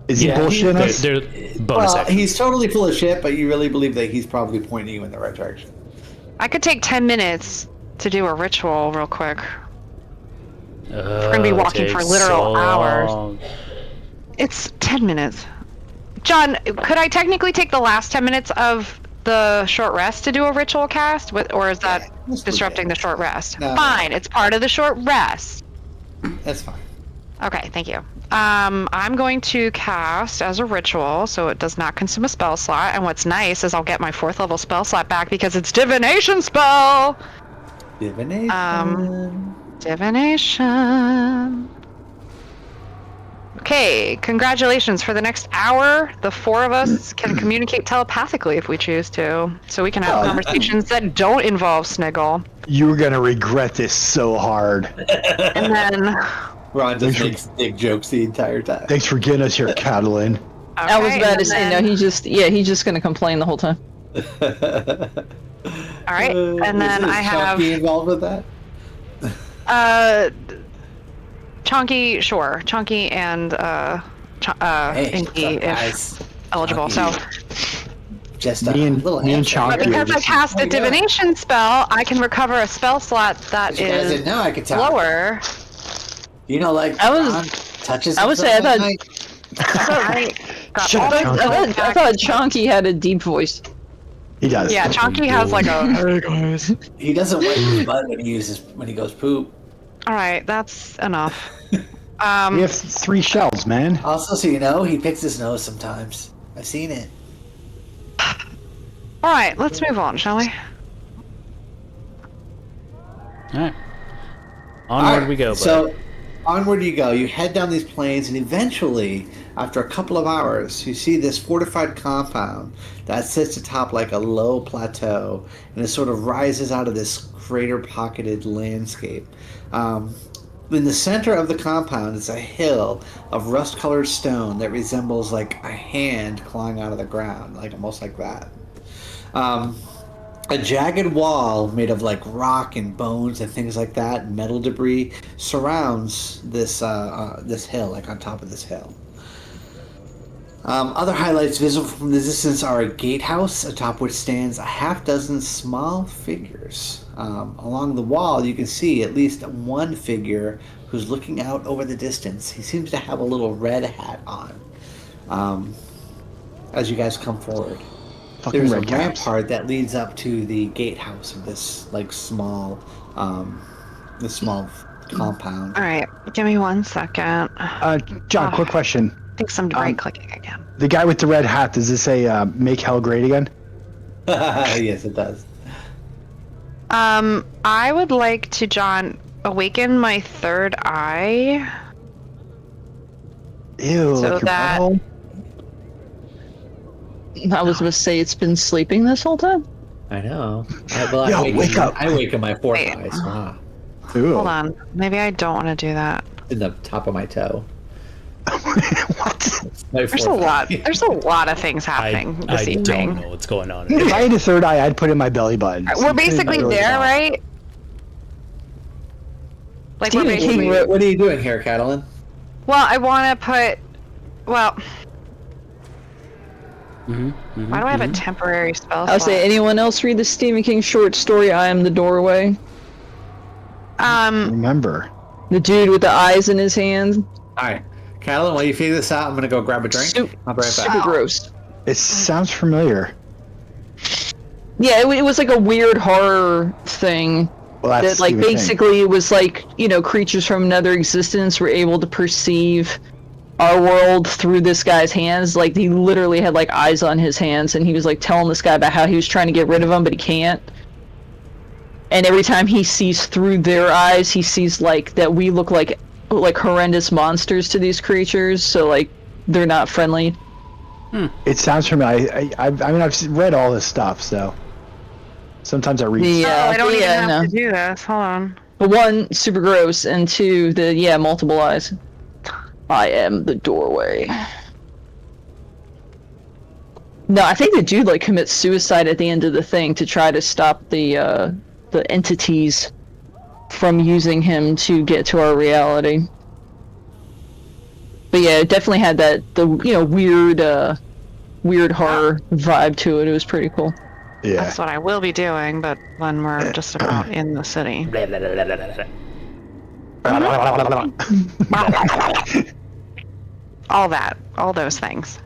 Is he bullshitting us?
They're bonus
Well,
action.
he's totally full of shit, but you really believe that he's probably pointing you in the right direction.
I could take 10 minutes to do a ritual real quick. We're gonna be walking for literal hours. It's 10 minutes. John, could I technically take the last 10 minutes of the short rest to do a ritual cast, or is that disrupting the short rest?
No.
Fine, it's part of the short rest.
That's fine.
Okay, thank you. I'm going to cast as a ritual, so it does not consume a spell slot. And what's nice is I'll get my 4th level spell slot back because it's divination spell.
Divination.
Divination. Okay, congratulations. For the next hour, the 4 of us can communicate telepathically if we choose to. So we can have conversations that don't involve Sniggle.
You're gonna regret this so hard.
And then...
Ron just makes dick jokes the entire time.
Thanks for getting us here, Catalin.
Okay,
I was about to say,
then-
no, he's just gonna complain the whole time.
All right, and then I have...
Chunky involved with that?
Chunky, sure. Chunky and Inky if eligible.
Chunky.
So,
Just
Me and
little
me and
handshake.
Chunky
but because I cast a divination spell, I can recover a spell slot that
You guys
is
didn't know I could tell.
lower.
You know, like
I was-
Ron touches.
I would say
himself
I
at
thought-
night.
Shut up, Chunky.
I thought Chonky had a deep voice.
He does.
Yeah, Chunky has like a.
Hey guys.
He doesn't wipe his butt when he goes poop.
All right, that's enough.
We have 3 shells, man.
Also, so you know, he picks his nose sometimes. I've seen it.
All right, let's move on, shall we?
Alright. Onward
Alright,
we go, bud.
So, onward you go. You head down these plains, and eventually, after a couple of hours, you see this fortified compound that sits atop like a low plateau, and it sort of rises out of this crater-pocketed landscape. In the center of the compound is a hill of rust-colored stone that resembles like a hand clawing out of the ground, like almost like that. A jagged wall made of like rock and bones and things like that, and metal debris, surrounds this this hill, like on top of this hill. Other highlights visible from the distance are a gatehouse atop which stands a half-dozen small figures. Along the wall, you can see at least one figure who's looking out over the distance. He seems to have a little red hat on. As you guys come forward,
Fucking
there's a
red caps.
rampart that leads up to the gatehouse of this like small compound.
All right, give me 1 second.
John, quick question.
I think some right clicking again.
The guy with the red hat, does this say make hell great again?
Yes, it does.
I would like to, John, awaken my 3rd eye.
Ew,
So
like your
that-
butthole?
I was gonna say it's been sleeping this whole time.
I know.
Yo, wake up.
I wake in my 4th
Wait.
eye, so
Ooh.
Hold on. Maybe I don't want to do that.
in the top of my toe.
What?
My
There's a
4th
lot.
eye.
There's a lot of things happening this
I
evening.
don't know what's going on.
If I had a 3rd eye, I'd put it in my belly button.
We're basically
Really
there,
fast.
right? Like we're
Stephen King
basically.
wrote-
What are you doing here, Catalin?
Well, I want to put. Well, why do I have a temporary spell
I'll
slot?
say, anyone else read the Stephen King short story, I Am the Doorway?
Remember.
The dude with the eyes in his hand?
Alright. Catalin, while you figure this out, I'm gonna go grab a drink. I'll be right back.
Super gross.
It sounds familiar.
Yeah, it was like a weird horror thing.
Well, that's
That, like,
Stephen King.
basically it was like, you know, creatures from another existence were able to perceive our world through this guy's hands. Like, he literally had, like, eyes on his hands, and he was, like, telling this guy about how he was trying to get rid of them, but he can't. And every time he sees through their eyes, he sees, like, that we look like horrendous monsters to these creatures, so, like, they're not friendly.
It sounds familiar. I mean, I've read all this stuff, so sometimes I read.
Yeah,
I don't even
yeah,
have
no.
to do this. Hold on.
But 1, super gross, and 2, multiple eyes. I am the doorway. No, I think the dude, like, commits suicide at the end of the thing to try to stop the the entities from using him to get to our reality. But yeah, it definitely had that weird horror vibe to it. It was pretty cool.
Yeah.
That's what I will be doing, but when we're just about in the city. All that. All those things.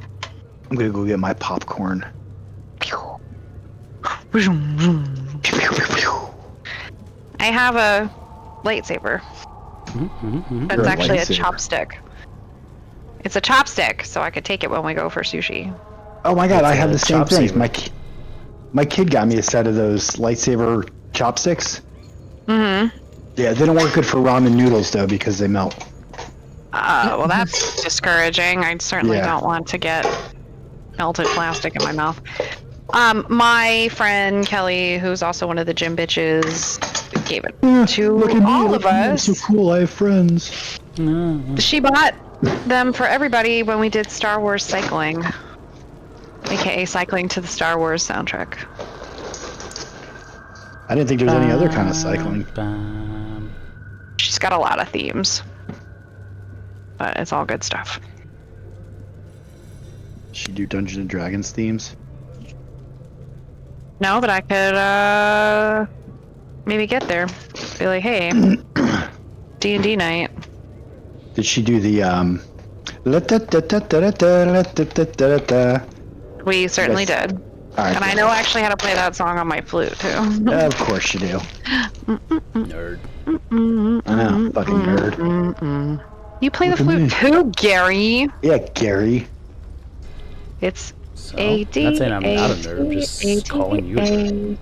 I'm gonna go get my popcorn.
I have a lightsaber. It's
You're a
actually a
lightsaber.
chopstick. It's a chopstick, so I could take it when we go for sushi.
Oh my god,
It's
I have
a
the same
chop
thing.
saber.
My kid got me a set of those lightsaber chopsticks.
Mm-hmm.
Yeah, they don't work good for ramen noodles though because they melt.
Well, that's discouraging. I certainly
Yeah.
don't want to get melted plastic in my mouth. My friend Kelly, who's also one of the gym bitches, gave it to
Look at me,
all
look
of
at me, I'm
us.
so cool, I have friends.
She bought them for everybody when we did Star Wars cycling, aka cycling to the Star Wars soundtrack.
I didn't think there was any other kind of cycling.
She's got a lot of themes, but it's all good stuff.
She do Dungeons and Dragons themes.
No, but I could maybe get there. Be like, hey, D&D night.
Did she do the
We certainly
Yes.
did.
Alright.
And I know actually how to play that song on my flute too.
Of course you do.
Nerd.
I know, fucking nerd.
You play the
Look at me.
flute too, Gary.
Yeah, Gary.
It's
So,
A-D.
not saying I'm not a nerd, I'm just calling you a nerd.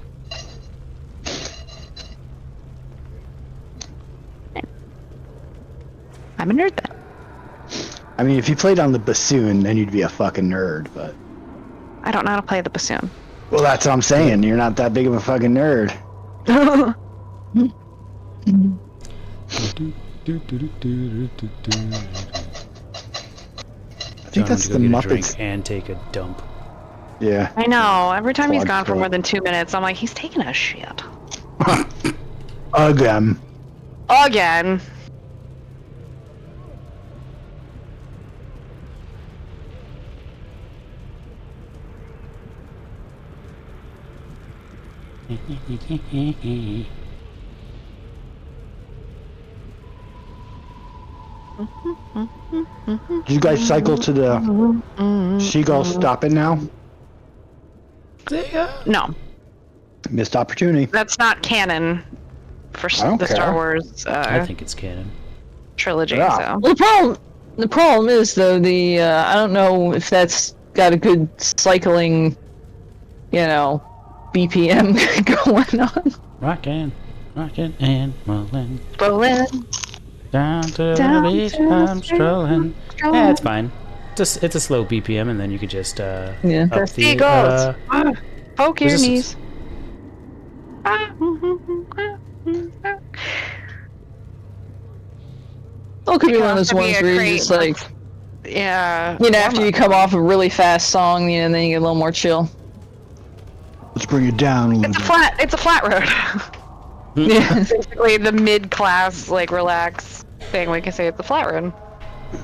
I'm a nerd then.
I mean, if you played on the bassoon, then you'd be a fucking nerd, but...
I don't know how to play the bassoon.
Well, that's what I'm saying. You're not that big of a fucking nerd. I think that's the Muppets.
And take a dump.
Yeah.
I know. Every time he's
Quad
gone for
pro.
more than 2 minutes, I'm like, he's taking a shit.
Again.
Again.
Did you guys cycle to the seagull stopping now?
No,
Missed opportunity.
that's not canon for
I don't
the
care.
Star Wars
I think it's canon.
trilogy.
Yeah.
So
Well, the problem is though I don't know if that's got a good cycling, BPM going on.
Rockin', and rollin'.
Bolin.
Down to
Down
the beach,
to the
I'm
street,
strolling. Yeah, it's fine. It's a slow BPM, and then you could just
Yeah.
up
The
the
seagulls. Poke your
resistance.
knees.
Well, it could be
It
one of
has
those
to be
ones
a
where you
crate
just like,
Yeah.
after you come off a really fast song, then you get a little more chill.
Let's bring it down a little bit.
It's a flat road.
Yeah.
Basically the mid-class, like, relax thing. We can say it's a flat road.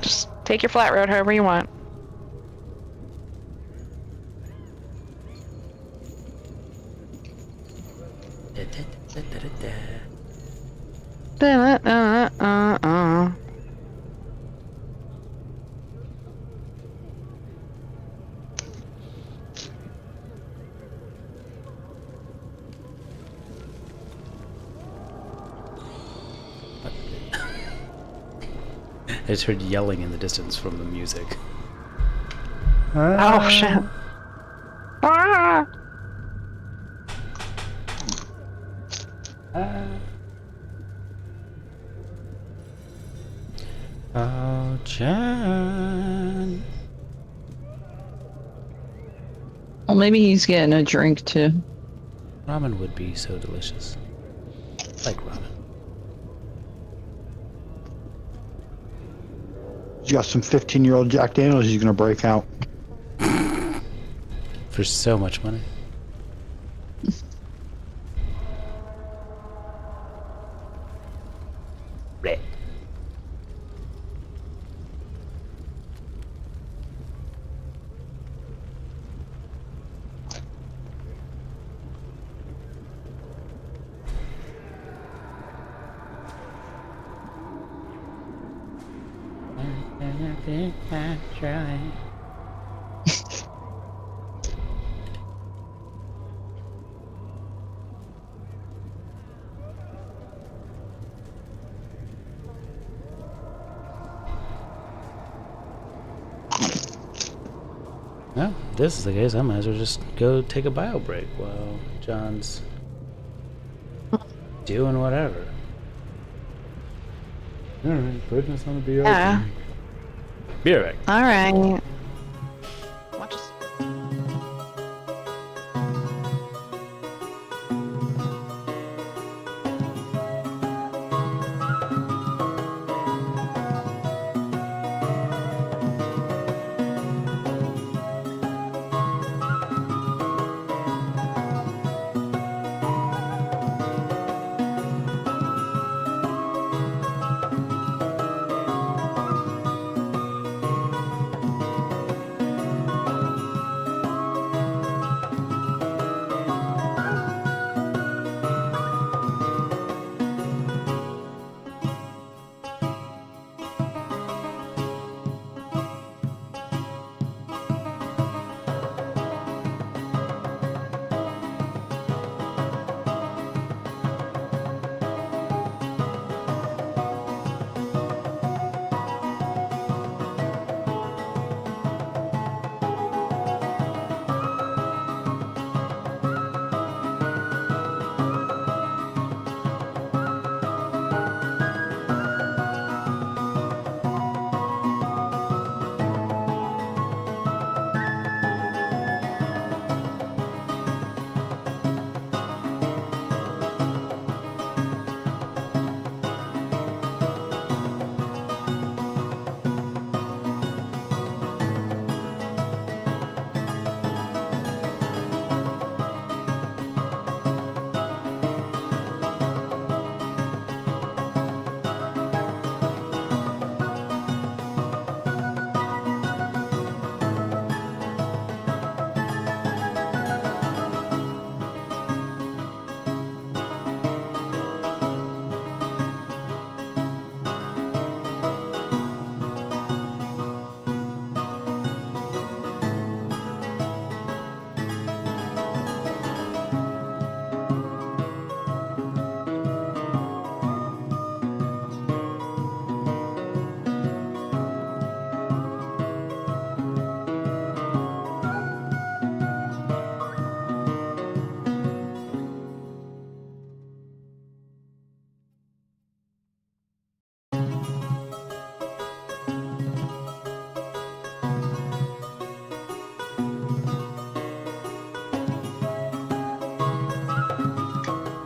Just take your flat road however you want.
I just heard yelling in the distance from the music.
Oh shit. Ah!
Oh, Jan.
Well, maybe he's getting a drink too.
Ramen would be so delicious. I like ramen.
You got some 15-year-old Jack Daniels he's gonna break out.
For so much money. something naturally. Well, if this is the case, I might as well just go take a bio break while John's doing whatever. Alright, putting us on the BR.
Yeah.
Be right back.
All right. Watch us.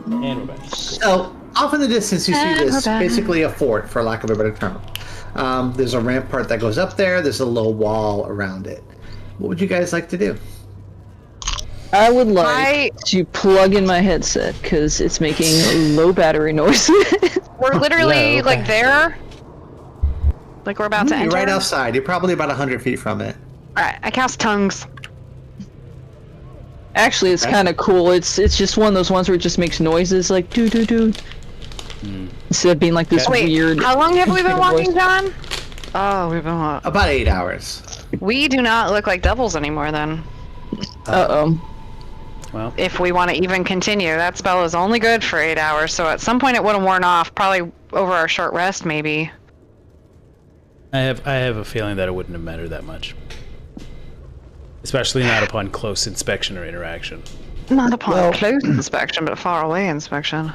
And we're back.
So, off in the distance, you see this, basically a fort, for lack of a better term. There's a rampart that goes up there. There's a low wall around it. What would you guys like to do?
I would like to plug in my headset because it's making low battery noise.
We're literally
Yeah, okay.
like there. Like we're about to
You're
enter.
right outside. You're probably about 100 feet from it.
All right, I cast tongues.
Actually, it's kind of cool. It's just one of those ones where it just makes noises like doo doo doo. Instead of being like this
Wait,
weird.
how long have we been
voice.
walking, John? Oh, we've been.
About 8 hours.
We do not look like devils anymore then.
Well,
If we want to even continue, that spell is only good for 8 hours. So at some point it would have worn off. Probably over our short rest, maybe.
I have a feeling that it wouldn't have mattered that much. Especially not upon close inspection or interaction.
Not upon
Well-
close inspection, but far away inspection.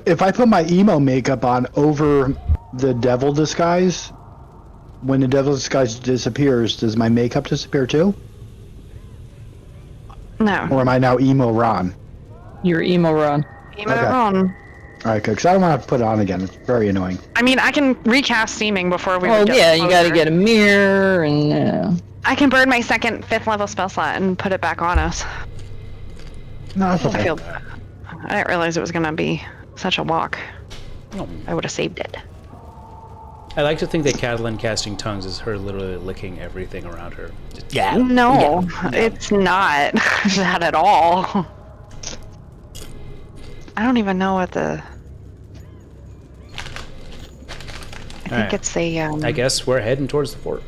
If I put my emo makeup on over the devil disguise, when the devil disguise disappears, does my makeup disappear too?
No.
Or am I now emo Ron?
Your emo run.
Emo
Okay.
on.
Alright, good, because I don't want to have to put it on again. It's very annoying.
I mean, I can recast steaming before we.
Oh
would get
yeah, you got to
closer.
get a mirror and.
I can burn my second 5th level spell slot and put it back on us.
No, that's
I
okay.
feel. I didn't realize it was gonna be such a walk.
Oh.
I would have saved it.
I like to think that Catalan casting tongues is her literally licking everything around her. Just, yeah.
No, it's not that at all. I don't even know what the. I think
Alright.
it's a.
I guess we're heading towards the fort.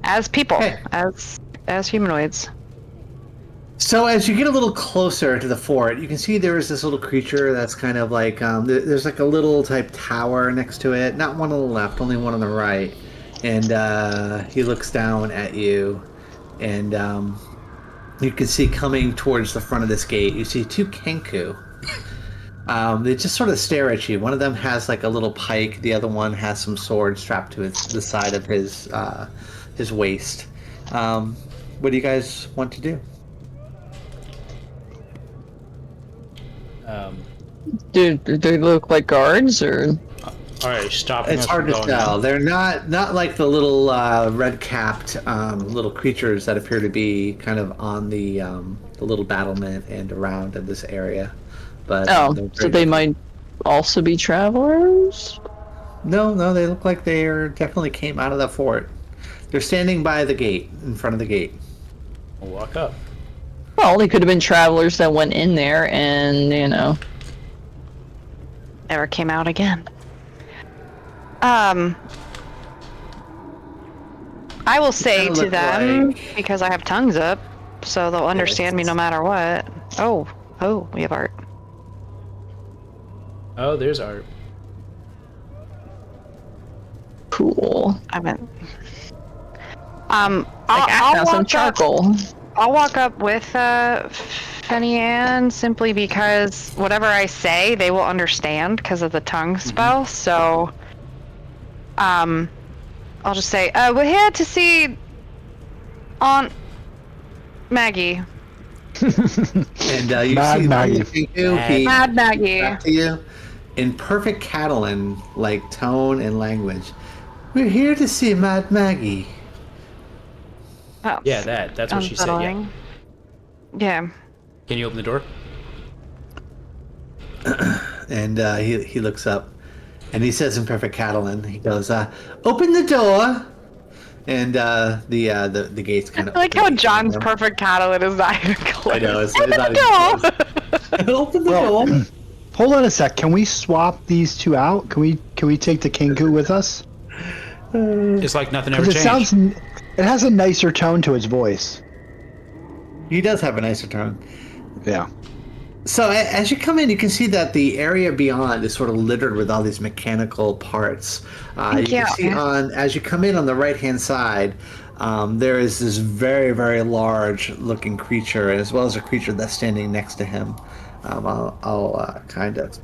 as people,
Okay.
as humanoids.
So as you get a little closer to the fort, you can see there is this little creature that's kind of like there's like a little type tower next to it. Not one on the left, only one on the right. And he looks down at you, and you can see coming towards the front of this gate. You see two Kenku. They just sort of stare at you. One of them has like a little pike. The other one has some sword strapped to the side of his waist. What do you guys want to do?
Do they look like guards or?
All right, stopping
It's
us
hard
from
to
going
tell.
in.
They're not like the little red-capped little creatures that appear to be kind of on the little battlement and around in this area. But
Oh,
they're
so
very
they
different.
might also be travelers?
No, they look like they definitely came out of the fort. They're standing by the gate, in front of the gate.
We'll walk up.
Well, they could have been travelers that went in there and,
Never came out again. I will say
kinda
to
look
them,
like-
because I have tongues up, so they'll understand me no matter what. Oh, we have art.
Oh, there's art.
cool.
I meant.
Like
I'll
some
walk up.
charcoal.
I'll walk up with Fanny Ann simply because whatever I say, they will understand because of the tongue spell. So, I'll just say, "We're here to see Aunt Maggie,
And you
Mad
see
Maggie.
He
Mad Maggie."
back to you in perfect Catalan like tone and language. We're here to see Mad Maggie.
Oh,
Yeah, that's what she said. Yeah.
unsettling. Yeah.
Can you open the door?
And he looks up, and he says in perfect Catalan, he goes, "Open the door." And the gates kind
I
of
like how John's perfect Catalan is not even
I
close.
know it's
Open
not
the door!
even close. Open the door.
Hold on a sec. Can we swap these two out? Can we take the Kenku with us?
It's like nothing ever
Because
changed.
it has a nicer tone to its voice.
He does have a nicer tone.
Yeah.
So as you come in, you can see that the area beyond is sort of littered with all these mechanical parts. You can see as you come in on the right-hand side, there is this very, very large-looking creature, as well as a creature that's standing next to him. I'll kind of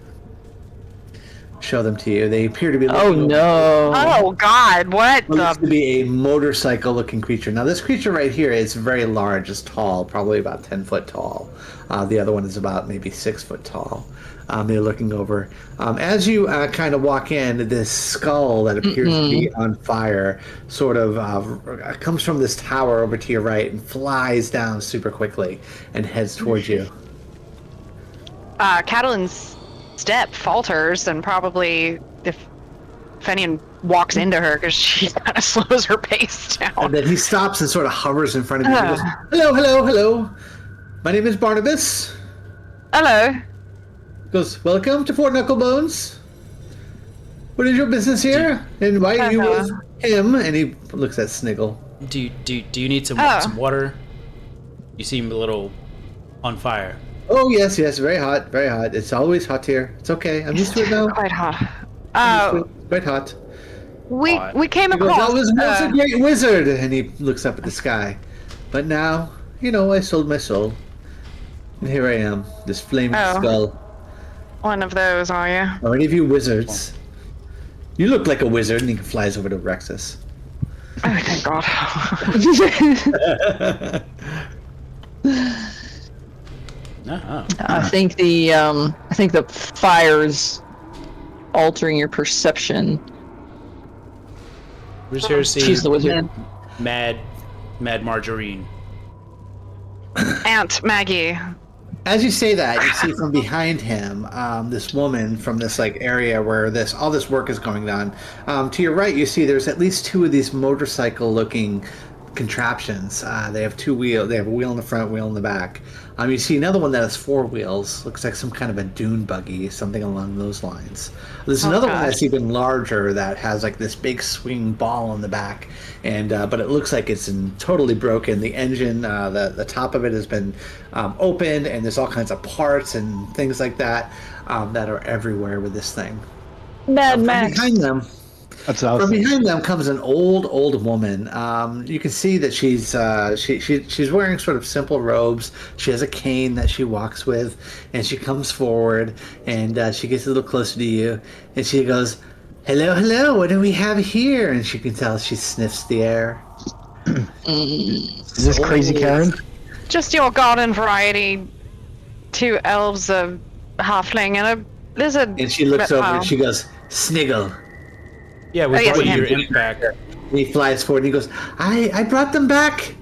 show them to you. They appear to be.
Oh
looking
no.
Oh God! What
What looks to
the?
be a motorcycle-looking creature. Now, this creature right here is very large. It's tall, probably about 10 foot tall. The other one is about maybe 6 foot tall. They're looking over. As you kind of walk in, this skull that appears to be on fire sort of comes from this tower over to your right and flies down super quickly and heads towards you.
Catalan's step falters, and probably if Fenian walks into her because she kind of slows her pace
And
down.
then he stops and sort of hovers in front of you. He goes, "Hello, hello, hello. My name is Barnabas."
Hello.
Goes, "Welcome to Fort Knucklebones. What is your business here? And why are you with him?" And he looks at Sniggle.
Do you need some water? You seem a little on fire.
Oh yes, very hot, very hot. It's always hot here. It's okay. I'm used to it now.
Quite hot.
Quite hot.
We came
He goes,
across.
"I was once a great wizard," and he looks up at the sky. "But now, I sold my soul. And here I am, this flaming skull.
One of those, are you?
Are any of you wizards? You look like a wizard," and he flies over to Rexus.
Oh, thank God.
Uh-huh.
I think the fire's altering your perception.
We're just here to see
She's the wizard.
Mad Margarine.
Aunt Maggie.
As you say that, you see from behind him this woman from this area where all this work is going on. To your right, you see there's at least two of these motorcycle-looking contraptions. They have two wheels. They have a wheel in the front, wheel in the back. You see another one that has 4 wheels. Looks like some kind of a dune buggy, something along those lines. There's another one that's even larger that has like this big swing ball on the back, and but it looks like it's totally broken. The engine, the top of it has been opened, and there's all kinds of parts and things like that that are everywhere with this thing.
Mad Max.
Behind them.
That's awesome.
From behind them comes an old woman. You can see that she's wearing sort of simple robes. She has a cane that she walks with, and she comes forward and she gets a little closer to you, and she goes, "Hello, hello. What do we have here?" And she can tell she sniffs the air.
Is this Crazy Karen?
Just your garden variety. 2 elves, a halfling, and a lizard.
And she looks over
reptile.
and she goes, "Sniggle."
Yeah, we
yes,
brought
we
your
have.
imp back.
And he flies forward and he goes, I brought them back,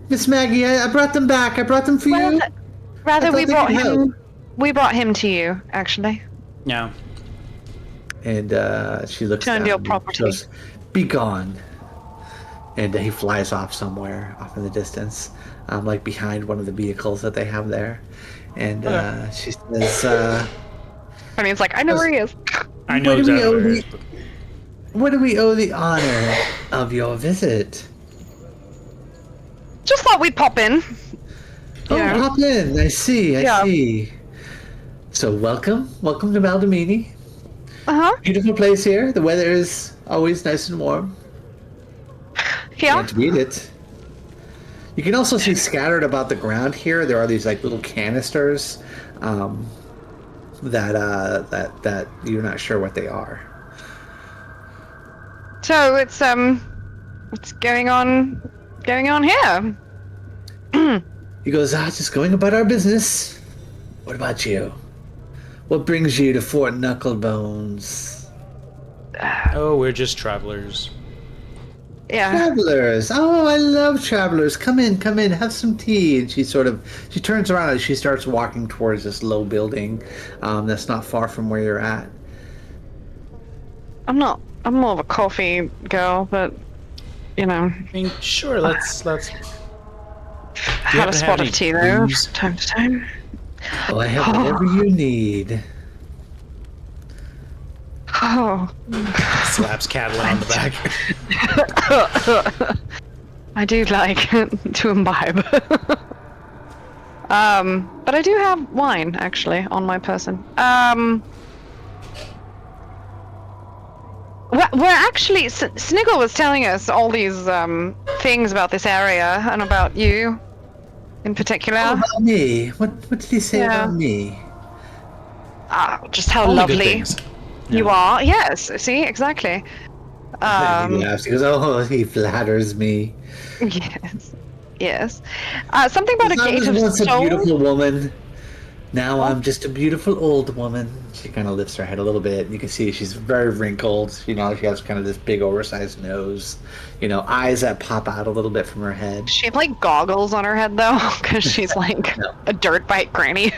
Miss Maggie. I brought them back. I brought them for you.
Rather, we
they
brought
could
him.
help.
We brought him to you, actually.
Yeah.
And she looks
Turned
down
your
and
property.
goes, "Be gone." And he flies off somewhere off in the distance, like behind one of the vehicles that they have there. And she says,
I mean, it's like, I know where he is.
I know
What do we
exactly
owe
where it
the-
is, but-
"What do we owe the honor of your visit?"
Just thought we'd pop in.
Oh,
Yeah.
hop in. I see. I
Yeah.
see. So welcome to Maldamini.
Uh-huh.
Beautiful place here. The weather is always nice and warm.
Yeah.
Can't beat it. You can also see scattered about the ground here. There are these like little canisters that you're not sure what they are.
So it's going on here.
He goes, just going about our business. What about you? What brings you to Fort Knucklebones?
Oh, we're just travelers.
Yeah.
Travelers. Oh, I love travelers. Come in, have some tea. And she turns around and she starts walking towards this low building that's not far from where you're at.
I'm more of a coffee girl, but you know,
I mean, sure, let's
have
happen
a
to
spot
have
of
any
tea though,
booze?
from time to time.
Oh, I have whatever you need.
Oh,
slaps Catalan on the back.
I do like to imbibe. But I do have wine actually on my person. We're actually Sniggle was telling us all these things about this area and about you, in particular.
Oh, about me? What did he say
Yeah.
about me?
Just how
Only good
lovely
things.
you are. Yes. See, exactly.
He laughs. He goes, "Oh, he flatters me.
Yes. Yes. Something about a
I
gate
was
of
once a
soul.
beautiful woman. Now I'm just a beautiful old woman." She kind of lifts her head a little bit. You can see she's very wrinkled. You know, she has kind of this big oversized nose. You know, eyes that pop out a little bit from her head.
She had like goggles on her head though, because she's like
No.
a dirt bite granny.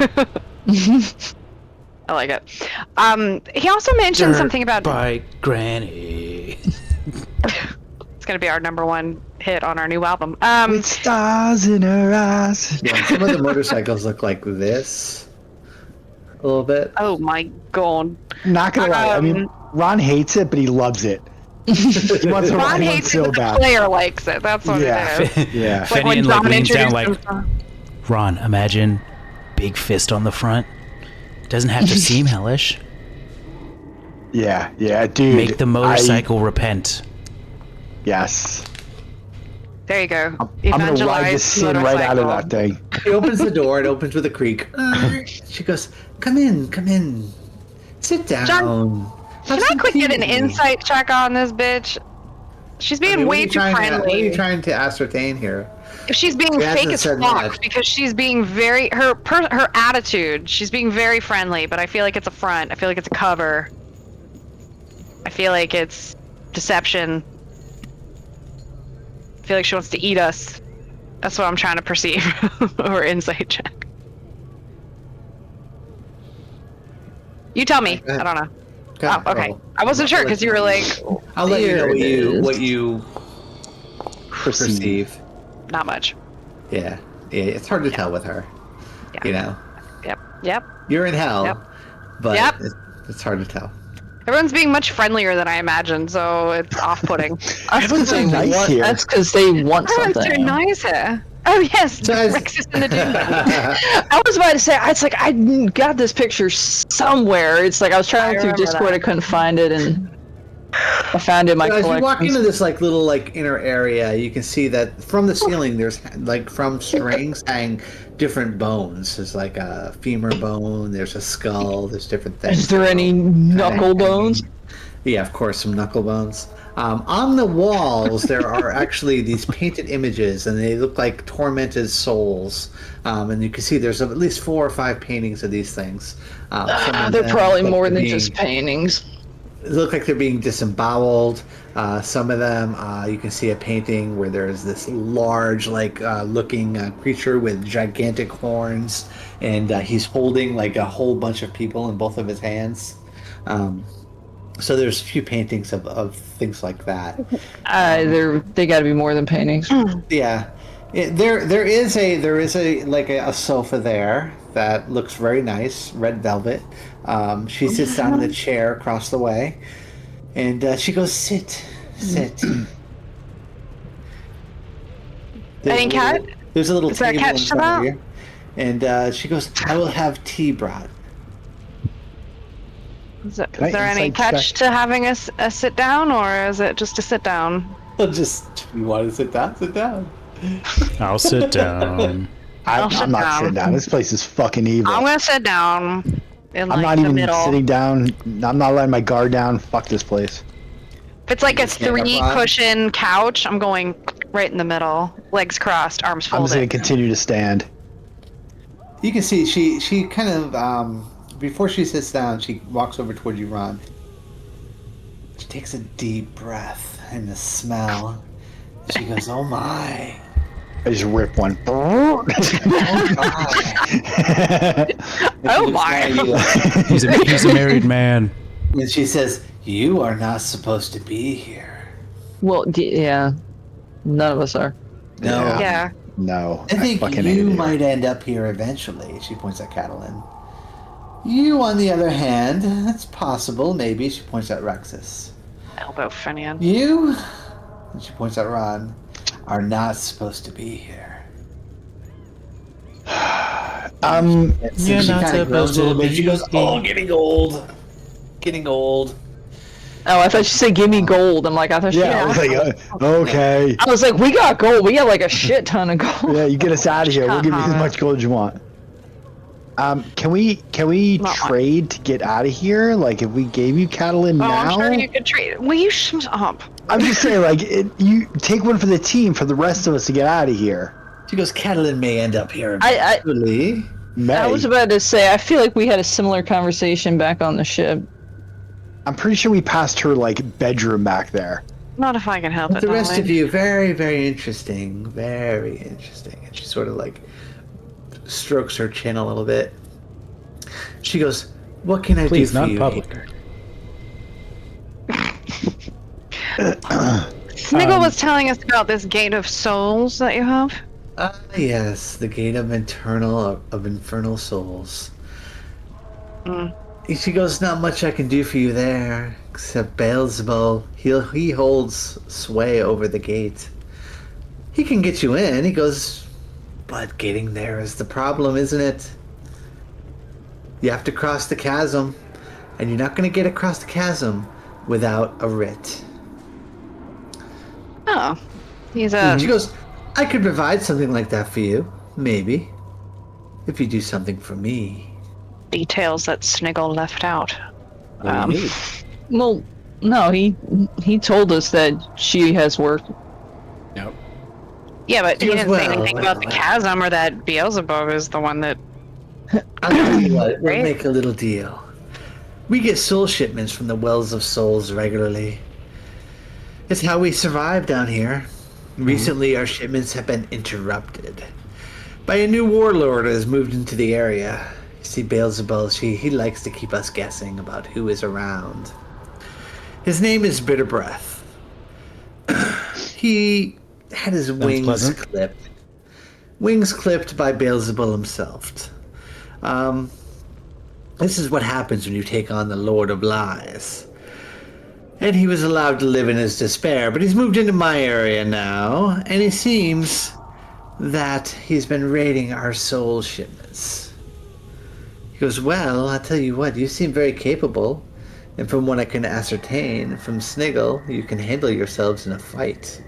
I like it. He also mentioned something about
by Granny.
it's gonna be our #1 hit on our new album.
With stars in her eyes.
Yeah, some of the motorcycles look like this. A little bit.
Oh my god.
Not gonna lie, I mean, Ron hates it, but he loves it. He wants to
Ron
ride one
hates it,
so
but the
bad.
player likes it. That's what
Yeah.
it is.
Yeah.
Like when
Fenian like
John
leans down
introduced
like,
himself.
Ron, imagine big fist on the front. Doesn't have to seem hellish.
Yeah, dude.
Make the motorcycle repent.
Yes.
There you go.
I'm gonna ride the
Evangelize
sin right out of that
motorcycle.
thing.
He opens the door. It opens with a creak. She goes, "Come in. Sit down.
John,
Have
Can I
some
quick get an
tea."
insight check on this bitch? She's being
Okay, what are
way
you
too
trying to-
friendly.
What are you trying to ascertain here?
If she's being
She
fake
hasn't
as
said
fuck
much.
because she's being very her attitude. She's being very friendly, but I feel like it's a front. I feel like it's a cover. I feel like it's deception. I feel like she wants to eat us. That's what I'm trying to perceive. Or insight check. You tell me.
Okay.
I don't know.
Okay,
Oh, okay.
roll.
I wasn't sure because you were like,
I'll let you know
Here it is.
what you perceive.
not much.
Yeah, it's hard to tell with her.
Yeah.
You know,
Yep.
you're in hell,
Yep.
but
Yep.
it's hard to tell.
Everyone's being much friendlier than I imagined, so it's off-putting.
That's because
so nice here.
That's because they want
Everyone's too
something.
nice here. Oh yes,
So as-
Rex is in the doom.
I was about to say, it's like I got this picture somewhere. It's like I was trying to look through
remember
Discord,
that.
I couldn't find it, and I found it in my
So as you walk
collection.
into this like little like inner area, you can see that from the ceiling there's like from strings hang different bones. There's like a femur bone, there's a skull, there's different things.
Is there any knuckle bones?
Yeah, of course, some knuckle bones. On the walls, there are actually these painted images, and they look like tormented souls. And you can see there's at least 4 or 5 paintings of these things. Some of
They're
them
probably
look
more
like
than
they're
just paintings.
look like they're being disemboweled. Some of them, you can see a painting where there's this large, like, looking creature with gigantic horns, and he's holding like a whole bunch of people in both of his hands. So there's a few paintings of things like that.
They got to be more than paintings.
Yeah, there is a like a sofa there that looks very nice, red velvet. She sits down in the chair across the way, and she goes, sit.
Any cat?
There's a little
Is there a
table
catch
in
to
front of
that?
you, and she goes, I will have tea brought.
Is there
Can I
any
insight
catch
check?
to having a sit down, or is it just a sit down?
Just, you want to sit down? Sit down.
I'll sit down.
I'll sit
I'm not
down.
sitting down. This place is fucking evil.
I'm gonna sit down in
I'm
like
not
the
even
middle.
sitting down. I'm not letting my guard down. Fuck this place.
If it's like a
stand up,
3
Ron?
cushion couch, I'm going right in the middle, legs crossed, arms
I'm just gonna
folded.
continue to stand.
You can see she kind of before she sits down, she walks over toward you, Ron. She takes a deep breath in the smell. She goes, "Oh my."
I just rip one.
Oh
Oh my!
He's a married man.
And she says, "You are not supposed to be here."
Well, yeah, none of us are.
No.
Yeah.
No.
I think
fucking hate
you
it
might end up here eventually. She points at Catalin. You, on the other hand, it's possible. Maybe she points at Rexus.
Elbow Finian.
You, and she points at Ron, are not supposed to be here. And so
You're
she
not
kinda groans
supposed
a little
to
bit. She
be
goes,
here.
"Oh, getting old, getting old."
Oh, I thought you said give me gold. I'm like, I thought
Yeah, I was like, okay.
I was like, we got gold. We got like a shit ton of gold.
Yeah, you get us out of here. We'll give you as
Uh-huh.
much gold as you want. Can we
Not much.
trade to get out of here? Like, if we gave you Catalin
Oh,
now?
I'm sure you could trade. Will you shut up?
I'm just saying, like, you take one for the team for the rest of us to get out of here.
She goes, "Catalin may end up here
I-
eventually."
May.
I was about to say, I feel like we had a similar conversation back on the ship.
I'm pretty sure we passed her like bedroom back there.
Not if I can help
But
it.
the rest
darling.
of you, very, very interesting. Very interesting. And she sort of like strokes her chin a little bit. She goes, "What can I
Please,
do for
not
you
public.
here?"
Sniggle was telling us about this gate of souls that you have.
Ah, yes, the gate of infernal souls.
Mm.
She goes, "Not much I can do for you there, except Beelzebul. He holds sway over the gate. He can get you in." He goes, "But getting there is the problem, isn't it? You have to cross the chasm, and you're not going to get across the chasm without a writ."
Oh, he's a.
She goes, "I could provide something like that for you, maybe, if you do something for me."
Details that Sniggle left out.
What do you need?
Well, no, he told us that she has work.
Nope.
Yeah, but
She
he
goes,
didn't say
"Well,
anything about the
well."
chasm or that Beelzebub is the one that.
I'll tell you what, we'll
Right?
make a little deal. We get soul shipments from the Wells of Souls regularly. It's how we survive down here. Recently, our shipments have been interrupted by a new warlord that has moved into the area. You see, Beelzebul, he likes to keep us guessing about who is around. His name is Bitter Breath. He had his wings
pleasant.
clipped. Wings clipped by Beelzebub himself. This is what happens when you take on the Lord of Lies. And he was allowed to live in his despair, but he's moved into my area now, and it seems that he's been raiding our soul shipments. He goes, well, I'll tell you what, you seem very capable, and from what I can ascertain from Sniggle, you can handle yourselves in a fight.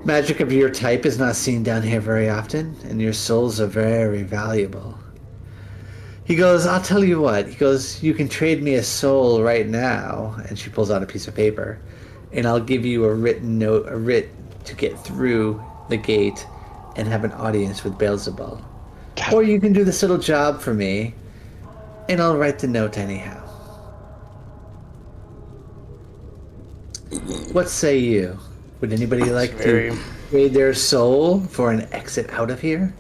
Magic of your type is not seen down here very often, and your souls are very valuable. He goes, I'll tell you what. He goes, you can trade me a soul right now. And she pulls out a piece of paper. And I'll give you a written note, a writ to get through the gate and have an audience with Beelzebub. Or you can do this little job for me, and I'll write the note anyhow. What say you? Would anybody like to trade their soul for an exit out of here?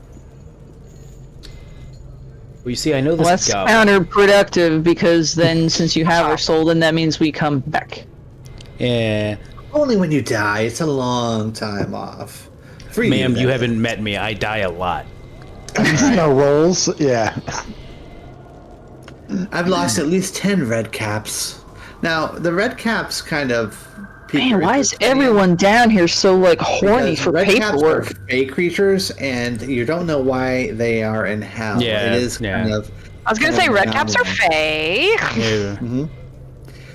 Well, you see, I know this
Well, that's
goblin.
counterproductive because then, since you have our soul, then that means we come back.
Yeah.
Only when you die. It's a long time off. For
Ma'am, you
that
haven't met me. I die a lot.
Have you seen our rolls? Yeah.
I've lost at least 10 red caps. Now, the red caps kind of...
Man, why is everyone down here so like horny for
red
paperwork?
caps are fey creatures, and you don't know why they are in hell.
Yeah,
it is kind of...
I was gonna say red caps are fey.
Yeah.
Mm-hmm.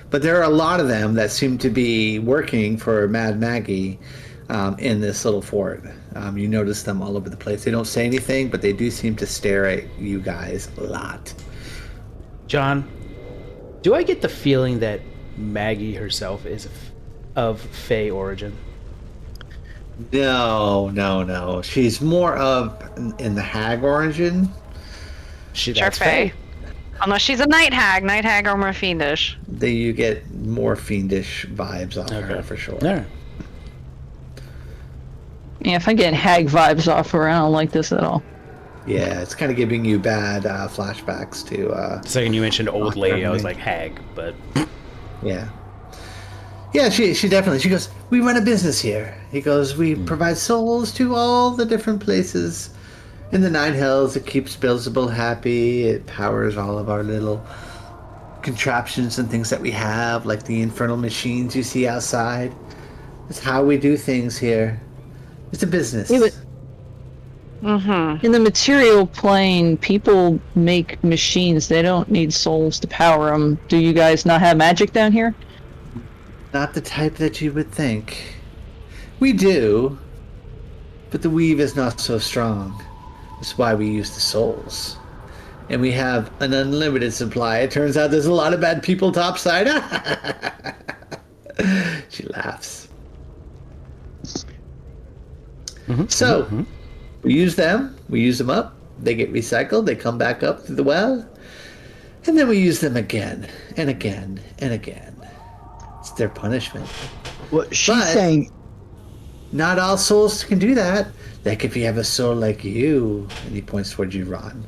But there are a lot of them that seem to be working for Mad Maggie in this little fort. You notice them all over the place. They don't say anything, but they do seem to stare at you guys a lot.
John, do I get the feeling that Maggie herself is of Fey origin?
No. She's more of in the hag origin.
That's
Fey. Unless she's a night hag. Night hag are more fiendish.
You get more fiendish vibes off her for sure.
Yeah.
Yeah, if I get hag vibes off her, I don't like this at all.
Yeah, it's kind of giving you bad flashbacks to.
The second you mentioned old lady, I was like hag, but
Yeah. Yeah, she definitely. She goes, we run a business here. He goes, we provide souls to all the different places in the Nine Hells. It keeps Beelzebub happy. It powers all of our little contraptions and things that we have, like the infernal machines you see outside. It's how we do things here. It's a business.
Yeah, but in the material plane, people make machines. They don't need souls to power them. Do you guys not have magic down here?
Not the type that you would think. We do, but the weave is not so strong. That's why we use the souls. And we have an unlimited supply. It turns out there's a lot of bad people topside. She laughs. We use them. We use them up. They get recycled. They come back up through the well. And then we use them again and again and again. It's their punishment.
Well, she's
But-
saying,
Not all souls can do that. Like if you have a soul like you, and he points towards you, Ron,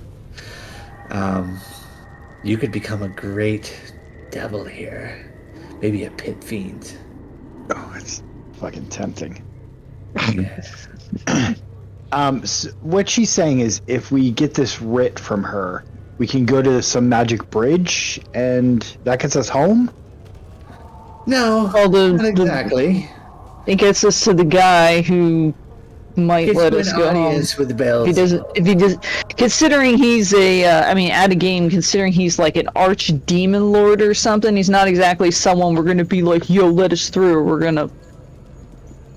you could become a great devil here. Maybe a pit fiend.
oh, it's fucking tempting.
Yeah.
What she's saying is, if we get this writ from her, we can go to some magic bridge, and that gets us home.
No,
Well,
not exactly.
It gets us to the guy who might
Gets
let
you
us
an
go home.
audience with bells.
If he does, considering he's at a game, considering he's like an archdemon lord or something, he's not exactly someone we're gonna be like, yo, let us through. We're gonna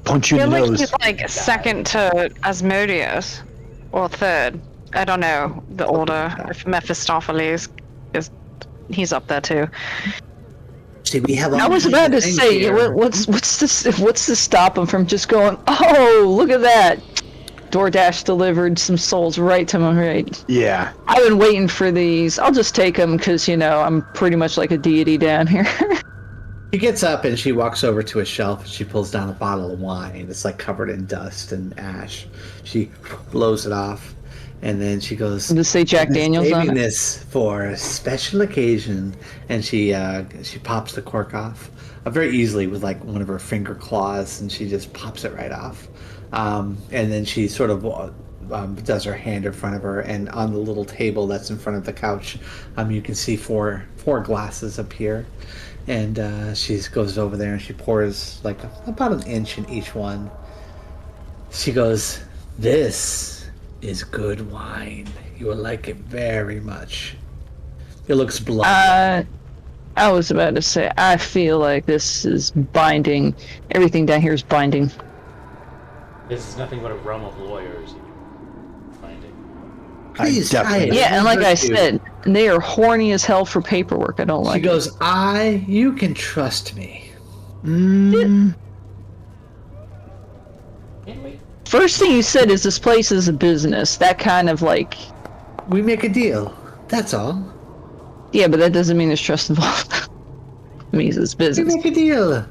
Punch you
I
in
feel
the
like
nose.
he's like second to Asmodeus, or third. I don't know the order. If Mephistopheles he's up there too.
See, we have all
I was
kinds
about
of
to
things
say,
here.
what's to stop him from just going, oh, look at that. DoorDash delivered some souls right to my right.
Yeah.
I've been waiting for these. I'll just take them because, I'm pretty much like a deity down here.
She gets up and she walks over to a shelf and she pulls down a bottle of wine. It's like covered in dust and ash. She blows it off, and then she goes,
Does it say Jack
"I'm
Daniels on
saving
it?"
this for a special occasion." And she pops the cork off very easily with like one of her finger claws, and she just pops it right off. And then she sort of does her hand in front of her, and on the little table that's in front of the couch, you can see four glasses appear. And she goes over there and she pours like about an inch in each one. She goes, "This is good wine. You will like it very much." It looks blood.
I was about to say, I feel like this is binding. Everything down here is binding.
This is nothing but a realm of lawyers. Finding.
Please try it.
Yeah, and like I said, they are horny as hell for paperwork. I don't like
She goes, you can trust me.
Can't wait.
First thing you said is this place is a business. That kind of like...
We make a deal. That's all.
Yeah, but that doesn't mean there's trust involved. It means it's
We
business.
make a deal.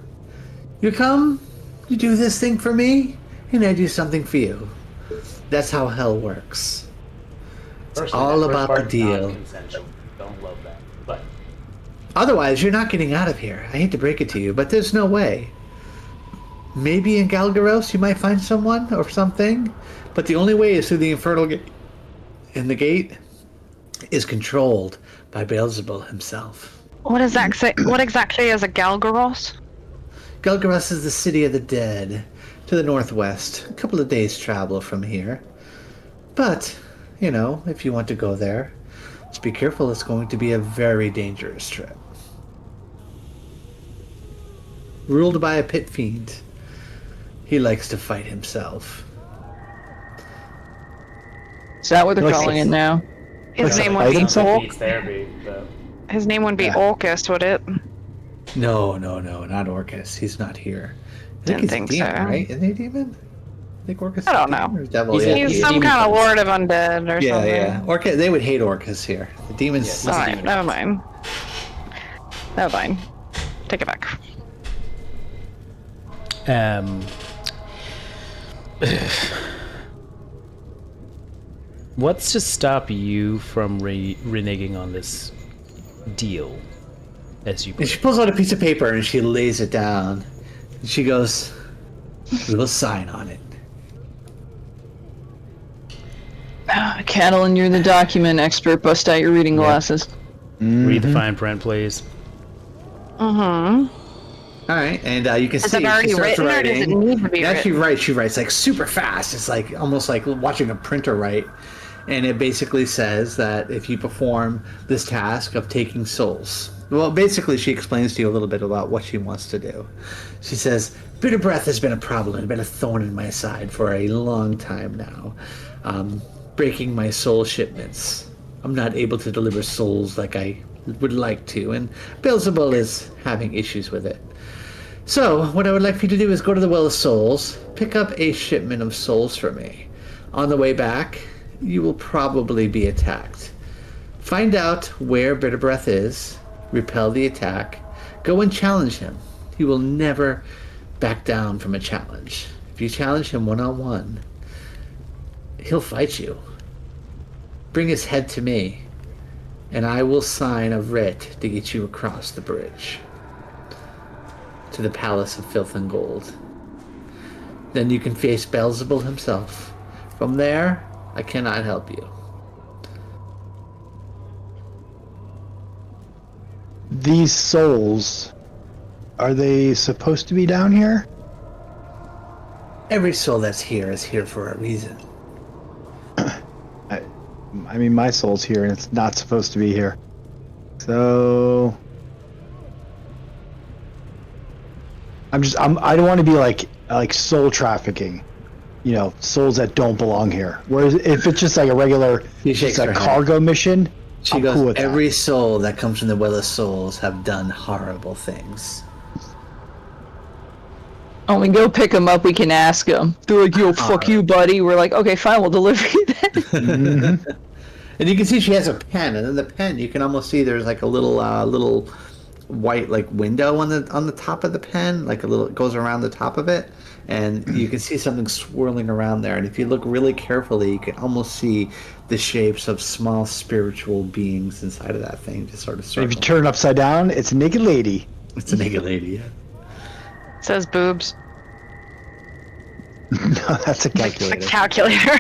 You come, you do this thing for me, and I do something for you. That's how hell works.
Personally,
all
that first
about the
part's
deal.
non-consensual. Don't love that. But
Otherwise, you're not getting out of here. I hate to break it to you, but there's no way. Maybe in Galgaros you might find someone or something, but the only way is through the Infernal Gate. And the gate is controlled by Beelzebul himself.
What exactly is a Galgaros?
Galgaros is the city of the dead, to the northwest, a couple of days' travel from here. But, if you want to go there, just be careful, it's going to be a very dangerous trip. Ruled by a pit fiend. He likes to fight himself.
Is that what they're
Like-
calling it now?
His
Like
name
a
would be
fighting song?
Orc.
needs therapy. So.
His name would be
Yeah.
Orcus, would it?
No, not Orcus. He's not here. I
Didn't
he's
think
a demon,
so.
right? Isn't he a demon? I think Orcus
I
is a
don't
demon
know.
or devil.
He's a-
yeah,
He's
Yeah,
some
demon
kind of
prince.
lord of undead or
yeah,
something.
yeah. Orcus, they would hate Orcus here. The demons.
Yes.
All
He's a
right,
demon.
never mind. Never mind. Take it back.
What's to stop you from reneging on this deal, as you
And
put
she
it?
pulls out a piece of paper and she lays it down. And she goes, "We will sign on it."
Catalan, you're the document expert. Bust out your reading glasses.
Read the fine print, please.
Mm-hmm.
All right, and you can
Is
see
it already
she starts
written or does it
writing.
need to be
As she
written?
writes, she writes like super fast. It's like almost like watching a printer write. And it basically says that if you perform this task of taking souls, well, basically she explains to you a little bit about what she wants to do. She says, "Bitter breath has been a problem, been a thorn in my side for a long time now, breaking my soul shipments. I'm not able to deliver souls like I would like to, and Beelzebul is having issues with it. So, what I would like for you to do is go to the Well of Souls, pick up a shipment of souls for me. On the way back, you will probably be attacked. Find out where Bitter Breath is, repel the attack, go and challenge him. He will never back down from a challenge. If you challenge him one-on-one, he'll fight you. Bring his head to me, and I will sign a writ to get you across the bridge to the Palace of Filth and Gold. Then you can face Beelzebul himself. From there, I cannot help you."
These souls, are they supposed to be down here?
Every soul that's here is here for a reason.
I mean, my soul's here and it's not supposed to be here. So I don't want to be like soul trafficking, souls that don't belong here. Whereas if it's just like a regular,
She shakes
just a
her head.
cargo mission,
She
I'm
goes,
cool with that.
"Every soul that comes from the Well of Souls have done horrible things."
Oh, we go pick them up. We can ask them. They're like, "Yo, fuck you, buddy." We're like, "Okay, fine. We'll deliver you then."
And you can see she has a pen, and in the pen you can almost see there's like a little white window on the top of the pen, like it goes around the top of it, and you can see something swirling around there. And if you look really carefully, you can almost see the shapes of small spiritual beings inside of that thing, just sort of
If
circling.
you turn it upside down, it's a naked lady.
It's a naked lady. Yeah.
Says boobs.
No, that's a
The
calculator.
calculator.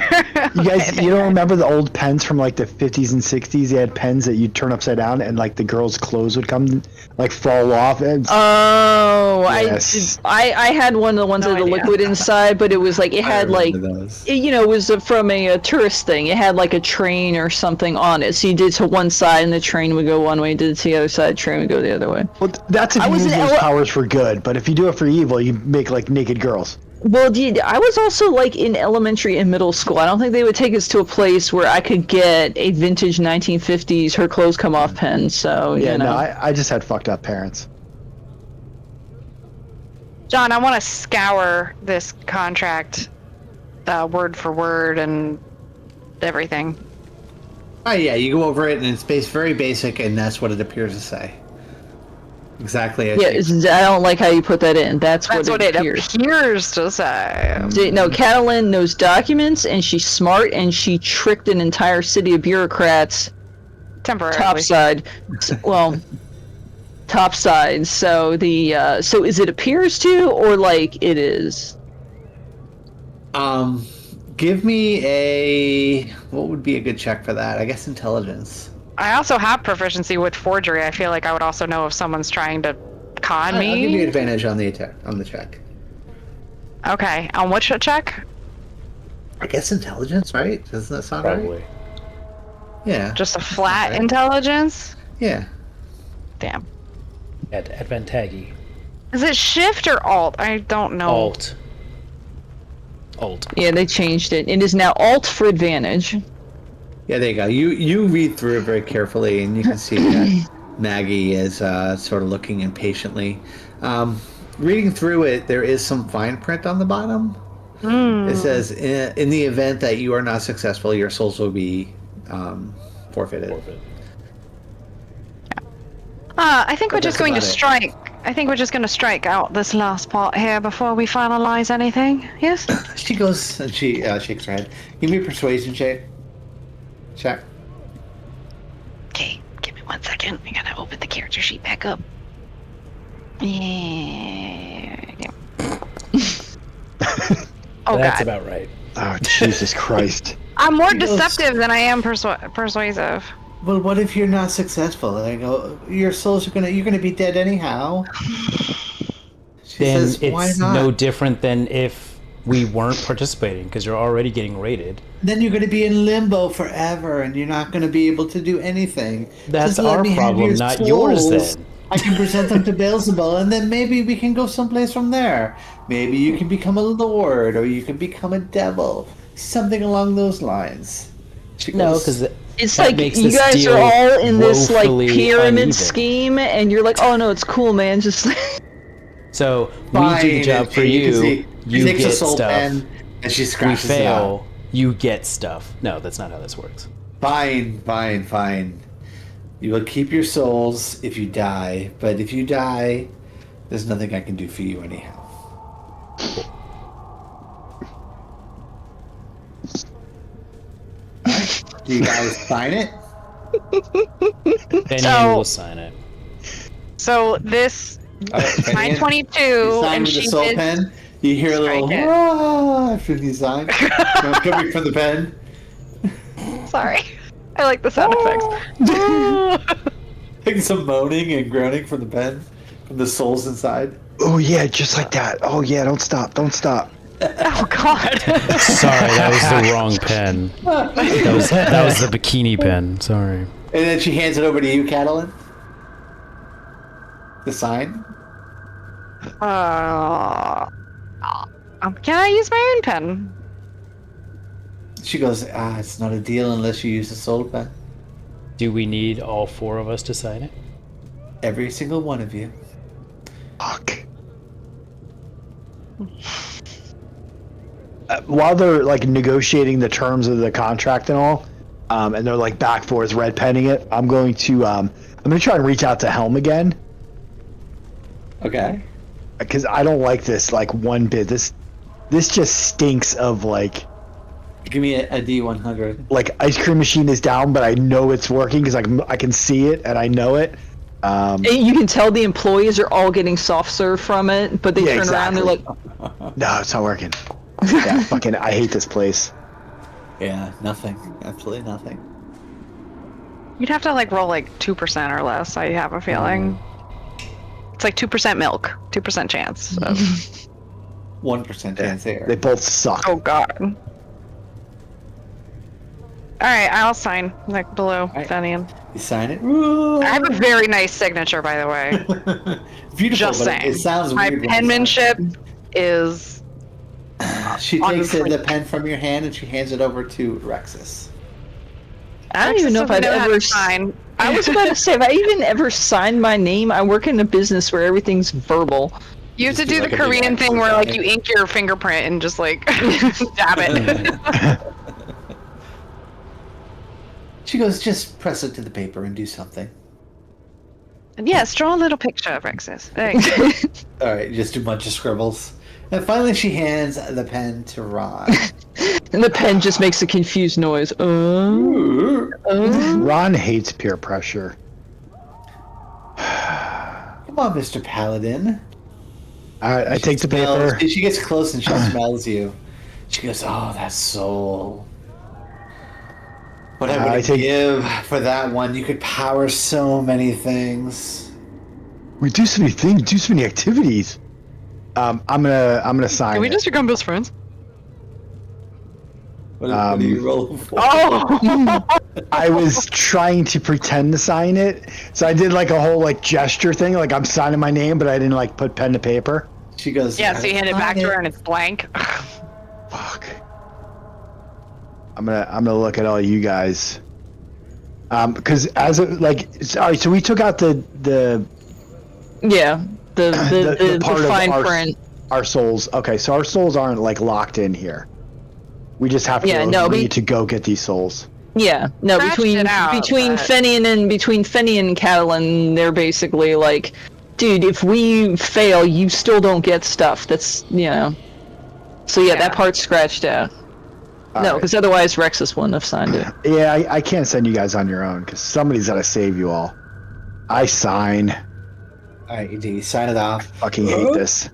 You guys, you don't remember the old pens from like the 50s and 60s? They had pens that you'd turn upside down and like the girls' clothes would come, like fall off. And
Oh,
Yes.
I had one of the ones
No
with the
idea.
liquid inside, but it was like it had like
those.
it, it was from a tourist thing. It had like a train or something on it. So you did it to one side and the train would go one way. You did it to the other side, the train would go the other way.
well, that's if
I
you
was
use
an
those
ele-
powers for good. But if you do it for evil, you make like naked girls.
Well, I was also like in elementary and middle school. I don't think they would take us to a place where I could get a vintage 1950s her clothes come off pen. So
Yeah,
you know.
no, I just had fucked up parents.
John, I want to scour this contract word for word and everything.
Oh yeah, you go over it and it's very basic, and that's what it appears to say. Exactly. As
Yeah,
you-
I don't like how you put that in. That's
That's
what it appears.
to say.
No, Catalin knows documents, and she's smart, and she tricked an entire city of bureaucrats
Temporarily.
topside. Well, topside. So so is it appears to, or like it is?
Give me a. What would be a good check for that? I guess intelligence.
I also have proficiency with forgery. I feel like I would also know if someone's trying to con
I'll give you
me.
advantage on the attack on the check.
Okay, on which check?
I guess intelligence, right? Doesn't that sound right?
Probably.
Yeah.
Just a flat
Okay.
intelligence?
Yeah.
Damn.
At advantage.
Is it shift or alt? I don't know.
Alt. Alt.
Yeah, they changed it. It is now Alt for advantage.
Yeah, there you go. You read through it very carefully, and you can see that Maggie is sort of looking impatiently. Reading through it, there is some fine print on the bottom. It says, in the event that you are not successful, your souls will be forfeited.
Forfeit.
I think
But
we're just
that's
going to
about it.
strike. I think we're just going to strike out this last part here before we finalize anything. Yes?
She goes and she shakes her head. Give me a persuasion check. Check.
Okay, give me 1 second. I gotta open the character sheet back up. Yeah. Oh
That's
god.
about right.
Oh, Jesus Christ.
I'm more
She goes-
deceptive than I am persuasive.
Well, what if you're not successful? I go, your souls are you're gonna be dead anyhow. She
Then
says, why
it's
not?
no different than if we weren't participating because you're already getting rated.
Then you're gonna be in limbo forever, and you're not gonna be able to do anything.
That's
Just let
our
me have
problem,
your
not yours.
souls.
Then
I can present them to Beelzebub, and then maybe we can go someplace from there. Maybe you can become a lord, or you can become a devil. Something along those lines. She
no,
goes,
because
It's
that
like
makes
you
this
guys
deal
are all in this like
woefully
pyramid
uneven.
scheme, and you're like, oh no, it's cool, man. Just
So
Fine,
we do the job
and
for
she-
you.
see, she
You
takes a
get
soul
stuff.
pen, and she
We
scratches it out.
fail. You get stuff. No, that's not how this works.
Fine. You will keep your souls if you die, but if you die, there's nothing I can do for you anyhow. Do you guys sign it?
Then
So-
you will sign it.
So this
Okay,
922,
you sign
and
with the
she
soul
did.
pen. You hear a little
Strike it.
"Ah" after you sign. Coming from the pen.
Sorry, I like the sound effects.
Like some moaning and groaning from the pen, from the souls inside.
Oh, yeah, just like that. Oh, yeah, don't stop. Don't stop.
Oh god.
Sorry, that was the wrong pen. That was the bikini pen. Sorry.
And then she hands it over to you, Catalin. The sign.
Can I use my own pen?
She goes, it's not a deal unless you use the soul pen.
Do we need all four of us to sign it?
Every single one of you.
Fuck. While they're like negotiating the terms of the contract and all, and they're like back forth red penning it, I'm going to try and reach out to Helm again
Okay.
because I don't like this like one bit. This just stinks of like
Give me a D100.
ice cream machine is down, but I know it's working because I can see it and I know it.
You can tell the employees are all getting soft serve from it, but they turn around, they're like,
no, it's not working. Yeah, fucking, I hate this place.
Yeah, nothing. Absolutely nothing.
You'd have to like roll like 2% or less. I have a feeling. It's like 2% milk, 2% chance. Of...
1% chance here.
They both suck.
Oh god. All right, I'll sign like below Fenian.
You sign it.
I have a very nice signature, by the way.
Beautiful,
Just
but
saying.
it sounds
My
weird.
penmanship is.
She takes the pen from your hand and she hands it over to Rexus.
I don't even know if I've ever
signed.
I was about to say, have I even ever signed my name? I work in a business where everything's verbal.
You have to
Just
do
do
the
like a big
Korean thing where
exercise.
like you ink your fingerprint and just like dab it.
She goes, just press it to the paper and do something.
And yes, draw a little picture of Rexus. Thanks.
All right, just a bunch of scribbles. And finally she hands the pen to Ron.
And the pen just makes a confused noise.
Come
Ron hates peer pressure.
on, Mr. Paladin.
I take the paper.
She gets close and she smells you. She goes, oh, that soul. What I would give for that one. You could power so many things.
We do so many things, do so many activities. I'm gonna sign.
Can we
it.
just become best friends?
What are you rolling for?
Oh!
I was trying to pretend to sign it, so I did like a whole like gesture thing, like I'm signing my name, but I didn't like put pen to paper.
She goes,
Yeah, so you hand it back to her and it's blank.
Fuck. I'm gonna look at all you guys. Because as a, like, all right, so we took out the part
fine
of
print.
our souls. Okay, so our souls aren't like locked in here. We just have to agree to go get these souls.
Yeah, no,
Scratched
between
it out,
between
but-
Fenian and Catalan, they're basically like, dude, if we fail, you still don't get stuff. That's So yeah, that part's scratched out. No, because otherwise Rexus wouldn't have signed it.
Yeah, I can't send you guys on your own because somebody's got to save you all. I sign.
All right, you sign it off.
Fucking hate this.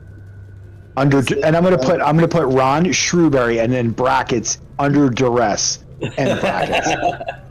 And I'm gonna put Ron Shrewberry and then brackets under duress and brackets.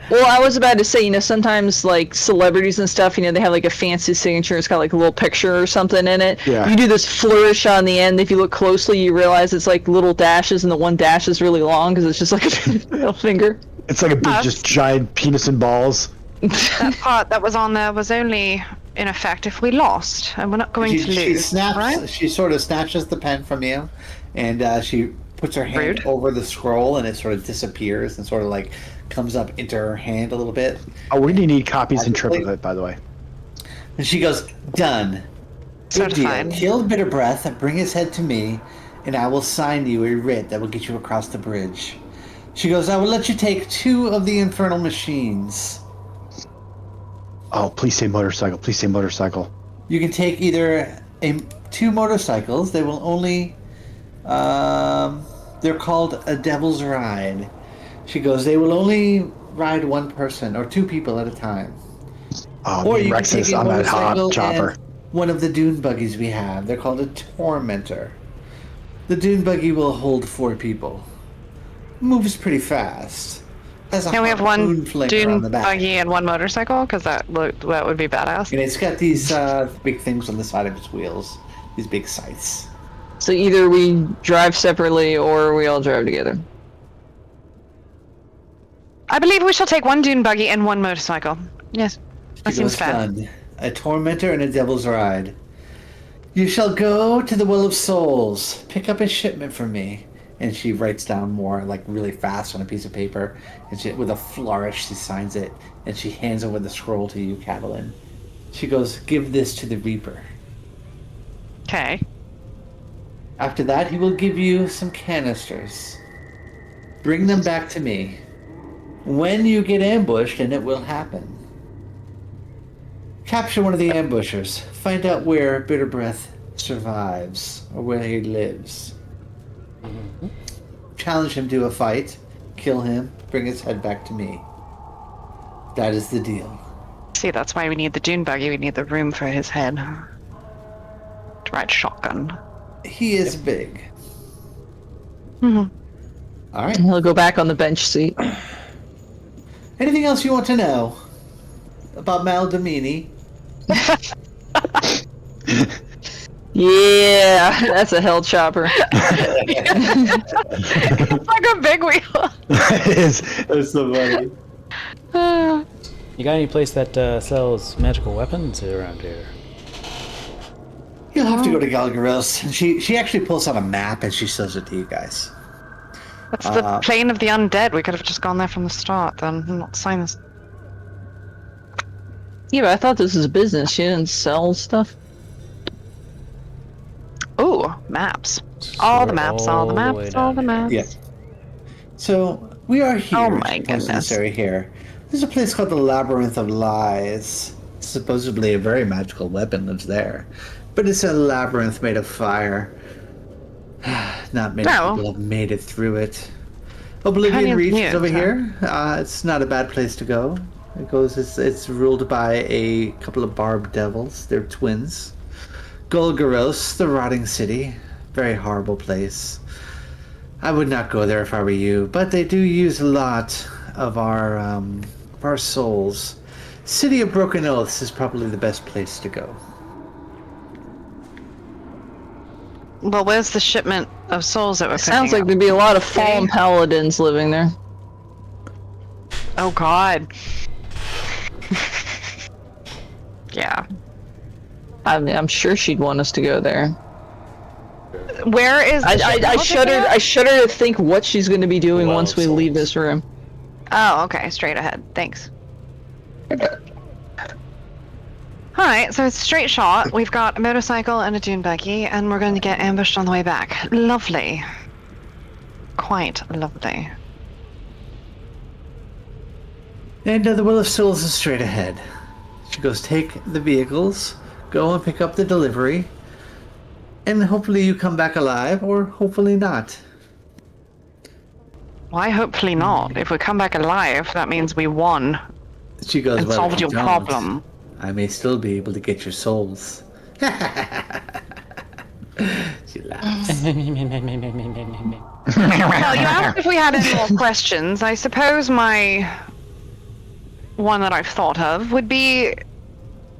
Well, I was about to say, sometimes like celebrities and stuff, they have like a fancy signature. It's got like a little picture or something in it.
Yeah.
You do this flourish on the end. If you look closely, you realize it's like little dashes, and the one dash is really long because it's just like a middle finger.
It's like a big, just giant penis and balls.
That part that was on there was only in effect if we lost, and we're not going to lose. Right?
She sort of snatches the pen from you, and she puts her hand over the scroll, and it sort of disappears and sort of like comes up into her hand a little bit.
Oh, we're gonna need copies in triplicate, by the way.
And she goes, done. Good deal.
Certified.
Kill Bitter Breath and bring his head to me, and I will sign you a writ that will get you across the bridge. She goes, I will let you take 2 of the infernal machines.
Oh, please say motorcycle. Please say motorcycle.
You can take either 2 motorcycles. They will only... they're called a Devil's Ride. She goes, they will only ride 1 person or 2 people at a time.
Oh,
Or
me and
you can
Rexus
take a
on that hot
motorcycle
chopper.
and one of the dune buggies we have. They're called a Tormentor. The dune buggy will hold 4 people. Moves pretty fast. Has a
Can we have one
harpoon flamer on the
dune
back.
buggy and 1 motorcycle? Because that would be badass.
And it's got these big things on the side of its wheels. These big sights.
So either we drive separately or we all drive together.
I believe we shall take 1 dune buggy and 1 motorcycle. Yes, that
She
seems
goes,
fair.
"Done. A Tormentor and a Devil's Ride. You shall go to the Well of Souls. Pick up a shipment for me." And she writes down more, like really fast on a piece of paper. And she, with a flourish, she signs it. And she hands over the scroll to you, Catalan. She goes, give this to the Reaper.
Okay.
After that, he will give you some canisters. Bring them back to me. When you get ambushed, and it will happen. Capture one of the ambushers. Find out where Bitter Breath survives, or where he lives. Challenge him to a fight. Kill him. Bring his head back to me. That is the deal.
See, that's why we need the dune buggy. We need the room for his head. To ride shotgun.
He is big.
Mhm.
All right.
He'll go back on the bench seat.
Anything else you want to know about Maldamini?
Yeah, that's a hell chopper.
It's like a big wheel.
It is.
That's so funny.
You got any place that sells magical weapons around here?
You'll have to go to Galgaros. And she actually pulls out a map and she shows it to you guys.
That's the plane of the undead. We could have just gone there from the start then and not signed this.
Yeah, but I thought this was a business. She didn't sell stuff.
Ooh, maps. All the maps, all the maps, all the maps.
Yeah. So we are here.
Oh my
Post
goodness.
necessary here. There's a place called the Labyrinth of Lies. Supposedly a very magical weapon lives there, but it's a labyrinth made of fire. Not many people have made it through it. Oblivion Reach is over here. It's not a bad place to go. It's ruled by a couple of barbed devils. They're twins. Golgaros, the rotting city. Very horrible place. I would not go there if I were you, but they do use a lot of our souls. City of Broken Oaths is probably the best place to go.
Well, where's the shipment of souls that we're
Sounds
picking
like there'd be a lot of fallen paladins living there.
Oh god. Yeah.
I mean, I'm sure she'd want us to go there.
Where is the
I shudder to think what she's going to be doing
Well,
once we leave this room.
Oh, okay. Straight ahead. Thanks. Alright, so it's a straight shot. We've got a motorcycle and a dune buggy, and we're going to get ambushed on the way back. Lovely. Quite lovely.
And the Will of Souls is straight ahead. She goes, take the vehicles, go and pick up the delivery, and hopefully you come back alive, or hopefully not.
Why hopefully not? If we come back alive, that means we won
She goes,
and
well,
solved
if
your
you don't,
problem.
I may still be able to get your souls. She laughs.
Well, you asked if we had any more questions. I suppose my one that I've thought of would be,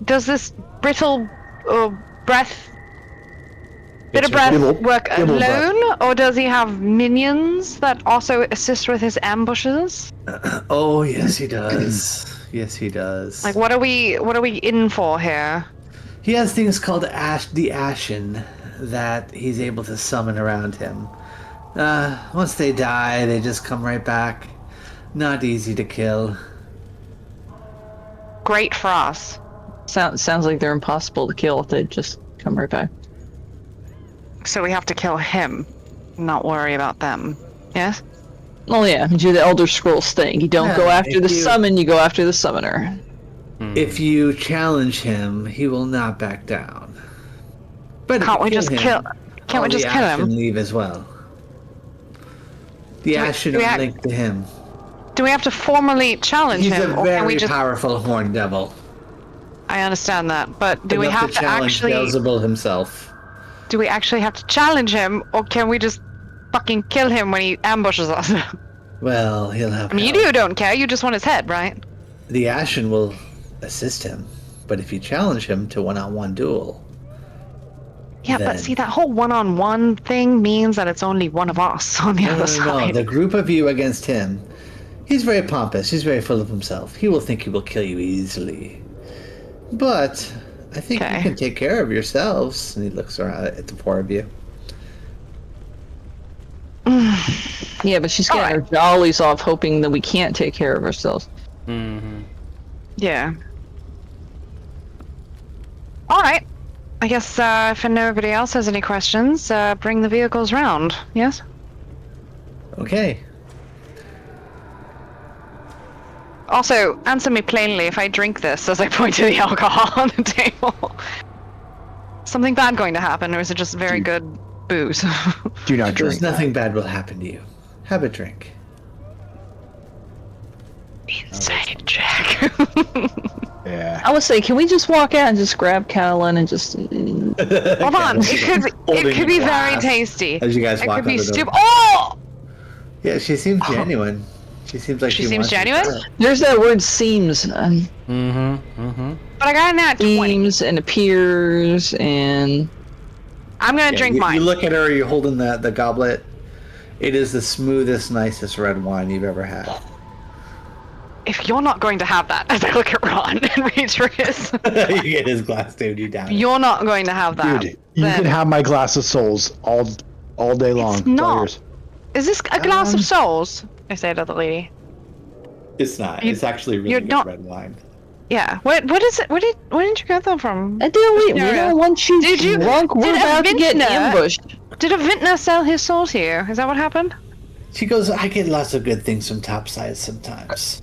does this brittle breath work alone, or does he have minions that also assist with his ambushes?
Oh, yes, he does. Yes, he does.
Like, what are we in for here?
He has things called the Ashen that he's able to summon around him. Once they die, they just come right back. Not easy to kill.
Great for us.
Sounds like they're impossible to kill if they just come right back.
So we have to kill him, not worry about them. Yes?
Oh yeah, do the Elder Scrolls thing. You don't go after the summon, you go after the summoner.
If you challenge him, he will not back down. But
Can't we just kill him?
And leave as well. The Ashen are linked to him.
Do we have to formally challenge
He's
him,
a
or can we
very
just...
powerful horned devil.
I understand that, but do we
Enough
have to
challenge
actually...
Beelzebul himself.
Do we actually have to challenge him, or can we just fucking kill him when he ambushes us?
Well, he'll have.
I mean, you don't care. You just want his head, right?
The Ashen will assist him, but if you challenge him to one-on-one duel,
Yeah,
then...
but see, that whole one-on-one thing means that it's only one of us on the other side.
No, the group of you against him. He's very pompous. He's very full of himself. He will think he will kill you easily. But I think you can take care of yourselves. And he looks around at the four of you.
Yeah, but she's getting her jollies off hoping that we can't take care of ourselves.
Mm-hmm.
Yeah. Alright. I guess if nobody else has any questions, bring the vehicles round. Yes?
Okay.
Also, answer me plainly if I drink this as I point to the alcohol on the table. Something bad going to happen, or is it just very good booze?
Do not drink.
Nothing bad will happen to you. Have a drink.
Insight check.
Yeah.
I would say, can we just walk out and just grab Catalan and just...
Hold on. It could be very tasty.
As you guys
It
walk
could be
out the door.
stupid. Oh!
Yeah, she seems genuine. She seems like
She
she
seems
wants to
genuine?
try it.
There's that word seems.
But I got a nat 20.
Seems and appears and...
I'm gonna drink
you,
mine.
You look at her, you're holding the goblet. It is the smoothest, nicest red wine you've ever had.
If you're not going to have that, as I look at Ron and reach for his...
You get his glass, dude. You down.
You're not going to have that.
Dude, you
then-
can have my glass of souls all day long.
It's not.
yours.
Is this a glass of souls? I say to the lady.
It's not.
You-
It's actually really
you're
good
not-
red wine.
Yeah. What is it? Where did you get that from?
I don't, we
Yeah.
don't want you
Did you-
drunk. We're
did a
about to get
vintner-
ambushed.
Did a vintner sell his soul to you? Is that what happened?
She goes, I get lots of good things from Topside sometimes.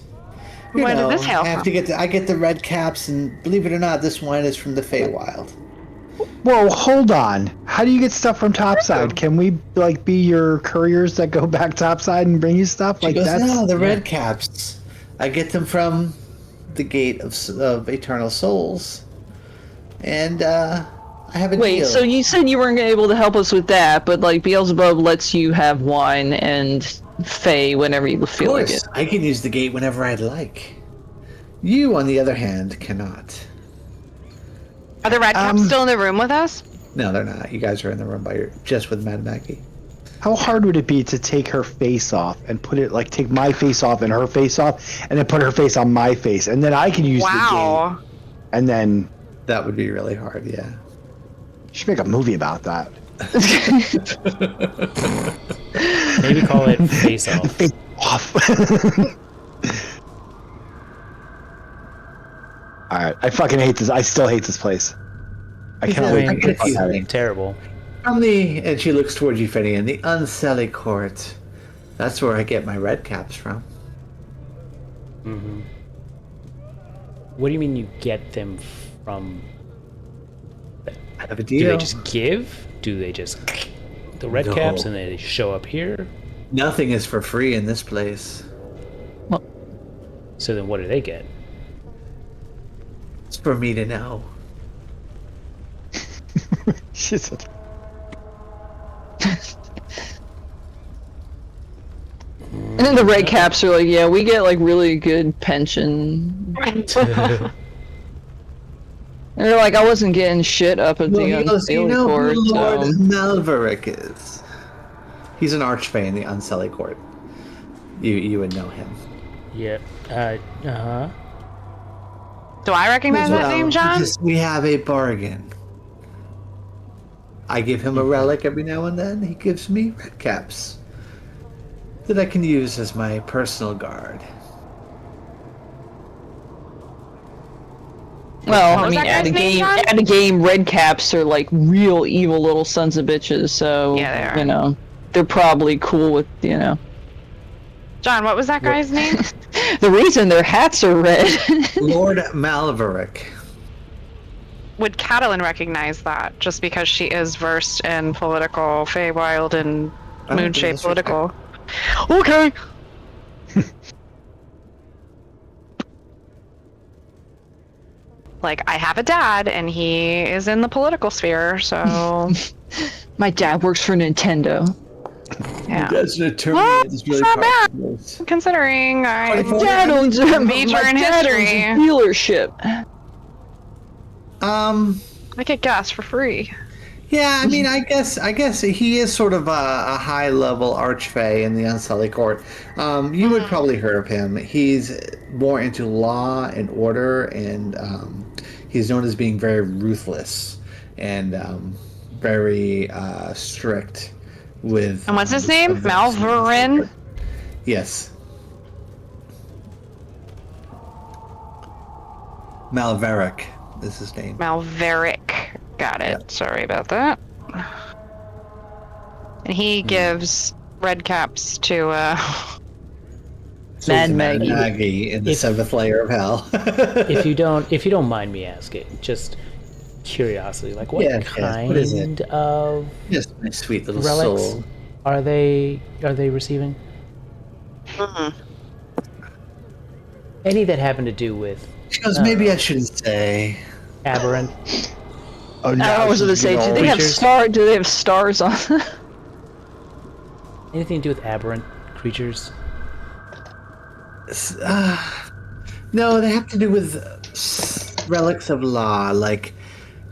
You
Where did
know,
this hail
I have
from?
to get I get the red caps, and believe it or not, this wine is from the Feywild.
Whoa, hold on. How do you get stuff from Topside? Can we like be your couriers that go back Topside and bring you stuff?
She
Like
goes,
that's
no, the red caps. I get them from the Gate of Eternal Souls, and I have a
Wait,
deal.
so you said you weren't able to help us with that, but like Beelzebub lets you have wine and Fae whenever you
of
feel like
course,
it.
I can use the gate whenever I'd like. You, on the other hand, cannot.
Are the red caps still in the room with us?
No, they're not. You guys are in the room just with Mad Maggie.
how hard would it be to take her face off and put it like take my face off and her face off and then put her face on my face and then I can use the
Wow.
gate and then
That would be really hard, yeah.
you should make a movie about that.
Maybe call it Face Off.
Face off. Alright, I fucking hate this. I still hate this place. I
He's
cannot
having
wait to get the fuck
a
out of here.
Terrible.
From and she looks towards you, Finian, the Unselly Court. That's where I get my red caps from.
Mm-hmm. What do you mean you get them from?
I have a
Do
deal.
they just give? Do they just the red
No.
caps and they show up here?
Nothing is for free in this place.
So then what do they get?
It's for me to know.
She said,
And then the red caps are like, yeah, we get like really good pension. And they're like, I wasn't getting shit up at the
you
Unsealed
know
Court.
who Lord
So.
Malverick is. He's an archfey in the Unselly Court. You would know him.
Yep. Uh-huh.
Do I recognize that
Well,
name, John?
because we have a bargain. I give him a relic every now and then. He gives me red caps that I can use as my personal guard.
Well,
What
I
was
mean,
that
at a
guy's name,
game,
John?
at a game, red caps are like real evil little sons of bitches. So
Yeah, they are.
you know, they're probably cool with
John, what was that guy's name?
the reason their hats are red.
Lord Malverick.
Would Catalan recognize that just because she is versed in political, Feywild, and
I don't think
Moonshade
that's
political? Okay. Like, I have a dad, and he is in the political sphere, so
My dad works for Nintendo.
yeah.
That's an attorney.
Well,
It's really
it's not bad.
powerful.
Considering I
My
Dad owns a
Major
my
in
dad owns
history.
a dealership.
I get gas for free.
Yeah, I mean, I guess he is sort of a high-level archfey in the Unsullied Court. You would probably heard of him. He's more into law and order, and he's known as being very ruthless and very strict with.
And what's his name? Malverin?
Yes. Malverick is his name.
Malverick. Got it.
Yeah.
Sorry about that. And he gives red caps to
So
Mad
he's
Maggie.
Maggie in the
If-
seventh layer of hell.
if you don't mind me asking, just curiosity, like what
Yes,
kind
what is it?
of
Just my sweet little
relics
soul.
are they receiving? Any that happen to do with
She goes, maybe I shouldn't say.
Aberrant.
Oh no!
I was going to say, do they have
Creatures.
Do they have stars on?
Anything to do with aberrant creatures?
No, they have to do with relics of law, like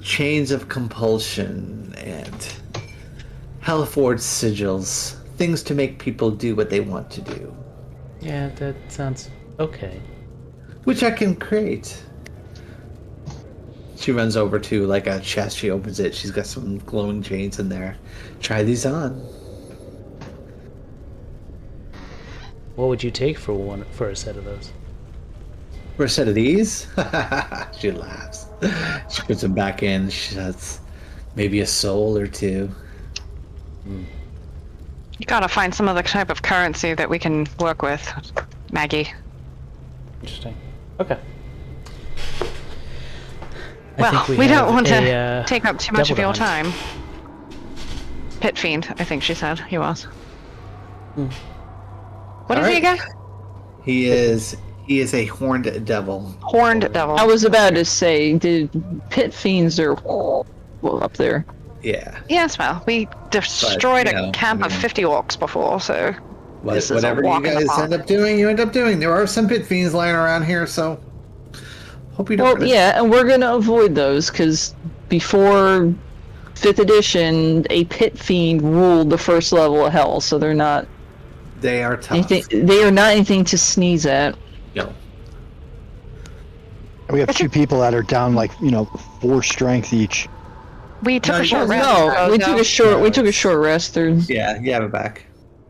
chains of compulsion and Hellforged sigils. Things to make people do what they want to do.
Yeah, that sounds okay.
Which I can create. She runs over to like a chest, she opens it, she's got some glowing chains in there. Try these on.
What would you take for a set of those?
For a set of these? She laughs. She puts them back in. She says, maybe a soul or two.
You gotta find some other type of currency that we can work with, Maggie.
Interesting. Okay.
Well, we don't
have
want
a,
to take up too much of
devil
your
to hunt.
time. Pit fiend, I think she said he was. What is he again?
He is a horned devil.
Horned devil.
I was about to say, the pit fiends are up there.
Yeah.
Yes, well, we destroyed
But, you know,
a camp of 50 orcs before, so this is a
Whatever you
walk in the
guys
park.
end up doing, you end up doing. There are some pit fiends lying around here, so hope you don't.
Well,
run it.
yeah, and we're gonna avoid those because before 5th edition, a pit fiend ruled the first level of hell, so they're not
They are tough.
anything. They are not anything to sneeze at.
No.
We have 2 people that are down like 4 strength each.
We took
No,
a short
no,
rest.
No, we took a short. We took a short rest. There's
Yeah, you have it back.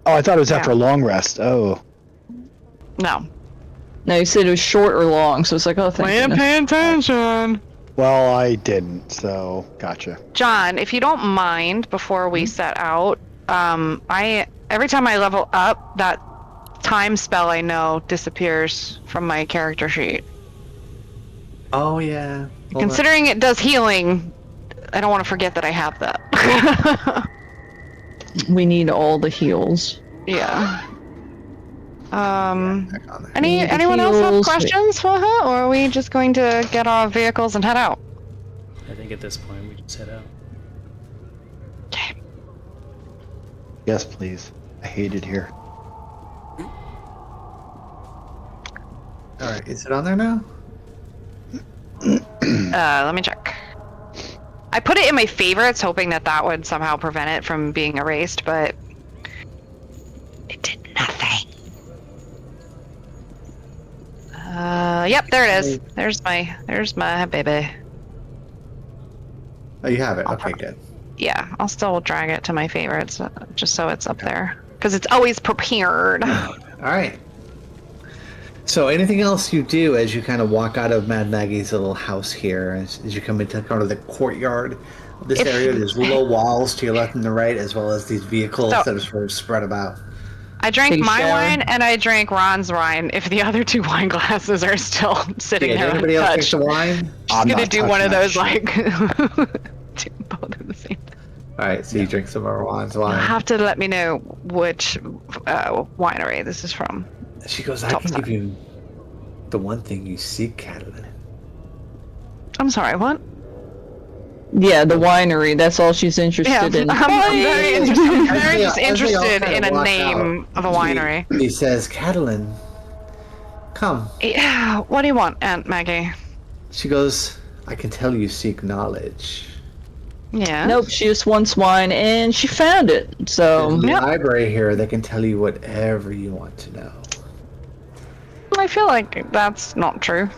Oh, I thought it was
Yeah.
after a long rest. Oh,
No.
no, you said it was short or long, so it's like, oh, thank goodness.
paying attention.
well, I didn't. So gotcha.
John, if you don't mind, before we set out, every time I level up, that time spell I know disappears from my character sheet.
Oh yeah. Hold on.
Considering it does healing, I don't want to forget that I have that.
We need all the heals.
Yeah.
Back on there.
Anyone else have
heals.
questions for her, or are we just going to get our vehicles and head out?
I think at this point we just head out.
Okay.
Yes, please. I hate it here.
All right, is it on there now?
Let me check. I put it in my favorites, hoping that would somehow prevent it from being erased, but it did nothing. Yep, there it is. There's my baby.
Oh, you have it. Okay, good.
Yeah, I'll still drag it to my favorites, just so it's up there. Because it's always prepared.
All right. So, anything else you do as you kind of walk out of Mad Maggie's little house here, as you come into kind of the courtyard of this area? There's low walls to your left and the right, as well as these vehicles
So-
that are sort of spread about.
I drank
Take a
my
shower.
wine and I drank Ron's wine if the other 2 wine glasses are still sitting
Yeah, did
there
anybody else drink
untouched.
the wine?
Just
I'm
gonna
not
do one of
touching
those
that
like do both at the same time.
All right, so you drink some of Ron's
You'll
wine.
have to let me know which winery this is from.
She goes, I
Top
can
side.
give you the one thing you seek, Catalan.
I'm sorry, what?
Yeah, the winery. That's all she's interested in.
I'm very interested. I'm very just
As they all
interested
kinda
in a
walk
name
out,
of a winery.
He says, Catalan, come.
Yeah, what do you want, Aunt Maggie?
She goes, I can tell you seek knowledge.
Yeah.
Nope, she just wants wine, and she found it. So
There's a
Yep.
library here that can tell you whatever you want to know.
I feel like that's not true.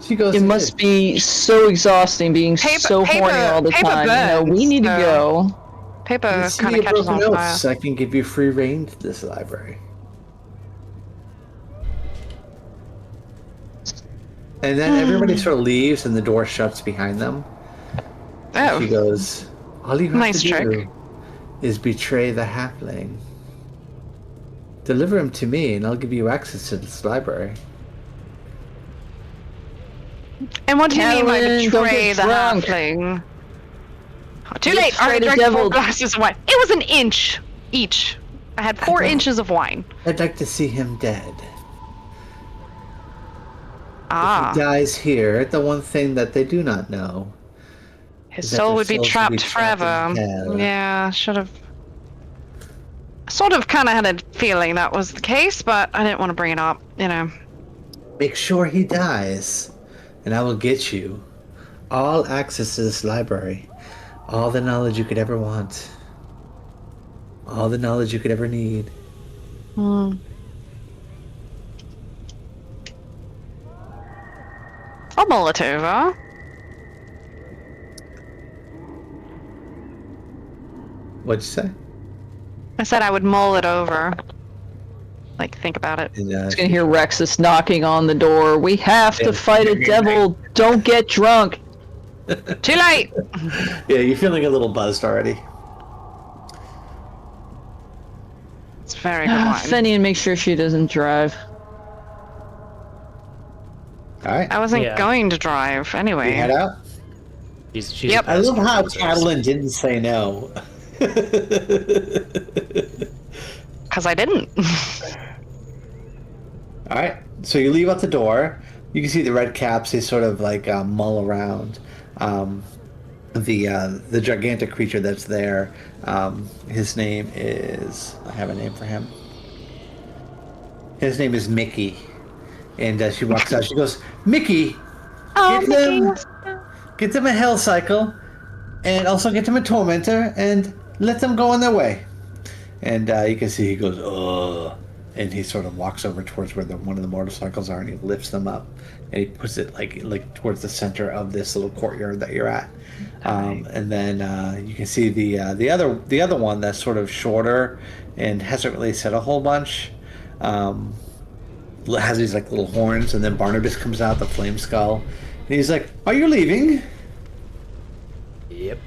She goes,
it must be so exhausting being so horny all the
paper
time.
burns,
We need to
so-
go.
Paper
You
kind
see
of
a
catches
broken
on
oath,
fire.
so I can give you free reign to this library. And then everybody sort of leaves and the door shuts behind them.
Oh,
She goes, all you have
Nice
to
trick.
do is betray the halfling. Deliver him to me and I'll give you access to this library.
and what do you mean by
Catalan, don't
betray
get
the
drunk.
halfling? Oh, too
Betray
late. I already
the
drank 4
devil.
glasses of wine. It was an inch each. I had 4
don't-
inches of wine.
I'd like to see him dead. If he dies here, the one thing that they do not know
his
is that
soul
their
would be
souls
trapped
in
forever.
hell.
Yeah, should have. Sort of kind of had a feeling that was the case, but I didn't want to bring it up, you know.
Make sure he dies, and I will get you all access to this library, all the knowledge you could ever want, all the knowledge you could ever need.
I'll mull it over.
What'd you say?
I said I would mull it over. Like, think about it.
And,
Just gonna hear Rexus knocking on the door. We have to fight a devil. Don't get drunk.
Too late!
yeah, you're feeling a little buzzed already.
It's very good wine.
Fenian, make sure she doesn't drive.
All right.
I wasn't
Yeah.
going to drive anyway.
You head out.
She's
Yep.
I love how Catalan didn't say no.
Because I didn't.
All right, so you leave out the door. You can see the red caps. They sort of like mull around the gigantic creature that's there. His name is. I have a name for him. His name is Mickey, and she walks out. She goes, "Mickey, get them a hell cycle, and also get them a tormentor, and let them go on their way." And you can see he goes, "Ugh," and he sort of walks over towards where one of the motorcycles are, and he lifts them up, and he puts it like towards the center of this little courtyard that you're at. And then you can see the other one that's sort of shorter and hasn't really said a whole bunch. Has these like little horns, and then Barnabas comes out, the flame skull, and he's like, "Are you leaving?
Yep.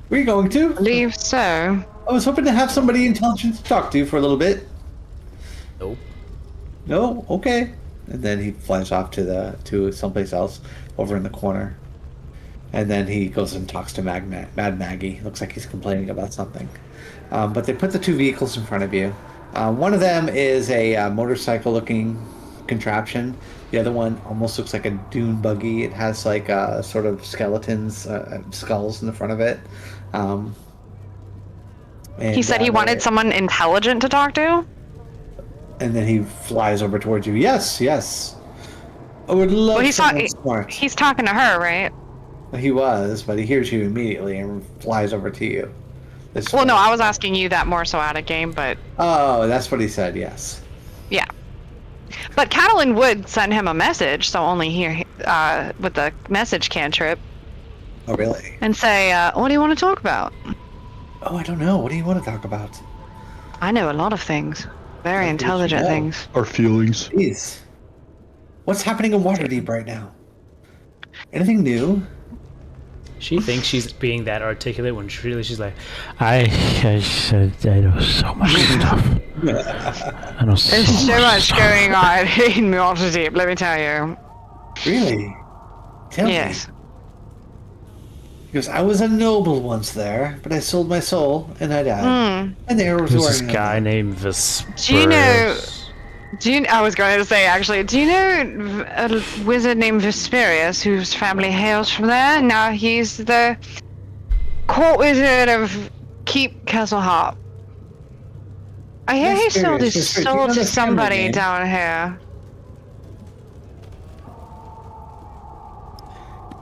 Where are you going to?"
Believe so.
I was hoping to have somebody intelligent to talk to for a little bit.
Nope.
No, okay. And then he flies off to someplace else over in the corner. And then he goes and talks to Mad Maggie. Looks like he's complaining about something. But they put the two vehicles in front of you. One of them is a motorcycle-looking contraption. The other one almost looks like a dune buggy. It has like sort of skeletons, skulls in the front of it.
He said he wanted someone intelligent to talk to?
And then he flies over towards you. Yes, yes. I would love someone smart.
He's talking to her, right?
He was, but he hears you immediately and flies over to you.
Well, no, I was asking you that more so out of game, but...
Oh, that's what he said, yes.
Yeah. But Catalan would send him a message, so only here, with the message cantrip.
Oh, really?
And say, what do you want to talk about?
Oh, I don't know. What do you want to talk about?
I know a lot of things. Very intelligent things.
Our feelings.
Jeez. What's happening in Waterdeep right now? Anything new?
She thinks she's being that articulate when she's like, I know so much stuff. I know so
There's so much
stuff.
going on in Waterdeep, let me tell you.
Really? Tell me.
Yes.
He goes, I was a noble once there, but I sold my soul and I died. And there was
There's this guy named Vesperus.
Do you know, I was going to say, actually, do you know a wizard named Vesperius, whose family hails from there? Now he's the court wizard of Keep Castleharp. I hear he sold his soul to somebody down here.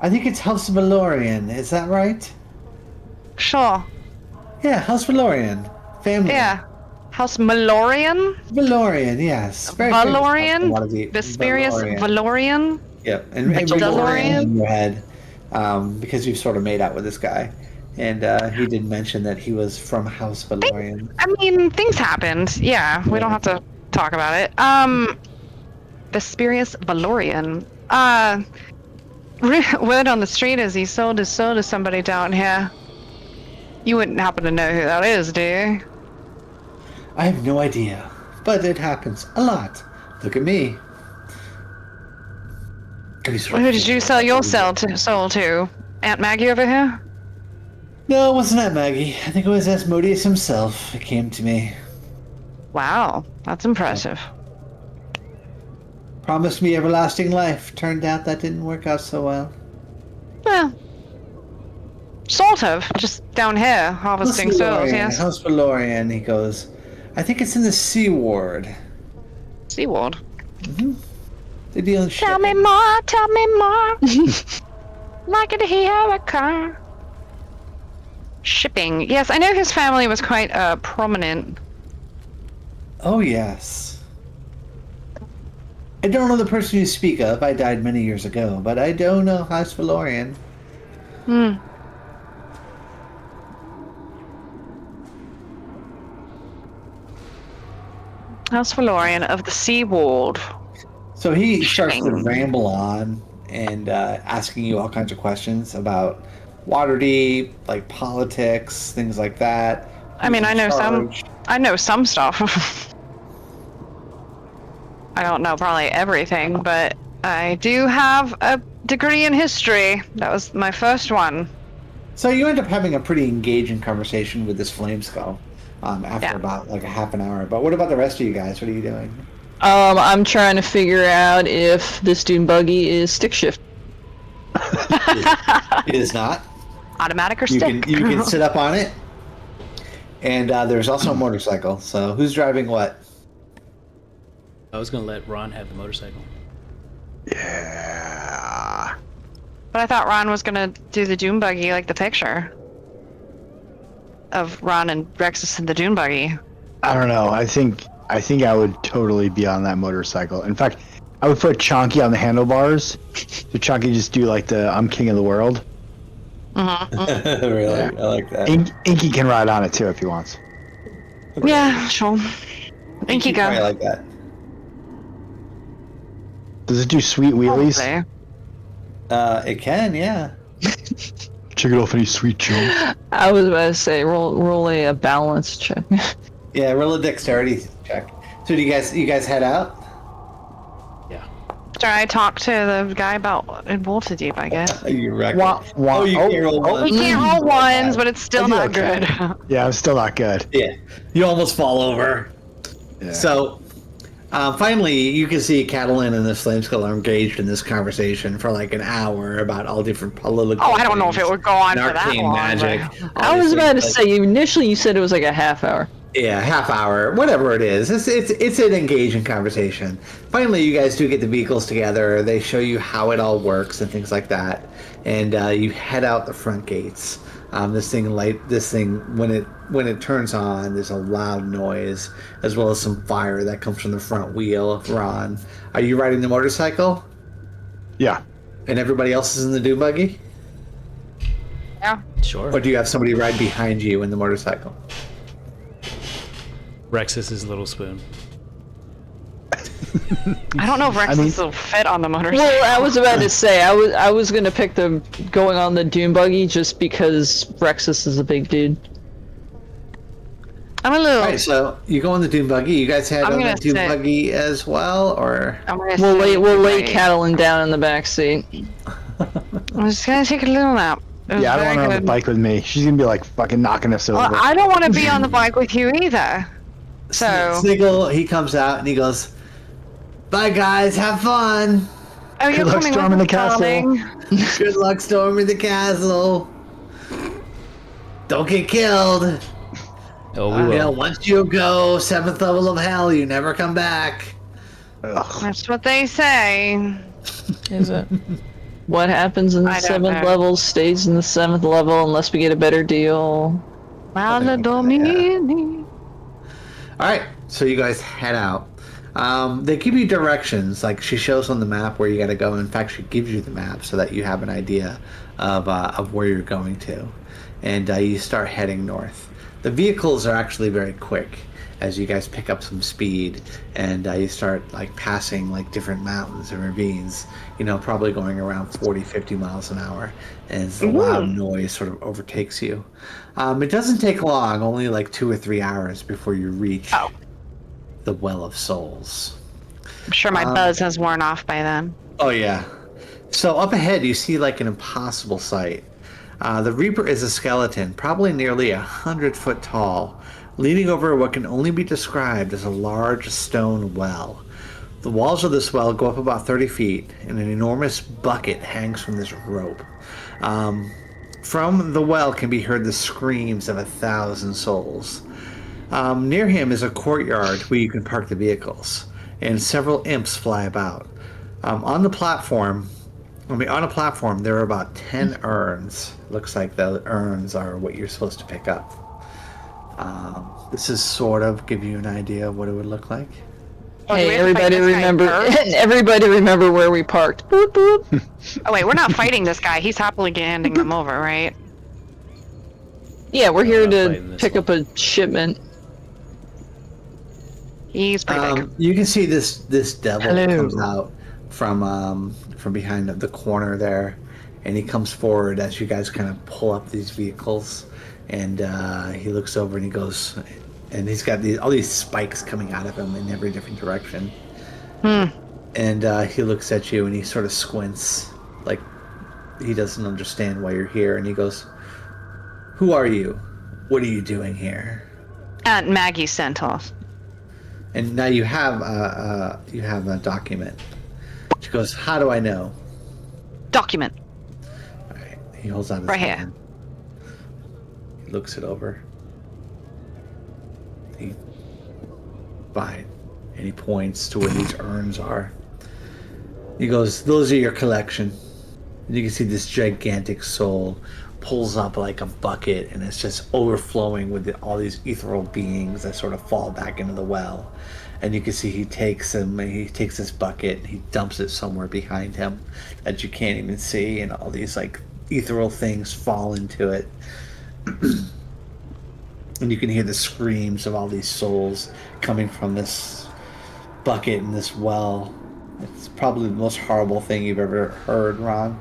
I think it's House Valorian, is that right?
Sure.
Yeah, House Valorian. Family.
Yeah. House Malorian?
Valorian, yes. Very famous
Valorian?
house in Waterdeep.
Vesperius Valorian?
Yep, and
Like
ring
Valorian?
in your head, because you've sort of made out with this guy, and he did mention that he was from House Valorian.
I mean, things happened. Yeah, we don't have to talk about it. Vesperius Valorian. Word on the street is he sold his soul to somebody down here. You wouldn't happen to know who that is, do you?
I have no idea, but it happens a lot. Look at me.
Who did you sell your soul to? Aunt Maggie over here?
No, it wasn't that Maggie. I think it was Asmodeus himself who came to me.
Wow, that's impressive.
Promised me everlasting life. Turned out that didn't work out so well.
Well, sort of. Just down here, harvesting souls, yes.
How's Valorian? He goes, I think it's in the Sea Ward.
Sea Ward.
They deal in
Tell me
shipping.
more, tell me more. Like to hear a car. Shipping. Yes, I know his family was quite prominent.
Oh, yes. I don't know the person you speak of. I died many years ago, but I do know House Valorian.
House Valorian of the Sea Ward.
So he starts to
Shipping.
ramble on and asking you all kinds of questions about Waterdeep, like politics, things like that.
I mean,
Who's in charge.
I know some stuff. I don't know probably everything, but I do have a degree in history. That was my first one.
So you end up having a pretty engaging conversation with this flame skull after
Yeah.
about like a half an hour. But what about the rest of you guys? What are you doing?
I'm trying to figure out if this dune buggy is stick shift.
It is not.
Automatic or
You
stick?
can sit up on it. And there's also a motorcycle. So who's driving what?
I was gonna let Ron have the motorcycle.
Yeah.
But I thought Ron was gonna do the dune buggy, like the picture of Ron and Rexus in the dune buggy.
I don't know. I think I would totally be on that motorcycle. In fact, I would put Chonky on the handlebars. So Chonky just do like the I'm king of the world.
Really?
Yeah.
I like that.
Inky can ride on it too if he wants.
Yeah, sure. Inky go.
I like that.
Does it do sweet wheelies?
Probably.
It can, yeah.
Check it off any sweet jump.
I was about to say roll a balance check.
Yeah, roll a dexterity check. So do you guys head out?
Yeah.
After I talked to the guy about in Waterdeep, I guess.
You reckon?
Wah, wah.
Oh, you can't roll
We
one.
can't roll ones, but it's still
I do
not
okay.
good.
Yeah, it's still not good.
Yeah, you almost fall over.
Yeah.
So, finally, you can see Catalin and the Flame Skull are engaged in this conversation for like an hour about all different political.
Oh, I don't know if it would go on
and
for that
arcane
long.
magic.
I was about to
Obviously,
say, initially you said it was like a half hour.
yeah, half hour, whatever it is. It's an engaging conversation. Finally, you guys do get the vehicles together. They show you how it all works and things like that, and you head out the front gates. This thing when it turns on, there's a loud noise as well as some fire that comes from the front wheel. Ron, are you riding the motorcycle?
Yeah.
And everybody else is in the dune buggy?
Yeah.
Sure.
Or do you have somebody ride behind you in the motorcycle?
Rexus is Little Spoon.
I don't know if Rex
mean-
will fit on the motorcycle.
Well, I was about to say I was gonna pick the going on the dune buggy just because Rexus is a big dude.
I'm a little.
Alright, so you go on the dune buggy. You guys head
I'm
on the
gonna
dune
sit.
buggy as well, or?
I'm gonna
We'll lay
sit-
Catalin down in the back seat.
I'm just gonna take a little nap. It was
Yeah, I don't
very
want her on the
good.
bike with me. She's gonna be like fucking knocking us over.
Well, I don't want to be on the bike with you either. So.
Sniggle, he comes out and he goes, "Bye guys, have fun.
Oh, you're
Good luck
coming
storming
with
the
us,
castle."
darling.
Good luck storming the castle. Don't get killed.
Oh, we will.
You know, once you go 7th level of hell, you never come back."
Ugh.
That's what they say.
Is it? What happens in the
I don't
7th
know.
level stays in the 7th level unless we get a better deal.
Mala Domini.
All right, so you guys head out. They give you directions. Like she shows on the map where you got to go. In fact, she gives you the map so that you have an idea of where you're going to, and you start heading north. The vehicles are actually very quick as you guys pick up some speed, and you start like passing like different mountains and ravines. You know, probably going around 40-50 miles an hour, and the loud noise sort of overtakes you. It doesn't take long, only like 2 or 3 hours before you reach the Well of Souls.
I'm sure my buzz has worn off by then.
Oh yeah. So up ahead you see like an impossible sight. The Reaper is a skeleton, probably nearly 100 foot tall, leaning over what can only be described as a large stone well. The walls of this well go up about 30 feet, and an enormous bucket hangs from this rope. From the well can be heard the screams of 1,000 souls. Near him is a courtyard where you can park the vehicles, and several imps fly about. On a platform, there are about 10 urns. Looks like the urns are what you're supposed to pick up. This is sort of give you an idea of what it would look like.
Oh, do
Hey,
we have to fight
everybody
this guy
remember!
first?
Everybody remember where we parked. Boop boop.
Oh wait, we're not fighting this guy. He's happily handing them over, right?
Yeah, we're here
not
to
fighting this
pick
one.
up a shipment.
He's pretty big.
You can see this devil
Hello.
comes out from behind the corner there, and he comes forward as you guys kind of pull up these vehicles, and he looks over and he goes, and he's got all these spikes coming out of him in every different direction. And he looks at you and he sort of squints, like he doesn't understand why you're here, and he goes, "Who are you? What are you doing here?"
Aunt Maggie sent us.
And now you have a document. She goes, "How do I know?"
Document.
All right. He holds out his
Right here.
hand. He looks it over. Fine. And he points to where these urns are. He goes, "Those are your collection." And you can see this gigantic soul pulls up like a bucket, and it's just overflowing with all these ethereal beings that sort of fall back into the well. And you can see he takes this bucket, and he dumps it somewhere behind him that you can't even see, and all these like ethereal things fall into it. And you can hear the screams of all these souls coming from this bucket and this well. It's probably the most horrible thing you've ever heard, Ron.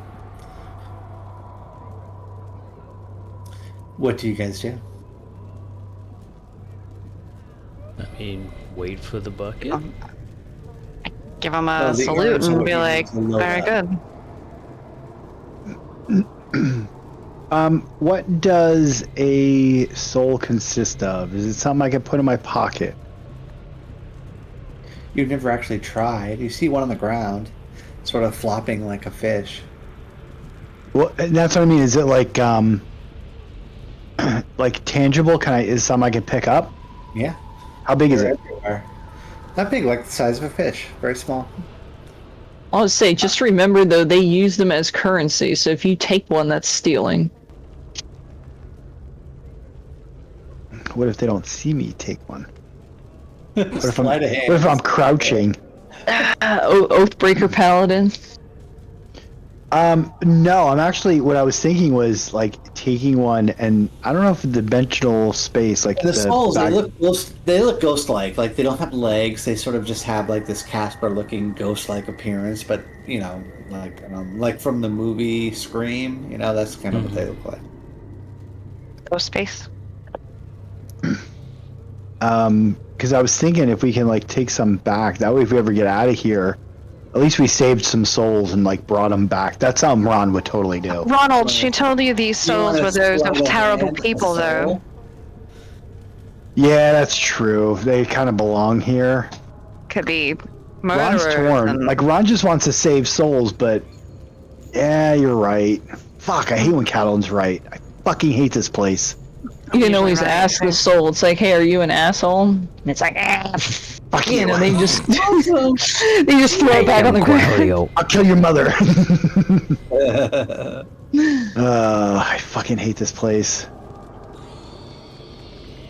What do you guys do?
I mean, wait for the bucket.
Give him a
Oh, the
salute
urns are
and be
looking
like,
below
very
that.
good.
What does a soul consist of? Is it something I can put in my pocket?
You've never actually tried. You see one on the ground, sort of flopping like a fish.
Well, that's what I mean. Is it like like tangible? Is something I can pick up?
Yeah.
How big is
They're
it?
everywhere. Not big, like the size of a fish. Very small.
I'll say, just remember though, they use them as currency. So if you take one, that's stealing.
What if they don't see me take one? What if
Sleight of hand.
what if I'm crouching?
Oathbreaker Paladin.
No, I'm actually. What I was thinking was like taking one, and I don't know if the dimensional space, like
The souls,
back-
they look ghost-like. Like they don't have legs. They sort of just have like this Casper-looking ghost-like appearance. But you know, like from the movie Scream. You know, that's kind of what they look like.
Ghost space.
because I was thinking if we can like take some back, that way if we ever get out of here, at least we saved some souls and like brought them back. That's something Ron would totally do.
Ronald, she told you these souls were those of terrible people, though.
Yeah, that's true. They kind of belong here.
Could be
Ron's
murderers.
torn.
and-
Like Ron just wants to save souls, but yeah, you're right. Fuck, I hate when Catalan's right. I fucking hate this place.
You can
Usually
always
right,
ask the
right.
soul. It's like, hey, are you an asshole? And it's like,
Fuck
you
you.
know, they just they just throw it back on the ground.
I'll kill your mother. I fucking hate this place.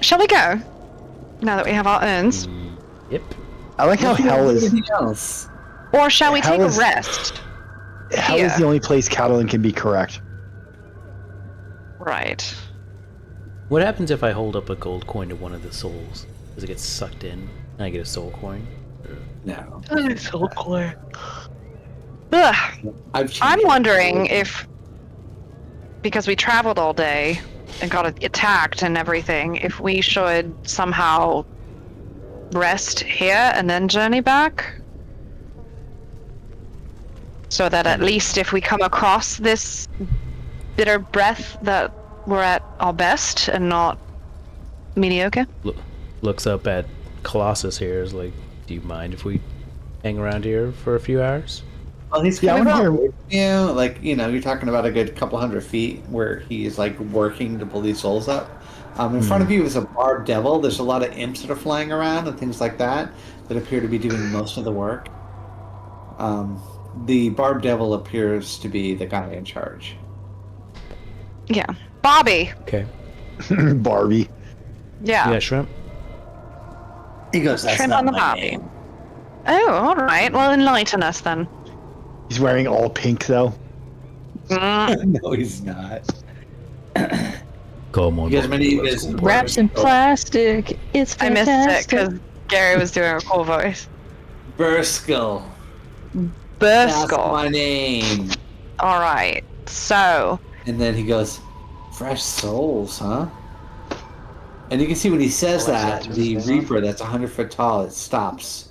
Shall we go? Now that we have our urns.
Yep.
I like how hell is
Anything else?
Or shall we
Hell
take
is-
a rest?
hell is
Yeah.
the only place Catalan can be correct.
Right.
What happens if I hold up a gold coin to one of the souls? Does it get sucked in and I get a soul coin?
No.
So clear. Ugh.
I've changed
I'm
it.
wondering if, because we traveled all day and got attacked and everything, if we should somehow rest here and then journey back? So that at least if we come across this bitter breath, that we're at our best and not mediocre.
Looks up at Colossus here. Is like, do you mind if we hang around here for a few hours?
Well, he's
Yeah,
kind
I'm
of
here.
away from you. Like, you're talking about a good couple hundred feet where he's like working to pull these souls up. In front of you is a barbed devil. There's a lot of imps that are flying around and things like that appear to be doing most of the work. The barbed devil appears to be the guy in charge.
Yeah. Bobby.
Okay.
Barbie.
Yeah.
You got shrimp?
He goes, "That's
Trim
not
on the
my
Bobby."
name."
Oh, all right. Well, enlighten us then.
He's wearing all pink though.
Mm,
No, he's not.
Come on.
You guys ready? You guys
Wrapped in plastic. It's
I missed it
fantastic.
because Gary was doing a cool voice.
Burskill. That's
Burskill.
my name.
All right. So,
And then he goes, "Fresh souls, huh?" And you can see when he says that, the Reaper that's 100 foot tall, it stops.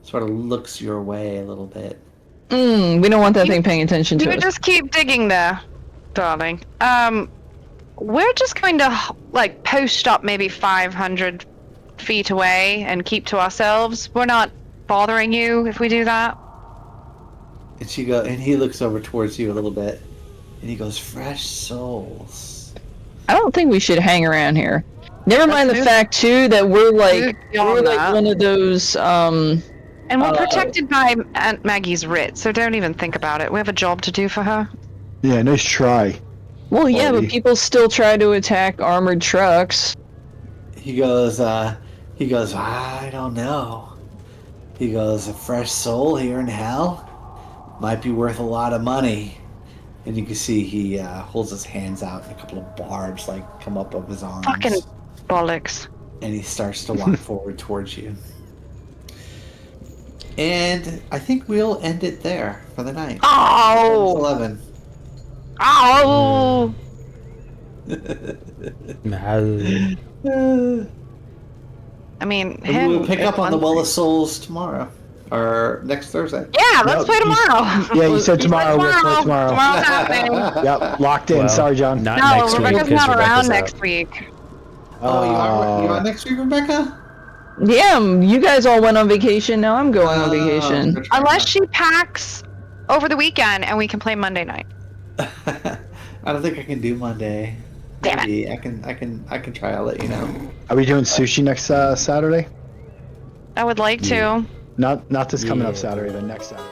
Sort of looks your way a little bit.
We don't want that thing paying attention to
you
us.
just keep digging there, darling. We're just going to like post up maybe 500 feet away and keep to ourselves. We're not bothering you if we do that.
And he looks over towards you a little bit, and he goes, "Fresh souls."
I don't think we should hang around here. Never mind the
move-
fact too that we're like
beyond that.
one of those
And we're protected by Aunt Maggie's writ, so don't even think about it. We have a job to do for her.
Yeah, nice try.
well, yeah,
Party.
but people still try to attack armored trucks.
He goes, "I don't know." He goes, "A fresh soul here in hell might be worth a lot of money." And you can see he holds his hands out, and a couple of barbs like come up of his arms.
Fucking bollocks.
And he starts to walk forward towards you. And I think we'll end it there for the night.
Oh!
11.
Oh! I mean, him.
We'll pick
is
up on the
one
Well of
thing.
Souls tomorrow. Or next Thursday.
Yeah, let's
Yep,
play tomorrow.
Yeah, you said tomorrow. We'll play tomorrow.
Tomorrow's happening.
Yep, locked in.
Well,
Sorry, John.
Not
No,
next week
Rebecca's
because
not
Rebecca's
around
out.
next week.
Oh, you are next week, Rebecca?
Yeah, you guys all went on vacation. Now I'm going on vacation.
good try.
Unless she packs over the weekend and we can play Monday night.
I don't think I can do Monday.
Damn it.
Maybe I can try. I'll let you know.
Are we doing sushi next Saturday?
I would like to.
Not this coming up
Yeah.
Saturday, the next Saturday.